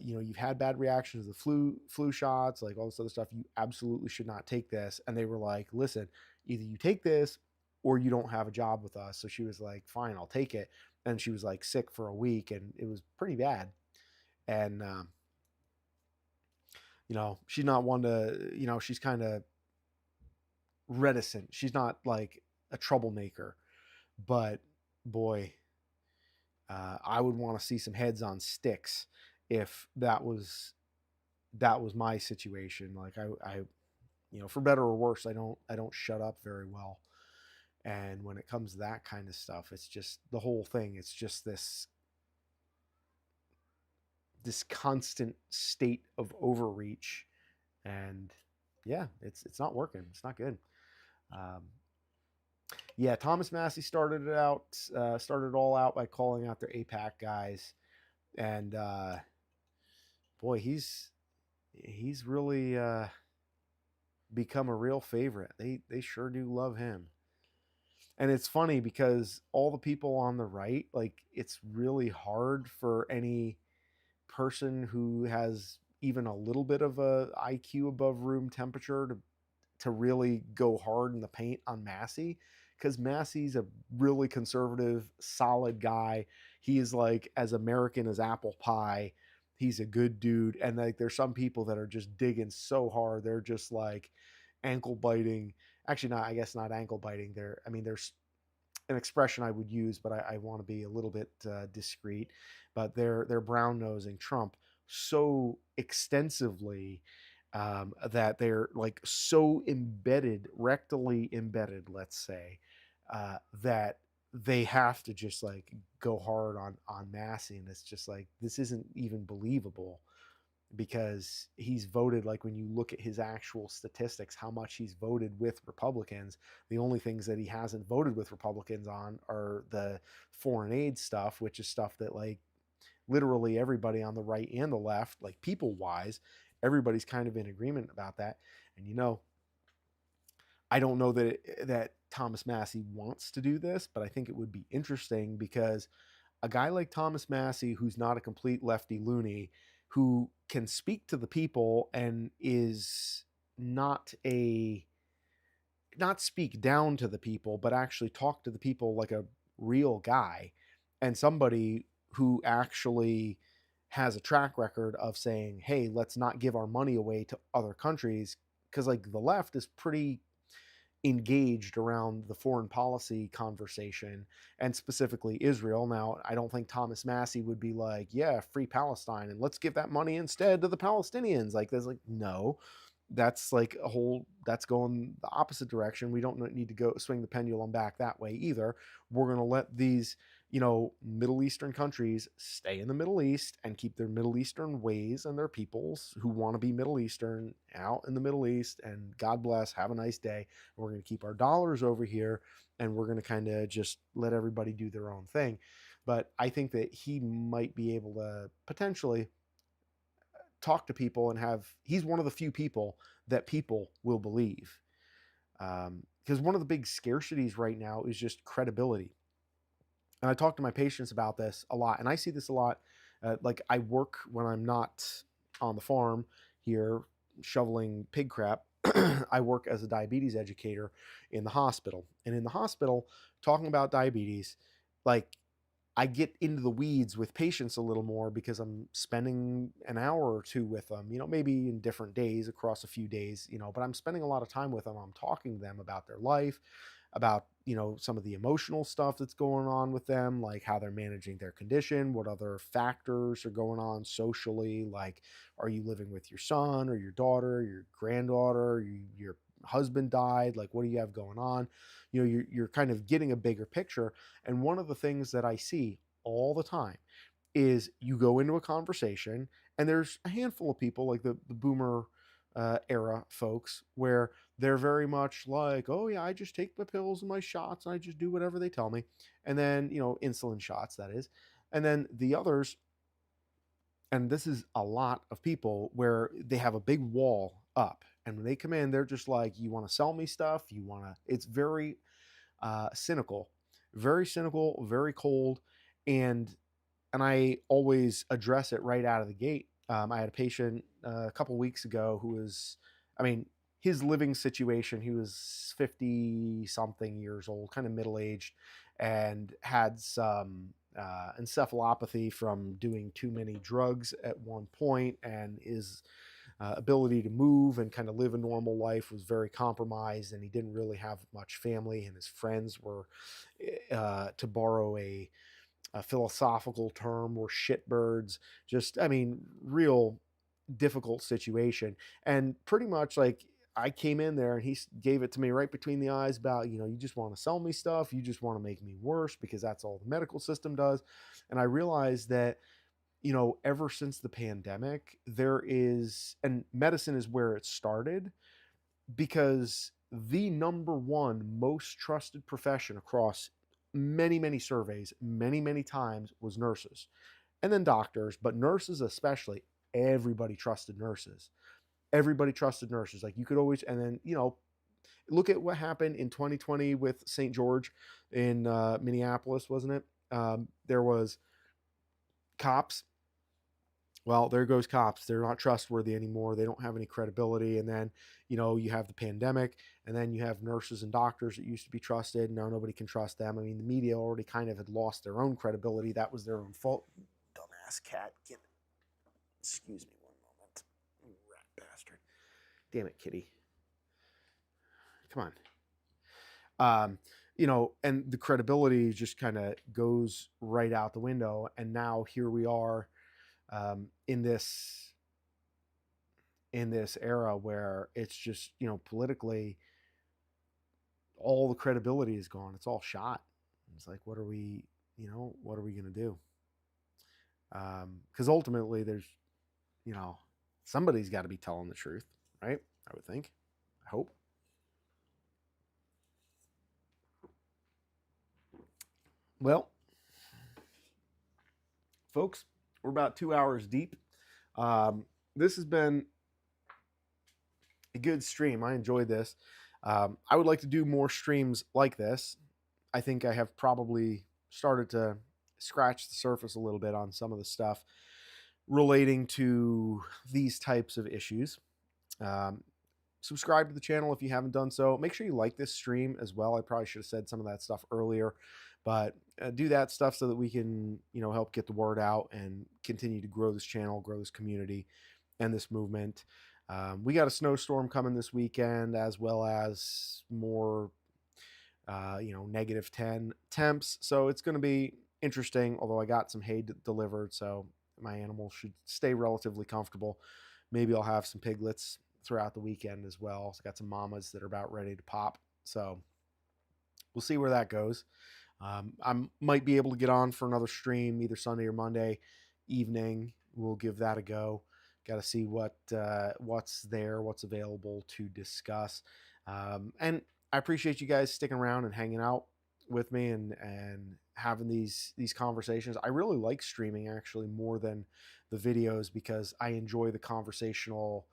you've had bad reactions to the flu shots, like all this other stuff. You absolutely should not take this. And they were like, listen, either you take this or you don't have a job with us. So she was like, fine, I'll take it. And she was like sick for a week, and it was pretty bad. And she's not one to, she's kind of reticent. She's not like a troublemaker, but boy, I would want to see some heads on sticks if that was my situation. Like, for better or worse, I don't shut up very well. And when it comes to that kind of stuff, it's just the whole thing. It's just this constant state of overreach, and yeah, it's not working. It's not good. Um, yeah, Thomas Massey started it all out by calling out their APAC guys, and boy, he's really become a real favorite. They sure do love him. And it's funny because all the people on the right, like, it's really hard for any person who has even a little bit of a IQ above room temperature to really go hard in the paint on Massey, because Massey's a really conservative, solid guy. He is like as American as apple pie. He's a good dude. And like, there's some people that are just digging so hard. They're just like ankle biting. Actually, not, I guess not ankle biting. I mean, there's an expression I would use, but I want to be a little bit discreet. But they're brown nosing Trump so extensively, that they're like so embedded, rectally embedded, let's say, that they have to just like go hard on Massey, and it's just like, this isn't even believable, because he's voted, like, when you look at his actual statistics, how much he's voted with Republicans, the only things that he hasn't voted with Republicans on are the foreign aid stuff, which is stuff that, like, literally everybody on the right and the left, like, people wise, everybody's kind of in agreement about that. And I don't know that Thomas Massey wants to do this, but I think it would be interesting, because a guy like Thomas Massey, who's not a complete lefty loony, who can speak to the people and is not a not speak down to the people, but actually talk to the people like a real guy, and somebody who actually has a track record of saying, hey, let's not give our money away to other countries, because like the left is pretty engaged around the foreign policy conversation, and specifically Israel. Now, I don't think Thomas Massey would be like, yeah, free Palestine and let's give that money instead to the Palestinians. Like, there's like, no, that's like that's going the opposite direction. We don't need to go swing the pendulum back that way either. We're going to let these, Middle Eastern countries stay in the Middle East and keep their Middle Eastern ways and their peoples who want to be Middle Eastern out in the Middle East, and God bless, have a nice day. We're going to keep our dollars over here, and we're going to kind of just let everybody do their own thing. But I think that he might be able to potentially talk to people and he's one of the few people that people will believe. Because one of the big scarcities right now is just credibility. And I talk to my patients about this a lot, and I see this a lot. Like, I work when I'm not on the farm here shoveling pig crap. I work as a diabetes educator in the hospital. And in the hospital, talking about diabetes, like, I get into the weeds with patients a little more because I'm spending an hour or two with them, maybe in different days across a few days, but I'm spending a lot of time with them. I'm talking to them about their life, about, some of the emotional stuff that's going on with them, like how they're managing their condition, what other factors are going on socially, like, are you living with your son or your daughter, your granddaughter, your husband died, like, what do you have going on? You're kind of getting a bigger picture. And one of the things that I see all the time is you go into a conversation and there's a handful of people like the boomer era folks where they're very much like, oh yeah, I just take my pills and my shots and I just do whatever they tell me. And then, insulin shots, that is. And then the others, and this is a lot of people where they have a big wall up. And when they come in, they're just like, you want to sell me stuff? It's very cynical, very cold, and I always address it right out of the gate. I had a patient a couple weeks ago who was, I mean, his living situation. He was 50 something years old, kind of middle aged, and had some encephalopathy from doing too many drugs at one point, and his ability to move and kind of live a normal life was very compromised, and he didn't really have much family, and his friends were, to borrow a philosophical term, were shitbirds. Just, I mean, real difficult situation. And pretty much like, I came in there and he gave it to me right between the eyes about, you just want to sell me stuff. You just want to make me worse because that's all the medical system does. And I realized that, ever since the pandemic, and medicine is where it started, because the number one most trusted profession across many, many surveys, many, many times, was nurses, and then doctors, but nurses especially. Everybody trusted nurses. Everybody trusted nurses. Like, you could always, and then, look at what happened in 2020 with St. George in Minneapolis, wasn't it? There was cops. Well, there goes cops. They're not trustworthy anymore. They don't have any credibility. And then, you have the pandemic, and then you have nurses and doctors that used to be trusted. Now nobody can trust them. I mean, the media already kind of had lost their own credibility. That was their own fault. Dumbass cat. Excuse me one moment. Rat bastard. Damn it, kitty. Come on. And the credibility just kind of goes right out the window. And now here we are, in this era where it's just, politically, all the credibility is gone. It's all shot. It's like, what are we going to do? Because ultimately, there's, somebody's got to be telling the truth, right? I would think. I hope. Well, folks, we're about 2 hours deep. This has been a good stream. I enjoyed this. I would like to do more streams like this. I think I have probably started to scratch the surface a little bit on some of the stuff relating to these types of issues. Subscribe to the channel if you haven't done so. Make sure you like this stream as well. I probably should have said some of that stuff earlier, but do that stuff so that we can, help get the word out and continue to grow this channel, grow this community and this movement. We got a snowstorm coming this weekend, as well as more, -10 temps. So it's going to be interesting, although I got some hay delivered, so my animals should stay relatively comfortable. Maybe I'll have some piglets throughout the weekend as well. So I got some mamas that are about ready to pop. So we'll see where that goes. I might be able to get on for another stream either Sunday or Monday evening. We'll give that a go. Got to see what's there, what's available to discuss. And I appreciate you guys sticking around and hanging out with me and having these conversations. I really like streaming actually more than the videos because I enjoy the conversational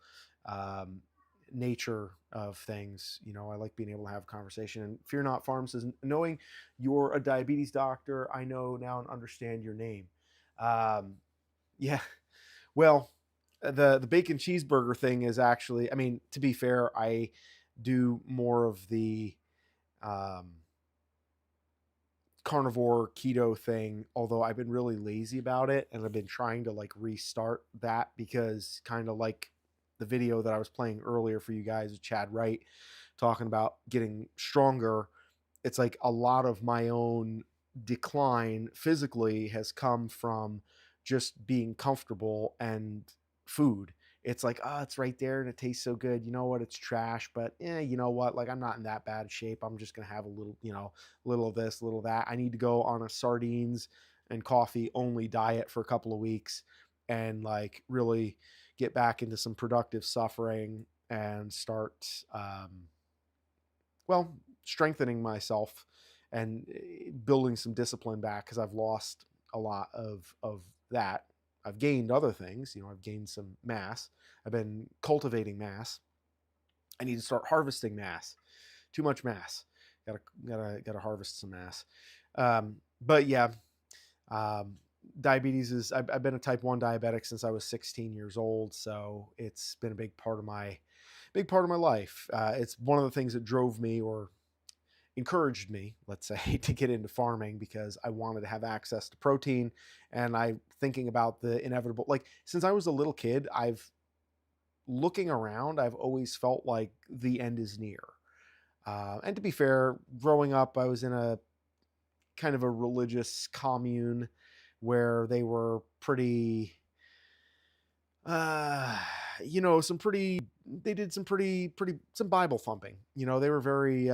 nature of things. I like being able to have a conversation. And Fear Not Farm says, knowing you're a diabetes doctor, I know now and understand your name. Yeah. Well, The bacon cheeseburger thing is actually, I mean, to be fair, I do more of the um, carnivore keto thing, although I've been really lazy about it, and I've been trying to like restart that because kind of like the video that I was playing earlier for you guys with Chad Wright talking about getting stronger, it's like a lot of my own decline physically has come from just being comfortable and food. It's like, oh, it's right there and it tastes so good. You know what? It's trash, but you know what? Like, I'm not in that bad shape. I'm just gonna have a little, little of this, little of that. I need to go on a sardines and coffee only diet for a couple of weeks and like really get back into some productive suffering and start well, strengthening myself and building some discipline back because I've lost a lot of that. I've gained other things, I've gained some mass. I've been cultivating mass. I need to start harvesting mass. Too much mass. Gotta harvest some mass. But yeah, um, diabetes is. I've been a type 1 diabetic since I was 16 years old, so it's been a big part of my life. It's one of the things that drove me or encouraged me, let's say, to get into farming because I wanted to have access to protein. And I thinking about the inevitable, like since I was a little kid, looking around, I've always felt like the end is near. And to be fair, growing up, I was in a kind of a religious commune where they were pretty uh some pretty they did some some Bible thumping. They were very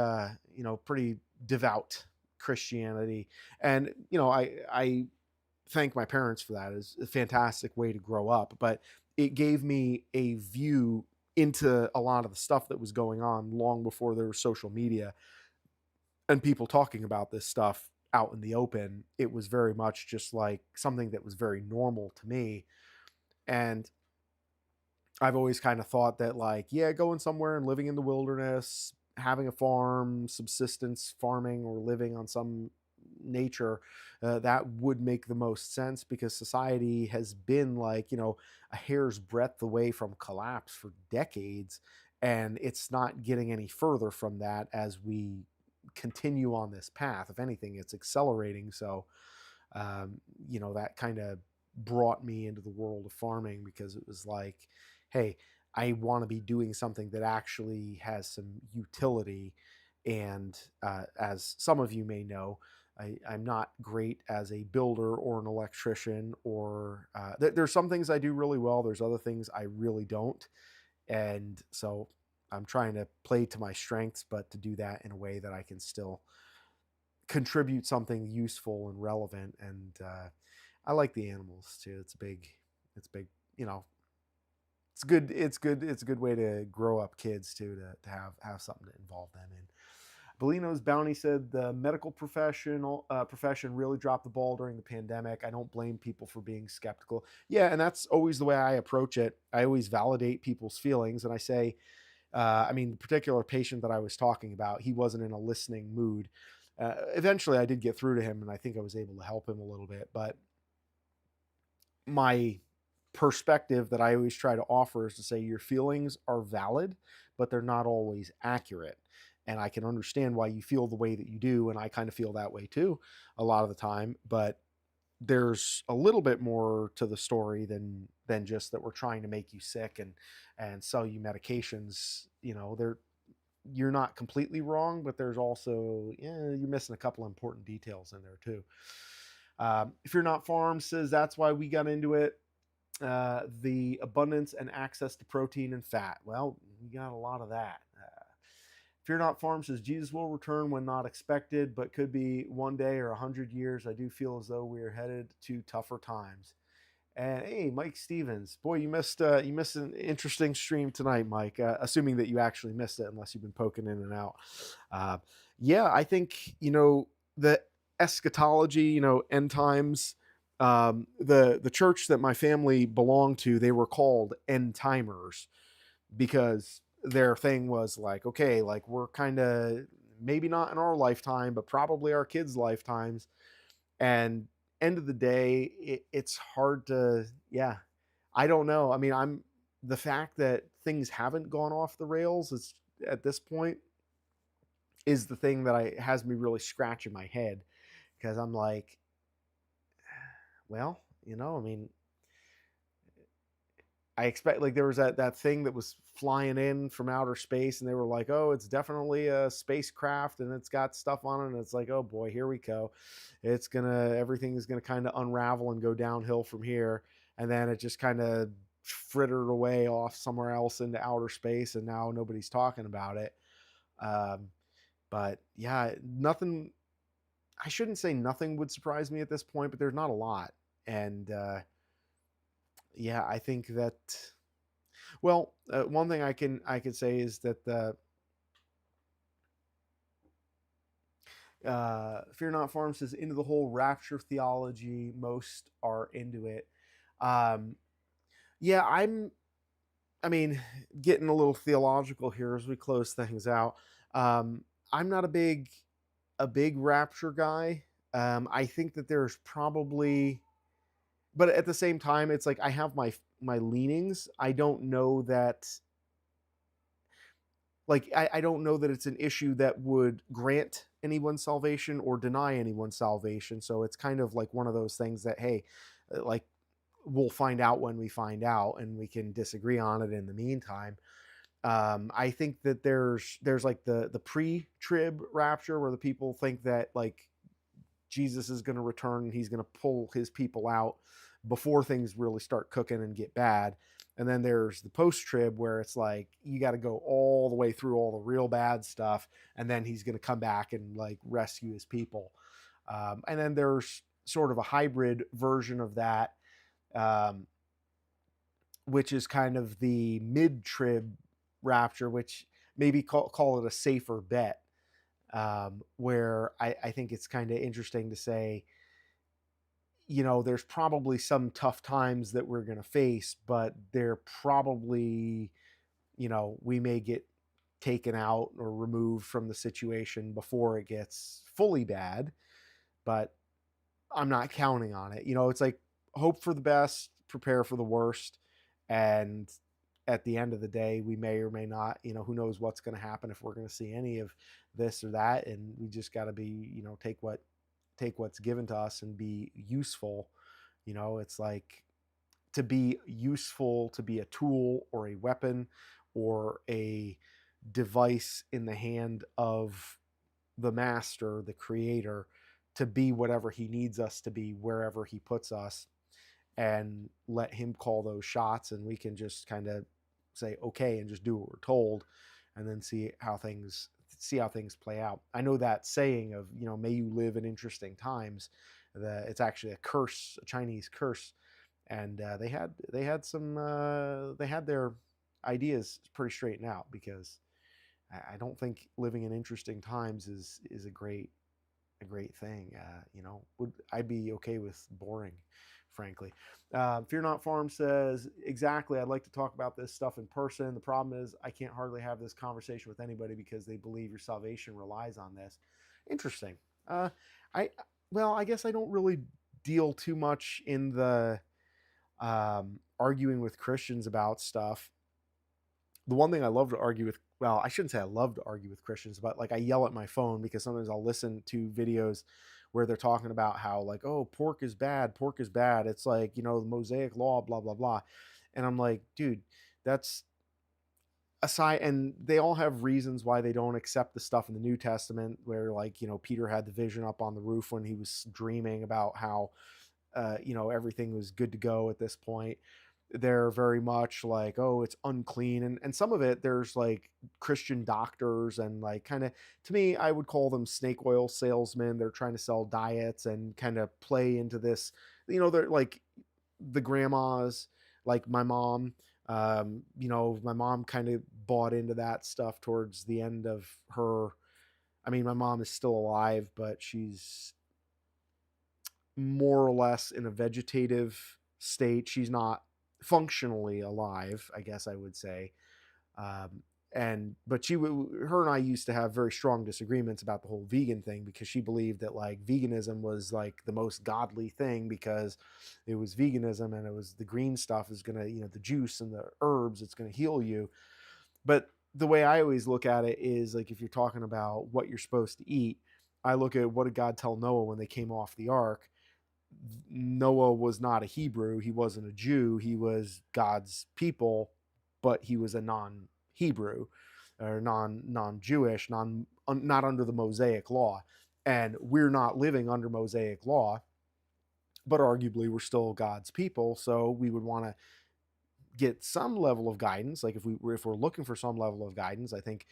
pretty devout Christianity. And I thank my parents for that. It's a fantastic way to grow up, but it gave me a view into a lot of the stuff that was going on long before there was social media and people talking about this stuff out in the open. It was very much just like something that was very normal to me. And I've always kind of thought that, like, yeah, going somewhere and living in the wilderness, having a farm, subsistence farming, or living on some nature, that would make the most sense because society has been like, a hair's breadth away from collapse for decades. And it's not getting any further from that as we continue on this path. If anything, it's accelerating. So, that kind of brought me into the world of farming because it was like, hey, I want to be doing something that actually has some utility. And as some of you may know, I'm not great as a builder or an electrician, or there's some things I do really well. There's other things I really don't. And so I'm trying to play to my strengths, but to do that in a way that I can still contribute something useful and relevant. And I like the animals too. It's big, you know, it's good. It's good. It's a good way to grow up kids too, to have something to involve them in. Bolino's Bounty said the medical profession really dropped the ball during the pandemic. I don't blame people for being skeptical. Yeah, and that's always the way I approach it. I always validate people's feelings, and I say, I mean, the particular patient that I was talking about, he wasn't in a listening mood. Eventually, I did get through to him, and I think I was able to help him a little bit. But my perspective that I always try to offer is to say your feelings are valid, but they're not always accurate. And I can understand why you feel the way that you do. And I kind of feel that way too a lot of the time. But there's a little bit more to the story than just that we're trying to make you sick and sell you medications. You're not completely wrong, but there's also, you're missing a couple important details in there too. If you're not farm says that's why we got into it. The abundance and access to protein and fat. Well, we got a lot of that. Fear Not Farm says Jesus will return when not expected, but could be one day or 100 years. I do feel as though we are headed to tougher times. And hey, Mike Stevens, boy, you missed an interesting stream tonight, Mike. Assuming that you actually missed it, unless you've been poking in and out. Uh, yeah, I think the eschatology, end times. The church that my family belonged to, they were called end timers because their thing was like, okay, like we're kind of maybe not in our lifetime, but probably our kids' lifetimes. And end of the day, it's hard to, yeah. I don't know. I mean, I'm the fact that things haven't gone off the rails is at this point is the thing that I has me really scratching my head because I'm like, well, I mean, I expect like there was that thing that was flying in from outer space, and they were like, "Oh, it's definitely a spacecraft, and it's got stuff on it." And it's like, "Oh boy, here we go. Everything is gonna kind of unravel and go downhill from here." And then it just kind of frittered away off somewhere else into outer space, and now nobody's talking about it. Um, but yeah, nothing. I shouldn't say nothing would surprise me at this point, but there's not a lot, and yeah, I think that. Well, one thing I could say is that the Fear Not Farm says into the whole rapture theology. Most are into it. Um, yeah, I mean, getting a little theological here as we close things out. Um, I'm not a big rapture guy. I think that there's probably, but at the same time, it's like I have my leanings. I don't know that like I don't know that it's an issue that would grant anyone salvation or deny anyone salvation. So it's kind of like one of those things that hey, like we'll find out when we find out, and we can disagree on it in the meantime. I think that there's like the pre-trib rapture where the people think that like Jesus is going to return and he's going to pull his people out before things really start cooking and get bad. And then there's the post trib where it's like you got to go all the way through all the real bad stuff, and then he's going to come back and like rescue his people. And then there's sort of a hybrid version of that, um, which is kind of the mid trib rapture, which maybe call it a safer bet, where I think it's kind of interesting to say, there's probably some tough times that we're going to face, but they're probably, we may get taken out or removed from the situation before it gets fully bad, but I'm not counting on it. It's like hope for the best, prepare for the worst. And at the end of the day, we may or may not, who knows what's going to happen if we're going to see any of this or that. And we just got to be, take what's given to us and be useful. It's like to be useful, to be a tool or a weapon or a device in the hand of the master, the creator, to be whatever he needs us to be wherever he puts us, and let him call those shots, and we can just kind of say okay and just do what we're told, and then see how things play out. I know that saying of, may you live in interesting times. It's actually a curse, a Chinese curse, and they had their ideas pretty straightened out, because I don't think living in interesting times is a great thing. Would I be okay with boring, frankly? Fear Not Farm says, exactly. I'd like to talk about this stuff in person. The problem is I can't hardly have this conversation with anybody because they believe your salvation relies on this. Interesting. I well, I guess I don't really deal too much in the arguing with Christians about stuff. The one thing I love to argue with, well, I shouldn't say I love to argue with Christians, but like I yell at my phone because sometimes I'll listen to videos where they're talking about how like, oh, pork is bad, pork is bad. It's like, the Mosaic law, blah, blah, blah. And I'm like, dude, that's aside. And they all have reasons why they don't accept the stuff in the New Testament where like, Peter had the vision up on the roof when he was dreaming about how, everything was good to go at this point. They're very much like, oh, it's unclean. And some of it, there's like Christian doctors and like kind of, to me, I would call them snake oil salesmen. They're trying to sell diets and kind of play into this, they're like the grandmas, like my mom. My mom kind of bought into that stuff towards the end of her. I mean, my mom is still alive, but she's more or less in a vegetative state. She's not functionally alive, I guess I would say. Um, And but her and I used to have very strong disagreements about the whole vegan thing, because she believed that like veganism was like the most godly thing, because it was veganism and it was the green stuff is gonna, the juice and the herbs, it's gonna heal you. But the way I always look at it is like, if you're talking about what you're supposed to eat, I look at what did God tell Noah when they came off the ark. Noah was not a Hebrew. He wasn't a Jew. He was God's people, but he was a non-Hebrew or non-Jewish, not under the Mosaic law. And we're not living under Mosaic law, but arguably we're still God's people. So we would want to get some level of guidance. Like if we're looking for some level of guidance, I think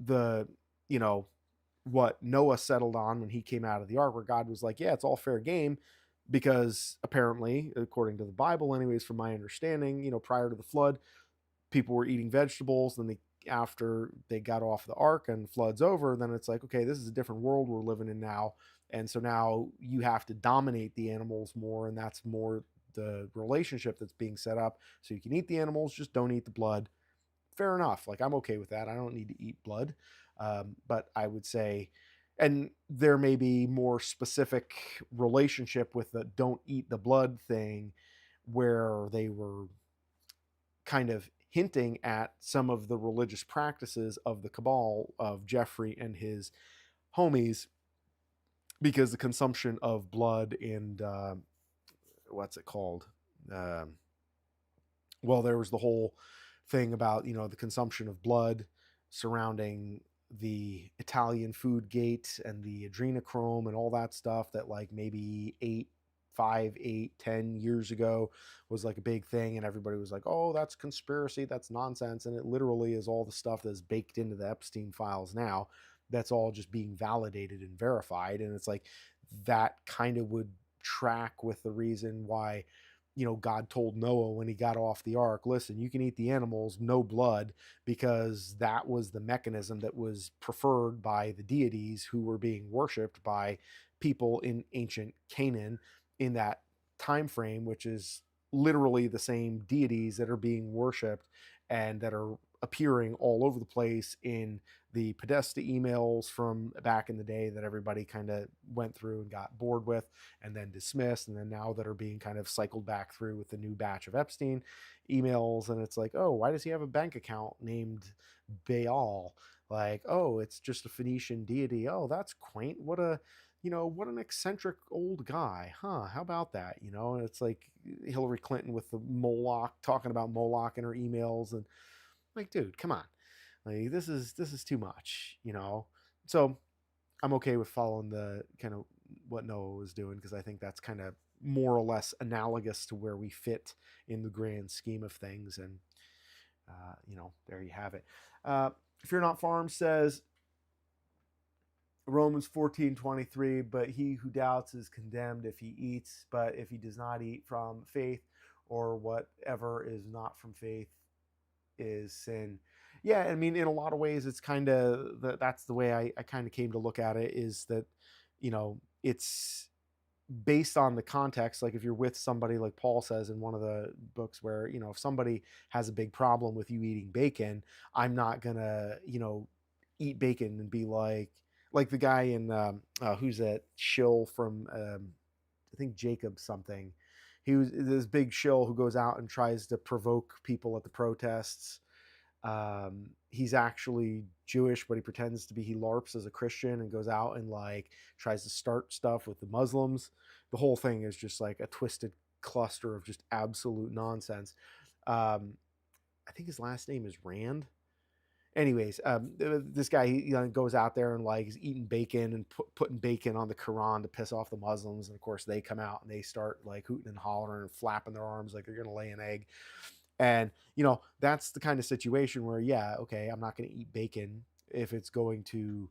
the you know what Noah settled on when he came out of the ark, where God was like, yeah, it's all fair game, because apparently, according to the Bible, anyways, from my understanding, prior to the flood, people were eating vegetables. Then after they got off the ark and flood's over, then it's like, okay, this is a different world we're living in now. And so now you have to dominate the animals more, and that's more the relationship that's being set up. So you can eat the animals, just don't eat the blood. Fair enough. Like, I'm okay with that. I don't need to eat blood. But I would say, and there may be more specific relationship with the don't eat the blood thing, where they were kind of hinting at some of the religious practices of the cabal of Jeffrey and his homies, because the consumption of blood and what's it called? Um, well, there was the whole thing about, the consumption of blood surrounding the Italian food gate and the adrenochrome and all that stuff, that like maybe 10 years ago was like a big thing, and everybody was like, oh, that's conspiracy, that's nonsense. And it literally is all the stuff that's baked into the Epstein files now, that's all just being validated and verified. And it's like, that kind of would track with the reason why, God told Noah when he got off the ark, listen, you can eat the animals, no blood, because that was the mechanism that was preferred by the deities who were being worshipped by people in ancient Canaan in that time frame, which is literally the same deities that are being worshipped and that are appearing all over the place in the Podesta emails from back in the day that everybody kind of went through and got bored with and then dismissed, and then now that are being kind of cycled back through with the new batch of Epstein emails. And it's like, oh, why does he have a bank account named Baal? Like, oh, it's just a Phoenician deity. Oh, that's quaint. What an eccentric old guy, huh? How about that? And it's like Hillary Clinton with the Moloch, talking about Moloch in her emails, and like, dude, come on. Like, this is too much. So I'm okay with following the kind of what Noah was doing, because I think that's kind of more or less analogous to where we fit in the grand scheme of things. And there you have it. If you're not farm says Romans 14:23, but he who doubts is condemned if he eats, but if he does not eat from faith, or whatever is not from faith is sin. Yeah, I mean, in a lot of ways, it's kind of that's the way I kind of came to look at it, is that, it's based on the context. Like, if you're with somebody, like Paul says in one of the books, where, if somebody has a big problem with you eating bacon, I'm not gonna, eat bacon and be like the guy in, who's that shill from, I think Jacob something. He was this big shill who goes out and tries to provoke people at the protests. He's actually Jewish, but he pretends to be. He LARPs as a Christian and goes out and like tries to start stuff with the Muslims. The whole thing is just like a twisted cluster of just absolute nonsense. Um, I think his last name is Rand. Anyways, this guy, he goes out there and like is eating bacon and putting bacon on the Quran to piss off the Muslims, and of course they come out and they start like hooting and hollering and flapping their arms like they're gonna lay an egg. And that's the kind of situation where, yeah, okay, I'm not gonna eat bacon if it's going to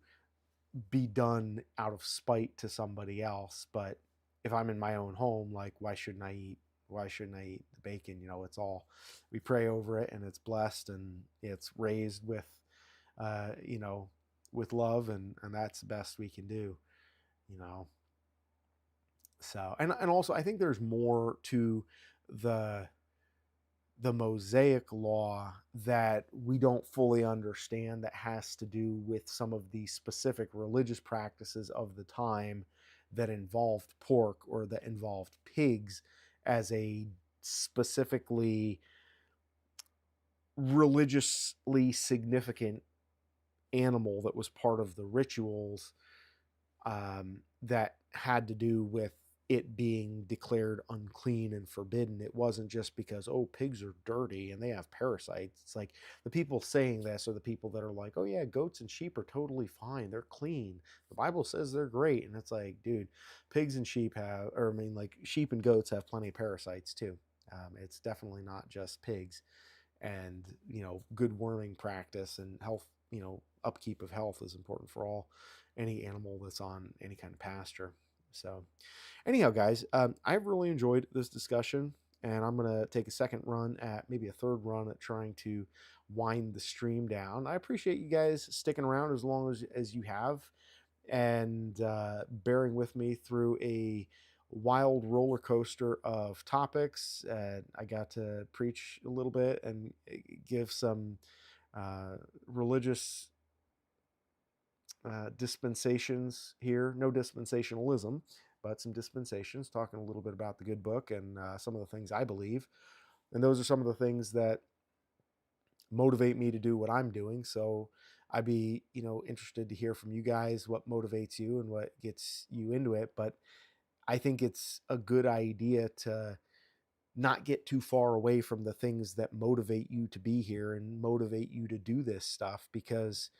be done out of spite to somebody else. But if I'm in my own home, like, why shouldn't I eat the bacon? It's all, we pray over it, and it's blessed, and it's raised uh, you know, with love, and that's the best we can do, you know. So, and also I think there's more to the the Mosaic law that we don't fully understand, that has to do with some of the specific religious practices of the time that involved pork or that involved pigs as a specifically religiously significant animal that was part of the rituals, that had to do with it being declared unclean and forbidden. It wasn't just because, oh, pigs are dirty and they have parasites. It's like the people saying this are the people that are like, oh yeah, goats and sheep are totally fine, they're clean, the Bible says they're great. And it's like, dude, pigs and sheep have, or I mean, like sheep and goats have plenty of parasites too. It's definitely not just pigs. And good worming practice and health, upkeep of health is important for all, any animal that's on any kind of pasture. So anyhow, guys, I've really enjoyed this discussion, and I'm going to take a second run at, maybe a third run at, trying to wind the stream down. I appreciate you guys sticking around as long as you have, and bearing with me through a wild roller coaster of topics. I got to preach a little bit and give some religious dispensations here. No dispensationalism, but some dispensations, talking a little bit about the good book and some of the things I believe. And those are some of the things that motivate me to do what I'm doing. So I'd be, interested to hear from you guys what motivates you and what gets you into it. But I think it's a good idea to not get too far away from the things that motivate you to be here and motivate you to do this stuff, because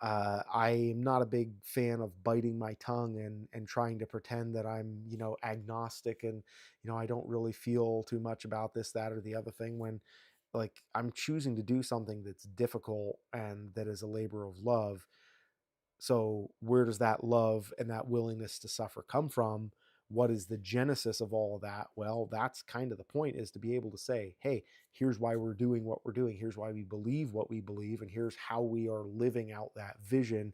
I am not a big fan of biting my tongue and trying to pretend that I'm, agnostic, and I don't really feel too much about this, that, or the other thing, when like I'm choosing to do something that's difficult and that is a labor of love. So where does that love and that willingness to suffer come from? What is the genesis of all of that? Well, that's kind of the point, is to be able to say, hey, here's why we're doing what we're doing. Here's why we believe what we believe. And here's how we are living out that vision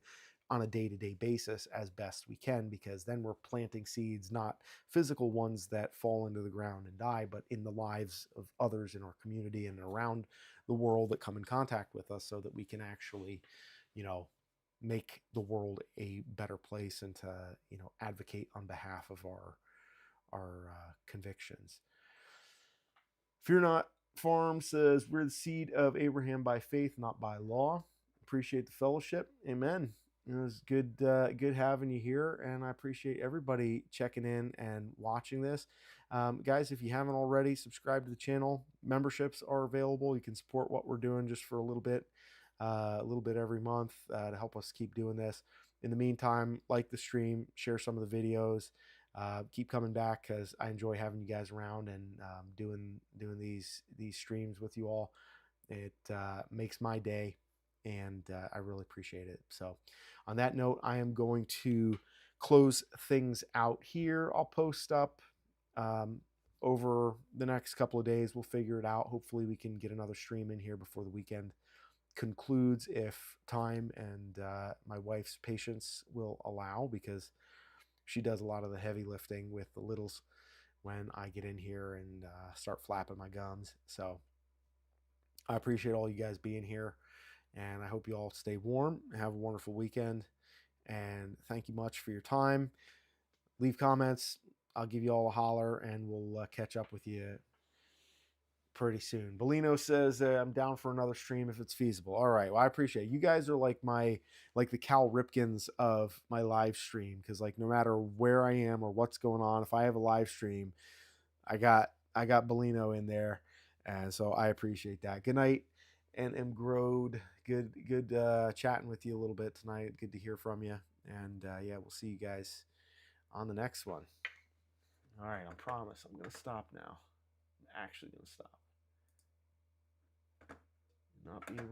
on a day-to-day basis as best we can, because then we're planting seeds, not physical ones that fall into the ground and die, but in the lives of others in our community and around the world that come in contact with us, so that we can actually, you know, make the world a better place, and to advocate on behalf of our convictions. Fear not Farm says, we're the seed of Abraham by faith, not by law. Appreciate the fellowship. Amen. It was good having you here, and I appreciate everybody checking in and watching this. Guys, if you haven't already, subscribe to the channel. Memberships are available. You can support what we're doing just for a little bit every month, to help us keep doing this. In the meantime, like the stream, share some of the videos. Keep coming back, because I enjoy having you guys around and doing these streams with you all. It makes my day, and I really appreciate it. So on that note, I am going to close things out here. I'll post up over the next couple of days. We'll figure it out. Hopefully we can get another stream in here before the weekend concludes, if time and my wife's patience will allow, because she does a lot of the heavy lifting with the littles when I get in here and start flapping my gums. So I appreciate all you guys being here, and I hope you all stay warm and have a wonderful weekend. And thank you much for your time. Leave comments. I'll give you all a holler, and we'll catch up with you pretty soon. Bellino says, I'm down for another stream if it's feasible. All right. Well, I appreciate it. You guys are like the Cal Ripkins of my live stream, because like no matter where I am or what's going on, if I have a live stream, I got Bellino in there, and so I appreciate that. Good night, and Grode. Good chatting with you a little bit tonight. Good to hear from you, and yeah, we'll see you guys on the next one. All right. I promise I'm gonna stop now. I'm actually gonna stop. Not be able to